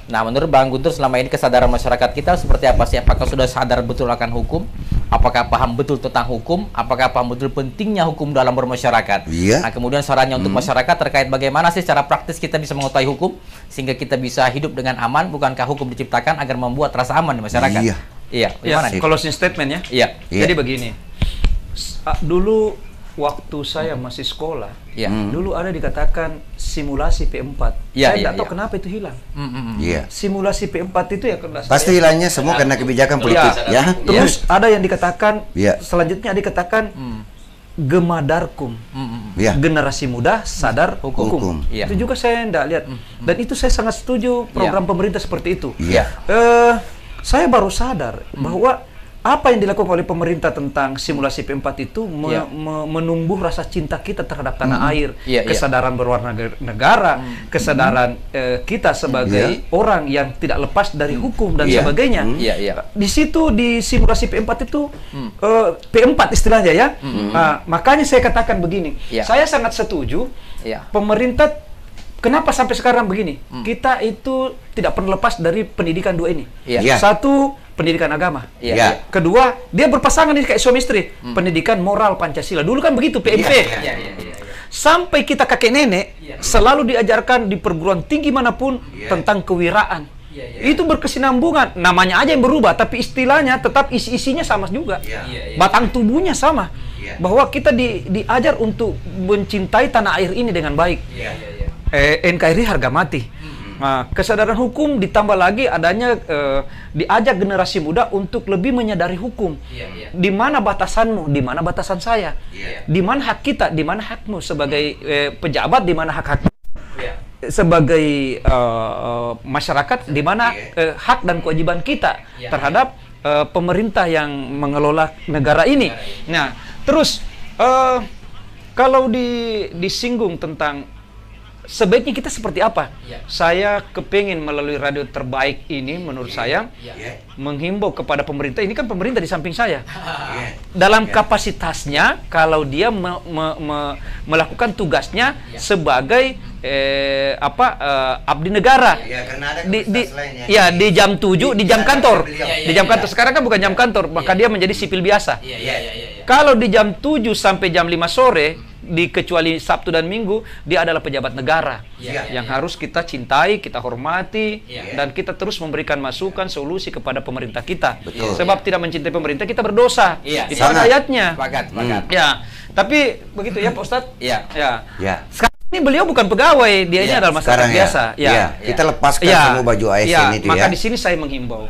Nah, menurut Bang Guntur selama ini kesadaran masyarakat kita seperti apa sih? Apakah sudah sadar betul akan hukum? Apakah paham betul tentang hukum? Apakah paham betul pentingnya hukum dalam bermasyarakat? Nah, kemudian sarannya untuk masyarakat terkait bagaimana sih secara praktis kita bisa mengetahui hukum sehingga kita bisa hidup dengan aman? Bukankah hukum diciptakan agar membuat rasa aman di masyarakat? Iya. Gimana? Closing statement ya. Jadi begini. Dulu waktu saya masih sekolah, dulu ada dikatakan simulasi P4. Saya tidak tahu kenapa itu hilang. Simulasi P4 itu ya pasti hilangnya semua karena kebijakan politik. Terus ada yang dikatakan selanjutnya dikatakan Gemadarkum, generasi muda sadar hukum. Itu juga saya tidak lihat. Dan itu saya sangat setuju program pemerintah seperti itu. Saya baru sadar bahwa apa yang dilakukan oleh pemerintah tentang simulasi P4 itu menumbuh rasa cinta kita terhadap tanah air, kesadaran berwarna negara, kesadaran kita sebagai orang yang tidak lepas dari hukum dan sebagainya. Di situ di simulasi P4 itu P4 istilahnya ya. Makanya saya katakan begini, saya sangat setuju pemerintah. Kenapa sampai sekarang begini? Kita itu tidak pernah lepas dari pendidikan dua ini. Satu, pendidikan agama. Kedua, dia berpasangan ini kayak suami istri. Pendidikan moral Pancasila. Dulu kan begitu, PMP. Sampai kita kakek nenek selalu diajarkan di perguruan tinggi manapun tentang kewiraan. Itu berkesinambungan. Namanya aja yang berubah, tapi istilahnya tetap isi-isinya sama juga. Batang tubuhnya sama. Bahwa kita diajar untuk mencintai tanah air ini dengan baik. NKRI harga mati. Nah, kesadaran hukum ditambah lagi adanya diajak generasi muda untuk lebih menyadari hukum. Di mana batasanmu, di mana batasan saya, di mana hak kita, di mana hakmu sebagai pejabat, di mana hak-hak sebagai masyarakat, di mana hak dan kewajiban kita terhadap pemerintah yang mengelola negara ini. Nah, terus kalau disinggung tentang sebaiknya kita seperti apa? Saya kepingin melalui radio terbaik ini, menurut saya, menghimbau kepada pemerintah. Ini kan pemerintah di samping saya. Dalam kapasitasnya, kalau dia melakukan tugasnya sebagai abdi negara. Di jam 7, di jam kantor. Di jam kantor. Sekarang kan bukan jam kantor, maka dia menjadi sipil biasa. Kalau di jam 7 sampai jam 5 sore, kecuali Sabtu dan Minggu, dia adalah pejabat negara yang harus kita cintai, kita hormati, dan kita terus memberikan masukan, solusi kepada pemerintah kita. Sebab tidak mencintai pemerintah, kita berdosa. Itu ada ayatnya. Tapi begitu ya Pak Ustadz. Sekarang ini beliau bukan pegawai, dia ini adalah masyarakat biasa. Kita lepaskan semua baju ASN itu. Maka di sini saya menghimbau.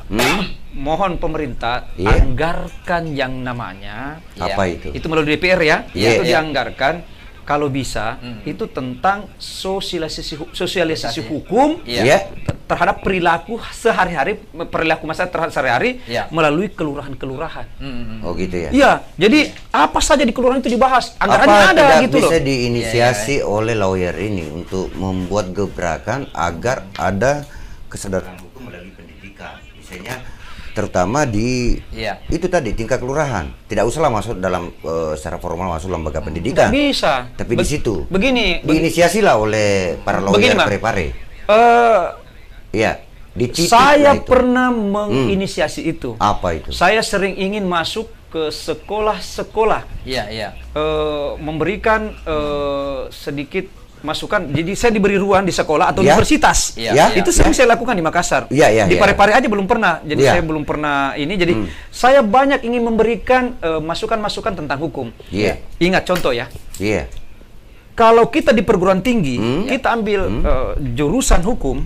Mohon pemerintah anggarkan yang namanya apa itu? Itu melalui DPR ya. Itu dianggarkan kalau bisa itu tentang sosialisasi hukum terhadap perilaku sehari-hari, perilaku masyarakat sehari-hari melalui kelurahan-kelurahan. Oh gitu ya. Iya, jadi apa saja di kelurahan itu dibahas. Anggarannya ada gitu loh. Bisa diinisiasi oleh lawyer ini untuk membuat gebrakan agar ada kesadaran hukum melalui pendidikan. Misalnya terutama di itu tadi tingkat kelurahan, tidak usahlah masuk dalam secara formal masuk lembaga pendidikan. Nggak bisa. Tapi di situ diinisiasilah oleh para lawyer prepare. Saya pernah menginisiasi itu. Apa itu? Saya sering ingin masuk ke sekolah-sekolah. Memberikan sedikit masukan. Jadi saya diberi ruang di sekolah atau universitas. Itu sering saya lakukan di Makassar. Di Parepare aja belum pernah. Jadi saya belum pernah ini. Jadi saya banyak ingin memberikan masukan-masukan tentang hukum. Ingat contoh ya. Kalau kita di perguruan tinggi, kita ambil jurusan hukum,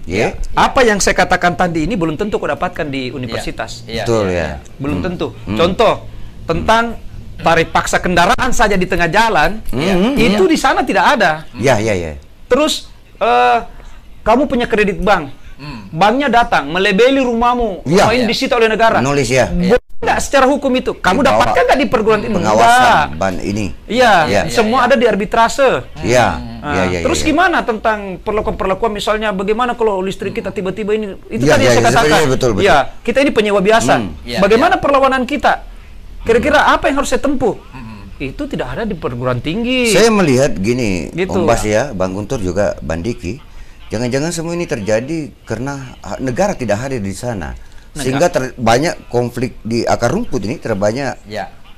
apa yang saya katakan tadi ini belum tentu kau dapatkan di universitas. Betul ya. Belum tentu. Contoh tentang tarif paksa kendaraan saja di tengah jalan, itu di sana tidak ada. Ya. Terus kamu punya kredit bank, banknya datang melebeli rumahmu, rumah ini disita oleh negara. Nulis ya. Enggak secara hukum itu. Kamu dapatkan nggak di perguruan tinggi? Pengawasan ban ini. Iya, semua ada di arbitrase. Iya. Terus gimana tentang perlakuan-perlakuan, misalnya bagaimana kalau listrik kita tiba-tiba ini, itu tadi yang saya katakan. Betul. Iya, kita ini penyewa biasa. Bagaimana perlawanan kita? Kira-kira apa yang harus saya tempuh? Itu tidak ada di perguruan tinggi. Saya melihat gini, gitu. Om Bas ya, Bang Guntur juga, Bang Diki, jangan-jangan semua ini terjadi karena negara tidak hadir di sana, sehingga banyak konflik di akar rumput ini terbanyak.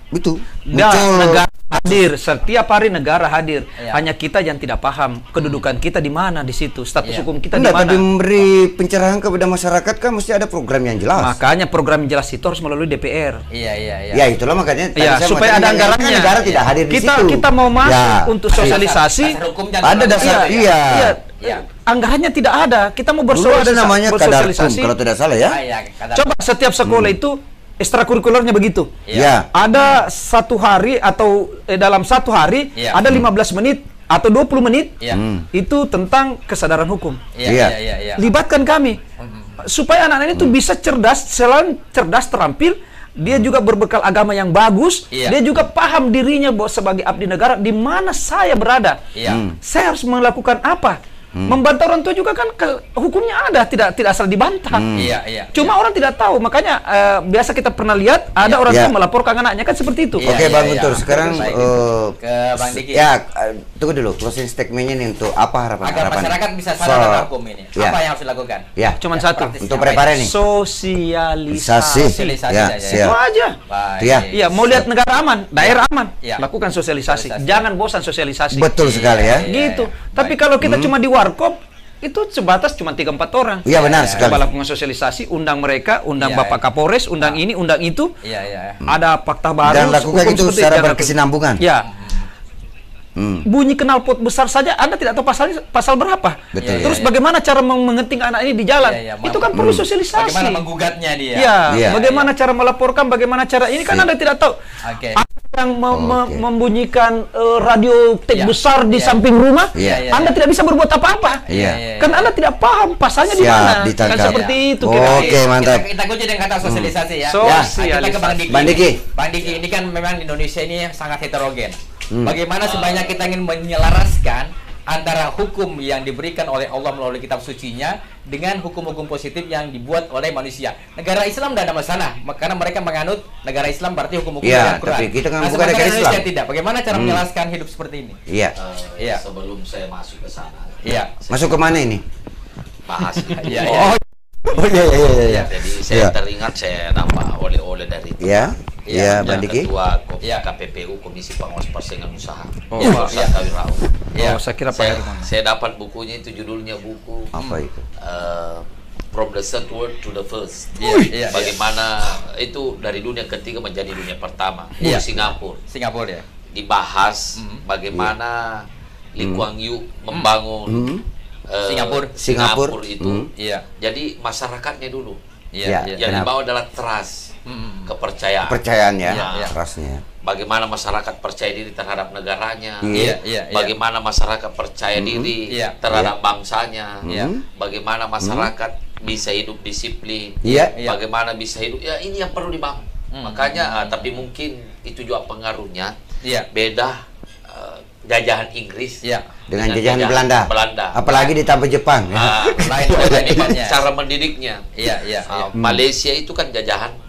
Itu muncul. Negara hadir, setiap hari negara hadir. Hanya kita yang tidak paham kedudukan kita di mana di situ, status hukum kita di mana. Tapi memberi pencerahan kepada masyarakat kan mesti ada program yang jelas. Makanya program yang jelas itu harus melalui DPR. Ya itulah makanya. Supaya ada anggarannya. Negara tidak hadir di situ. Kita mau masuk untuk sosialisasi. Ada dasar. Anggarannya tidak ada. Kita mau bersosialisasi. Ada namanya Kadarkum kalau tidak salah ya. Coba setiap sekolah itu ekstrakurikulernya begitu. Ada satu hari atau dalam satu hari ada 15 menit atau 20 menit itu tentang kesadaran hukum. Libatkan kami supaya anak-anak itu bisa cerdas, selain cerdas terampil, dia juga berbekal agama yang bagus, dia juga paham dirinya bahwa sebagai abdi negara di mana saya berada. Saya harus melakukan apa? Membantah orang tua juga kan hukumnya ada, tidak asal dibantah. Cuma orang tidak tahu, makanya biasa kita pernah lihat ada orang tua melaporkan anaknya kan seperti itu. Oke, Bang Guntur, sekarang ke Bang Diki. Tunggu dulu, closing statement-nya nih untuk apa harapan agar masyarakat bisa sadar hukum ini. Apa yang harus dilakukan? Cuman satu, untuk prepare nih. Sosialisasi. Itu aja. Iya, mau lihat negara aman, daerah aman, lakukan sosialisasi. Jangan bosan sosialisasi. Betul sekali ya. Gitu. Tapi kalau kita cuma di warkop, itu sebatas cuma 3-4 orang. Iya benar sekali. Coba lakukan sosialisasi, undang mereka, undang Bapak Kapolres, undang ini, undang itu. Ada fakta baru. Dan lakukan itu secara berkesinambungan. Bunyi knalpot besar saja Anda tidak tahu pasal berapa. Terus bagaimana cara mengeting anak ini di jalan? Itu kan perlu sosialisasi. Bagaimana menggugatnya dia? Bagaimana cara melaporkan? Bagaimana cara ini kan Anda tidak tahu. Yang membunyikan radio tape besar di samping rumah, Anda tidak bisa berbuat apa-apa. Kan Anda tidak paham pasalnya di mana. Kan seperti itu. Oke, mantap. Kita kunci dengan kata sosialisasi ya. Kita ke Bang Diki. Bang Diki, ini kan memang Indonesia ini sangat heterogen. Bagaimana sebanyak kita ingin menyelaraskan antara hukum yang diberikan oleh Allah melalui kitab sucinya dengan hukum-hukum positif yang dibuat oleh manusia. Negara Islam tidak ada masalah, karena mereka menganut negara Islam berarti hukum-hukum Al-Quran. Tapi kita kan bukan negara Islam. Tidak. Bagaimana cara menjelaskan hidup seperti ini? Sebelum saya masuk ke sana. Masuk ke mana ini? Bahas. Jadi saya teringat saya dapat oleh-oleh dari itu. Bang Diki. Ketua KPPU Komisi Pengawas Persaingan Usaha. Saya kira Pak Herman. Saya dapat bukunya itu, judulnya buku apa itu? From the third world to the first. Bagaimana itu dari dunia ketiga menjadi dunia pertama. Singapura ya. Dibahas bagaimana Lee Kuan Yew membangun Singapura itu. Jadi masyarakatnya dulu. Yang dibawa adalah trust. Kepercayaan trustnya. Bagaimana masyarakat percaya diri terhadap negaranya, bagaimana masyarakat percaya diri terhadap bangsanya, bagaimana masyarakat bisa hidup disiplin, bagaimana bisa hidup, ini yang perlu dibangun. Makanya tapi mungkin itu juga pengaruhnya beda jajahan Inggris dengan jajahan Belanda. Apalagi ditambah Jepang. Cara mendidiknya. Malaysia itu kan jajahan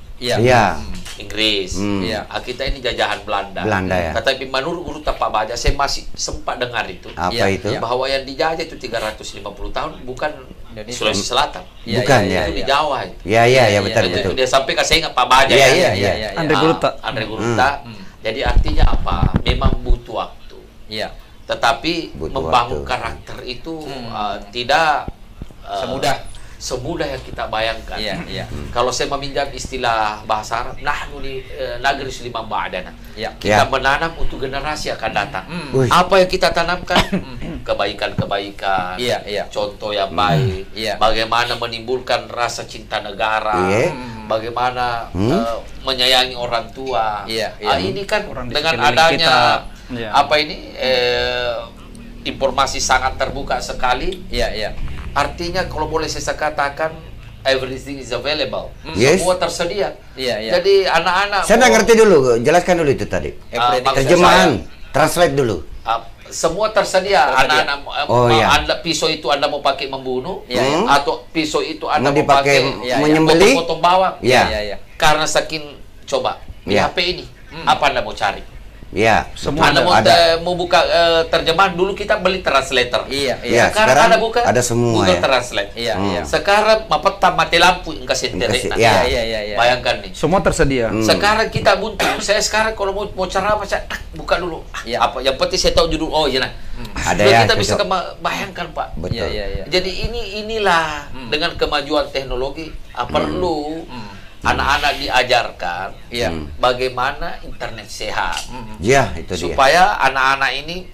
Inggris. Kita ini jajahan Belanda ya. Tetapi menurut Guru Tapak Baja, saya masih sempat dengar itu. Apa itu? Bahwa yang dijajah itu 350 tahun bukan Sulawesi Selatan. Bukan itu di Jawa itu. Iya betul. Dia sampai saya ingat Pak Baja Andre Guruta. Jadi artinya apa? Memang butuh waktu. Tetapi membangun karakter itu tidak semudah yang kita bayangkan. Kalau saya meminjam istilah bahasa Arab, nahnu li nagris liman ba'dana. Kita menanam untuk generasi akan datang. Apa yang kita tanamkan? kebaikan-kebaikan, contoh yang baik, bagaimana menimbulkan rasa cinta negara, bagaimana menyayangi orang tua. Ini kan orang dengan adanya informasi sangat terbuka sekali. Artinya kalau boleh saya katakan, everything is available. Semua tersedia. Jadi anak-anak. Saya nggak ngerti dulu, jelaskan dulu itu tadi. Terjemahan, translate dulu. Semua tersedia. Anak-anak, pisau itu Anda mau pakai membunuh, atau pisau itu Anda mau pakai menyembelih, potong bawang. Karena saking coba di HP ini, apa Anda mau cari? Semua Anda mau buka terjemahan, dulu kita beli translator. Sekarang Anda buka ada semua, Google Translate. Sekarang mapeta mati lampu yang kasih internet. Bayangkan nih. Semua tersedia. Sekarang kita buntu. Saya sekarang kalau mau cara apa, saya buka dulu. Apa yang penting saya tahu judul. Ada kita bisa bayangkan, Pak. Betul. Jadi inilah dengan kemajuan teknologi perlu anak-anak diajarkan bagaimana internet sehat. Itu supaya anak-anak ini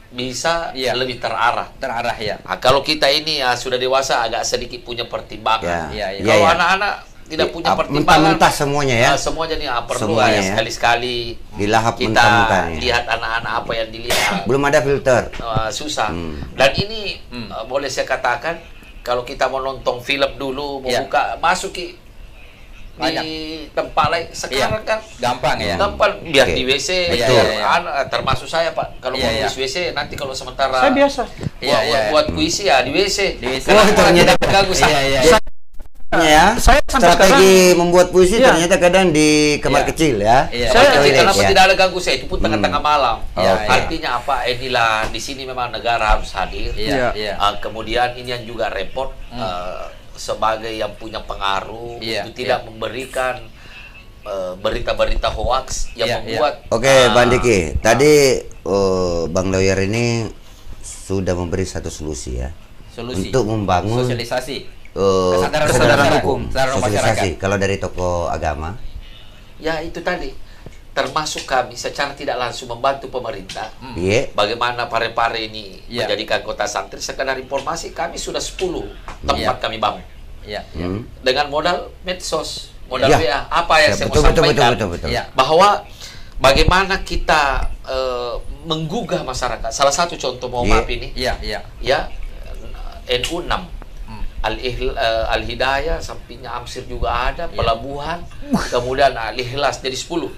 bisa lebih terarah. Nah, kalau kita ini sudah dewasa agak sedikit punya pertimbangan. Kalau anak-anak tidak punya pertimbangan, mentah-mentah semuanya semua jadi perlu sekali-sekali dilahap kita lihat anak-anak apa yang dilihat. Belum ada filter. Susah. Dan ini boleh saya katakan, kalau kita mau nonton film dulu, mau buka, masuk di tempat lain sekarang kan gampang gampang biar di WC. Termasuk saya, Pak, kalau mau nulis WC nanti kalau sementara saya biasa buat puisi di WC. Ternyata bagus. Saya strategi membuat puisi ternyata kadang di kamar kecil Saya kenapa tidak ada ganggu saya, itu pun tengah-tengah malam. Artinya apa? Inilah di sini memang negara harus hadir. Kemudian ini yang juga repot, sebagai yang punya pengaruh itu tidak memberikan berita-berita hoax yang membuat. Bang Diki, tadi Bang Lawyer ini sudah memberi satu solusi untuk membangun sosialisasi kesadaran hukum, sosialisasi. Kalau dari tokoh agama, itu tadi termasuk kami secara tidak langsung membantu pemerintah. Bagaimana Parepare ini menjadikan kota santri. Sekadar informasi, kami sudah 10 tempat kami bangun. Dengan modal medsos, modal WA. Apa yang saya mau sampaikan? Bahwa bagaimana kita menggugah masyarakat. Salah satu contoh, mohon maaf ini. NU 6. Al-Hidayah, sampingnya Amsir juga ada, Pelabuhan, kemudian Al-Ikhlas jadi 10.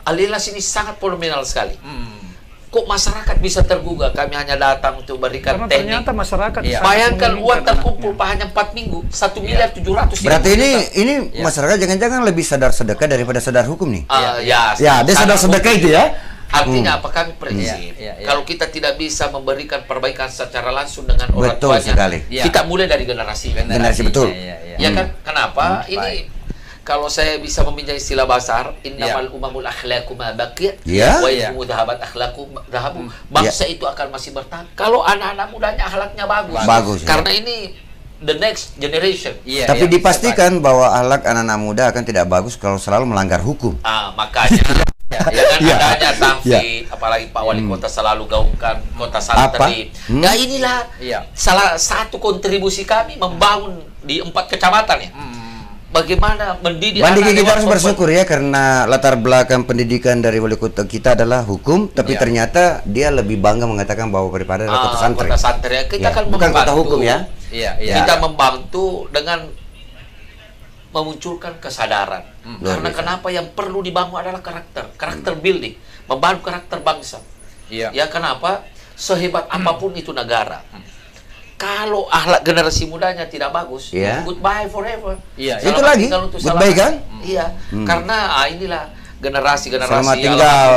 Al-Ikhlas ini sangat fenomenal sekali. Kok masyarakat bisa tergugah? Kami hanya datang untuk berikan teknik. Ternyata masyarakat bayangkan uang terkumpul hanya 4 minggu 1.700.000. Berarti ini masyarakat jangan-jangan lebih sadar sedekah daripada sadar hukum nih. Dia sadar sedekah itu ya. Artinya apa? Kami prinsip kalau kita tidak bisa memberikan perbaikan secara langsung dengan orang tuanya, kita mulai dari generasi betul. Ya kan? Kenapa? Ini kalau saya bisa meminjam istilah bahasa Arab, innamal umamul akhlaqu ma baqiyat wa in dhahabat akhlaqu dhahabu. Bangsa itu akan masih bertahan kalau anak-anak mudanya akhlaknya bagus. Karena ini the next generation. Tapi dipastikan bahwa akhlak anak-anak muda akan tidak bagus kalau selalu melanggar hukum. Makanya adanya tamfid, apalagi Pak Wali Kota selalu gaungkan kota santri. Inilah salah satu kontribusi kami membangun di 4 kecamatan bagaimana mendidik anak. Kita harus bersyukur karena latar belakang pendidikan dari wali kota kita adalah hukum, tapi ternyata dia lebih bangga mengatakan bahwa Parepare adalah kota santri. Kota santri kita kan bukan kota hukum kita membantu dengan memunculkan kesadaran. Karena kenapa yang perlu dibangun adalah karakter building, membangun karakter bangsa. Kenapa? Sehebat apapun itu negara, kalau akhlak generasi mudanya tidak bagus, goodbye forever. Itu lagi goodbye kan? Karena inilah generasi selamat tinggal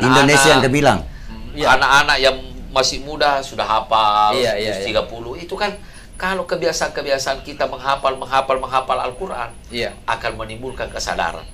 Indonesia yang terbilang. Anak-anak yang masih muda sudah hafal 30 itu kan. Kalau kebiasaan-kebiasaan kita menghafal Al-Quran akan menimbulkan kesadaran.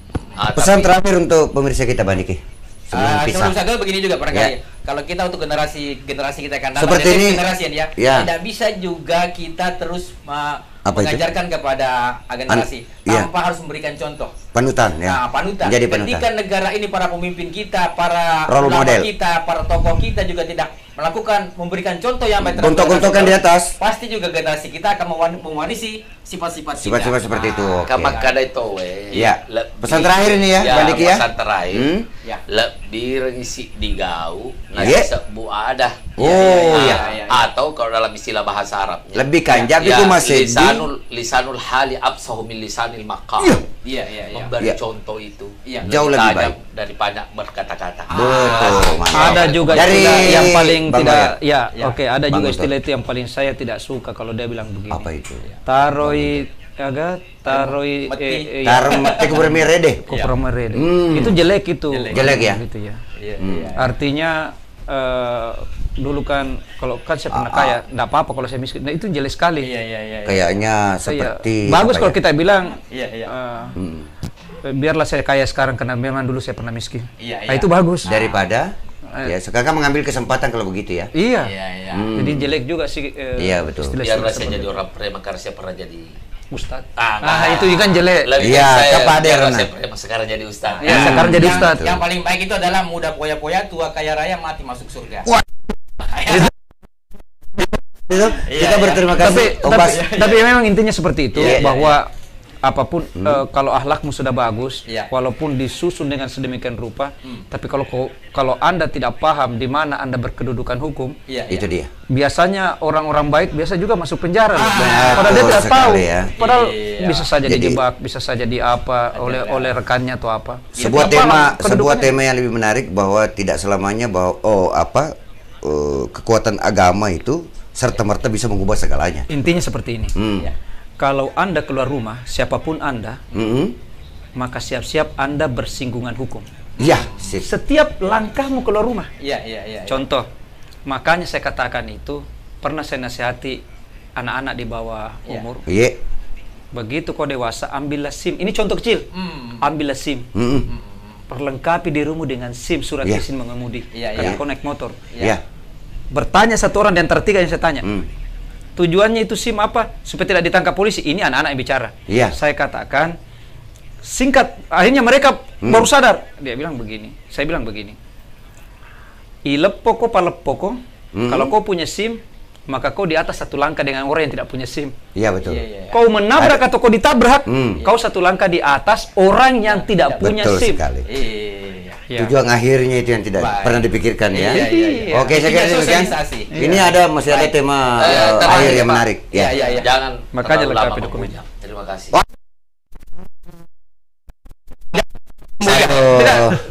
Pesan terakhir untuk pemirsa kita, Bang Diki. Sebelum saya begini juga barangkali. Kalau kita untuk generasi kita akan datang seperti ini, generasi tidak bisa juga kita terus mengajarkan kepada generasi tanpa harus memberikan contoh. Panutan panutan. Jadi panutan. Ketika negara ini para pemimpin kita, para role model kita, para tokoh kita juga tidak memberikan contoh yang baik, gontok-gontokan di atas, pasti juga generasi kita akan mewarisi sifat-sifat seperti itu. Makanya itu ya. Pesan terakhir ini ya, Balik ya. Pesan terakhir. Lebih rengisi digau, nasi sebu ada. Atau kalau dalam istilah bahasa Arabnya, lebih kanjak itu masih lisanul hali absahu min lisanil maqal. Memberi contoh itu jauh lebih baik daripada berkata-kata. Betul. Ada juga dari yang paling Bang tidak Loyer. oke, ada juga istilah itu yang paling saya tidak suka kalau dia bilang begini. Apa itu? Taroi mati kubermerede. Itu jelek itu. Jelek ya. Gitu ya. Artinya dulu kan kalau kan saya pernah kaya, enggak apa-apa kalau saya miskin. Nah, itu jelek sekali. Kayaknya seperti bagus kalau kita bilang biarlah saya kaya sekarang karena memang dulu saya pernah miskin. Nah, itu bagus. Daripada ya sekarang mengambil kesempatan kalau begitu ya. Iya. Jadi jelek juga sih. Iya betul. Biarlah saya jadi orang prema karena saya pernah jadi ustad. Itu kan jelek. Iya, kepada sekarang jadi ustad. Ya, sekarang jadi ustad. Yang paling baik itu adalah muda poya-poya, tua kaya raya, mati masuk surga. Kita berterima kasih. Tapi memang intinya seperti itu bahwa apapun kalau akhlakmu sudah bagus, walaupun disusun dengan sedemikian rupa, tapi kalau Anda tidak paham di mana Anda berkedudukan hukum, itu dia. Biasanya orang-orang baik biasa juga masuk penjara. Padahal dia tidak tahu. Padahal bisa saja dijebak, bisa saja oleh rekannya atau apa. Sebuah tema yang lebih menarik bahwa tidak selamanya bahwa kekuatan agama itu serta-merta bisa mengubah segalanya. Intinya seperti ini. Kalau Anda keluar rumah, siapapun Anda, maka siap-siap Anda bersinggungan hukum. Iya. Setiap langkahmu keluar rumah. Iya. Contoh, makanya saya katakan itu, pernah saya nasihati anak-anak di bawah umur. Iya. Begitu kau dewasa, ambillah SIM. Ini contoh kecil. Ambillah SIM. Perlengkapi dirimu dengan SIM, surat izin mengemudi. Kalau kau naik motor. Bertanya satu orang di antara tiga yang saya tanya. Tujuannya itu SIM apa? Supaya tidak ditangkap polisi. Ini anak-anak yang bicara. Saya katakan, singkat. Akhirnya mereka baru sadar. Dia bilang begini. Saya bilang begini. Ilepoko palepoko. Kalau kau punya SIM, maka kau di atas satu langkah dengan orang yang tidak punya SIM. Iya betul. Kau menabrak atau kau ditabrak, kau satu langkah di atas orang yang tidak punya SIM. Betul sekali. Tujuan akhirnya itu yang tidak pernah dipikirkan ya. Oke, saya kira demikian. Ini masih ada tema akhir yang menarik. Jangan makanya lengkapi dokumennya. Terima kasih.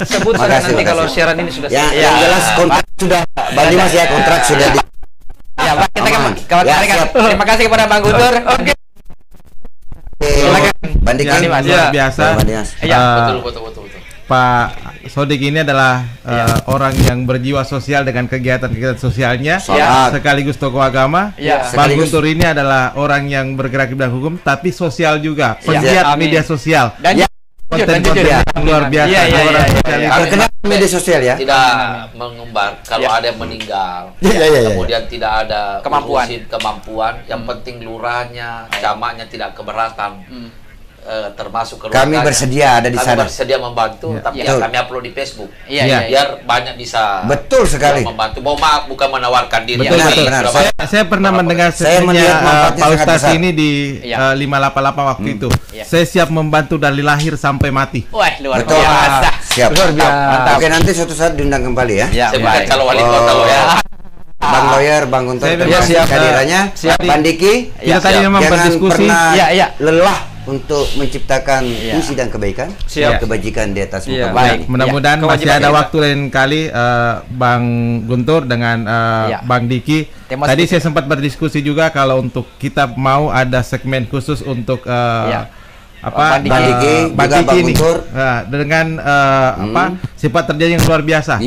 Sebut saja nanti kalau siaran ini sudah selesai. Yang jelas kontrak sudah Bang Dimas ya, kontrak sudah di. Terima kasih kepada Bang Guntur. Oke. Bandingkan luar biasa. Betul. Pak Sodik ini adalah orang yang berjiwa sosial dengan kegiatan-kegiatan sosialnya, sekaligus tokoh agama. Bang Guntur ini adalah orang yang bergerak di bidang hukum, tapi sosial juga, pegiat media sosial. Dan konten-konten luar biasa. Terkenal media sosial ya. Tidak mengumbar kalau ada yang meninggal. Kemudian tidak ada kemampuan. Yang penting lurahnya, camatnya tidak keberatan. Termasuk kami bersedia ada di sana. Kami bersedia membantu, tapi kami upload di Facebook. Biar banyak bisa. Betul sekali. Membantu. Mau maaf bukan menawarkan diri. Betul. Saya pernah mendengar segmennya Pak Ustadz ini di 588 waktu itu. Saya siap membantu dari lahir sampai mati. Wah, luar biasa. Siap. Luar biasa. Oke, nanti suatu saat diundang kembali ya. Sebagai calon wali kota loh ya. Bang Loyer, Bang Guntur, terima kasih kehadirannya. Bang Diki, kita tadi memang berdiskusi. Lelah untuk menciptakan puisi dan kebaikan, kebajikan di atas muka. Baik, mudah-mudahan masih ada waktu lain kali Bang Guntur dengan Bang Diki. Tadi saya sempat berdiskusi juga kalau untuk kita mau ada segmen khusus untuk Bang Diki ini dengan sifat terjadi yang luar biasa.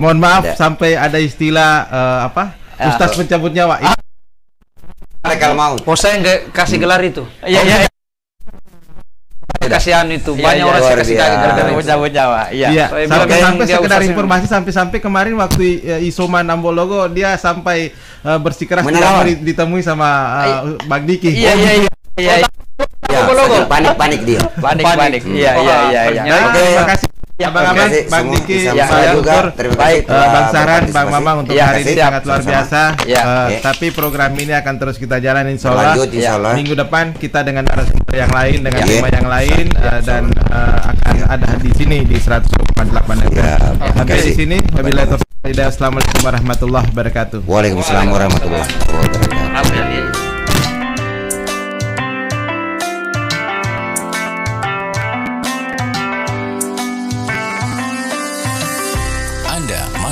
Mohon maaf sampai ada istilah Ustaz pencabut nyawa. Kalau mau. Saya nggak kasih gelar itu. Kasihan itu banyak orang saya kasih cabut nyawa. Sampai sekedar informasi sampai kemarin waktu Isoman Ambologo dia sampai bersikeras ditemui sama Bang Diki. Panik dia. Panik. Iya. Terima kasih. Ya, Bang Aman, Bang Diki, Pak Guntur, Bang Sahran, Bang Mamang untuk hari ini sangat luar biasa. Tapi program ini akan terus kita jalan insya Allah. Minggu depan kita dengan narasumber yang lain, dengan tema yang lain, dan akan ada di sini di 100,8 FM. Sampai di sini, wabillahi taufiq wal hidayah. Assalamualaikum warahmatullahi wabarakatuh. Waalaikumsalam warahmatullahi wabarakatuh.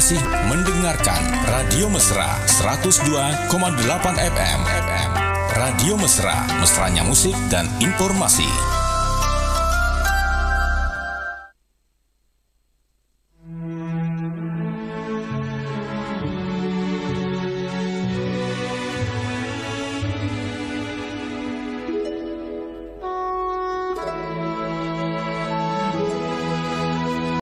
Masih mendengarkan Radio Mesra 102,8 FM. Radio Mesra, mesranya musik dan informasi.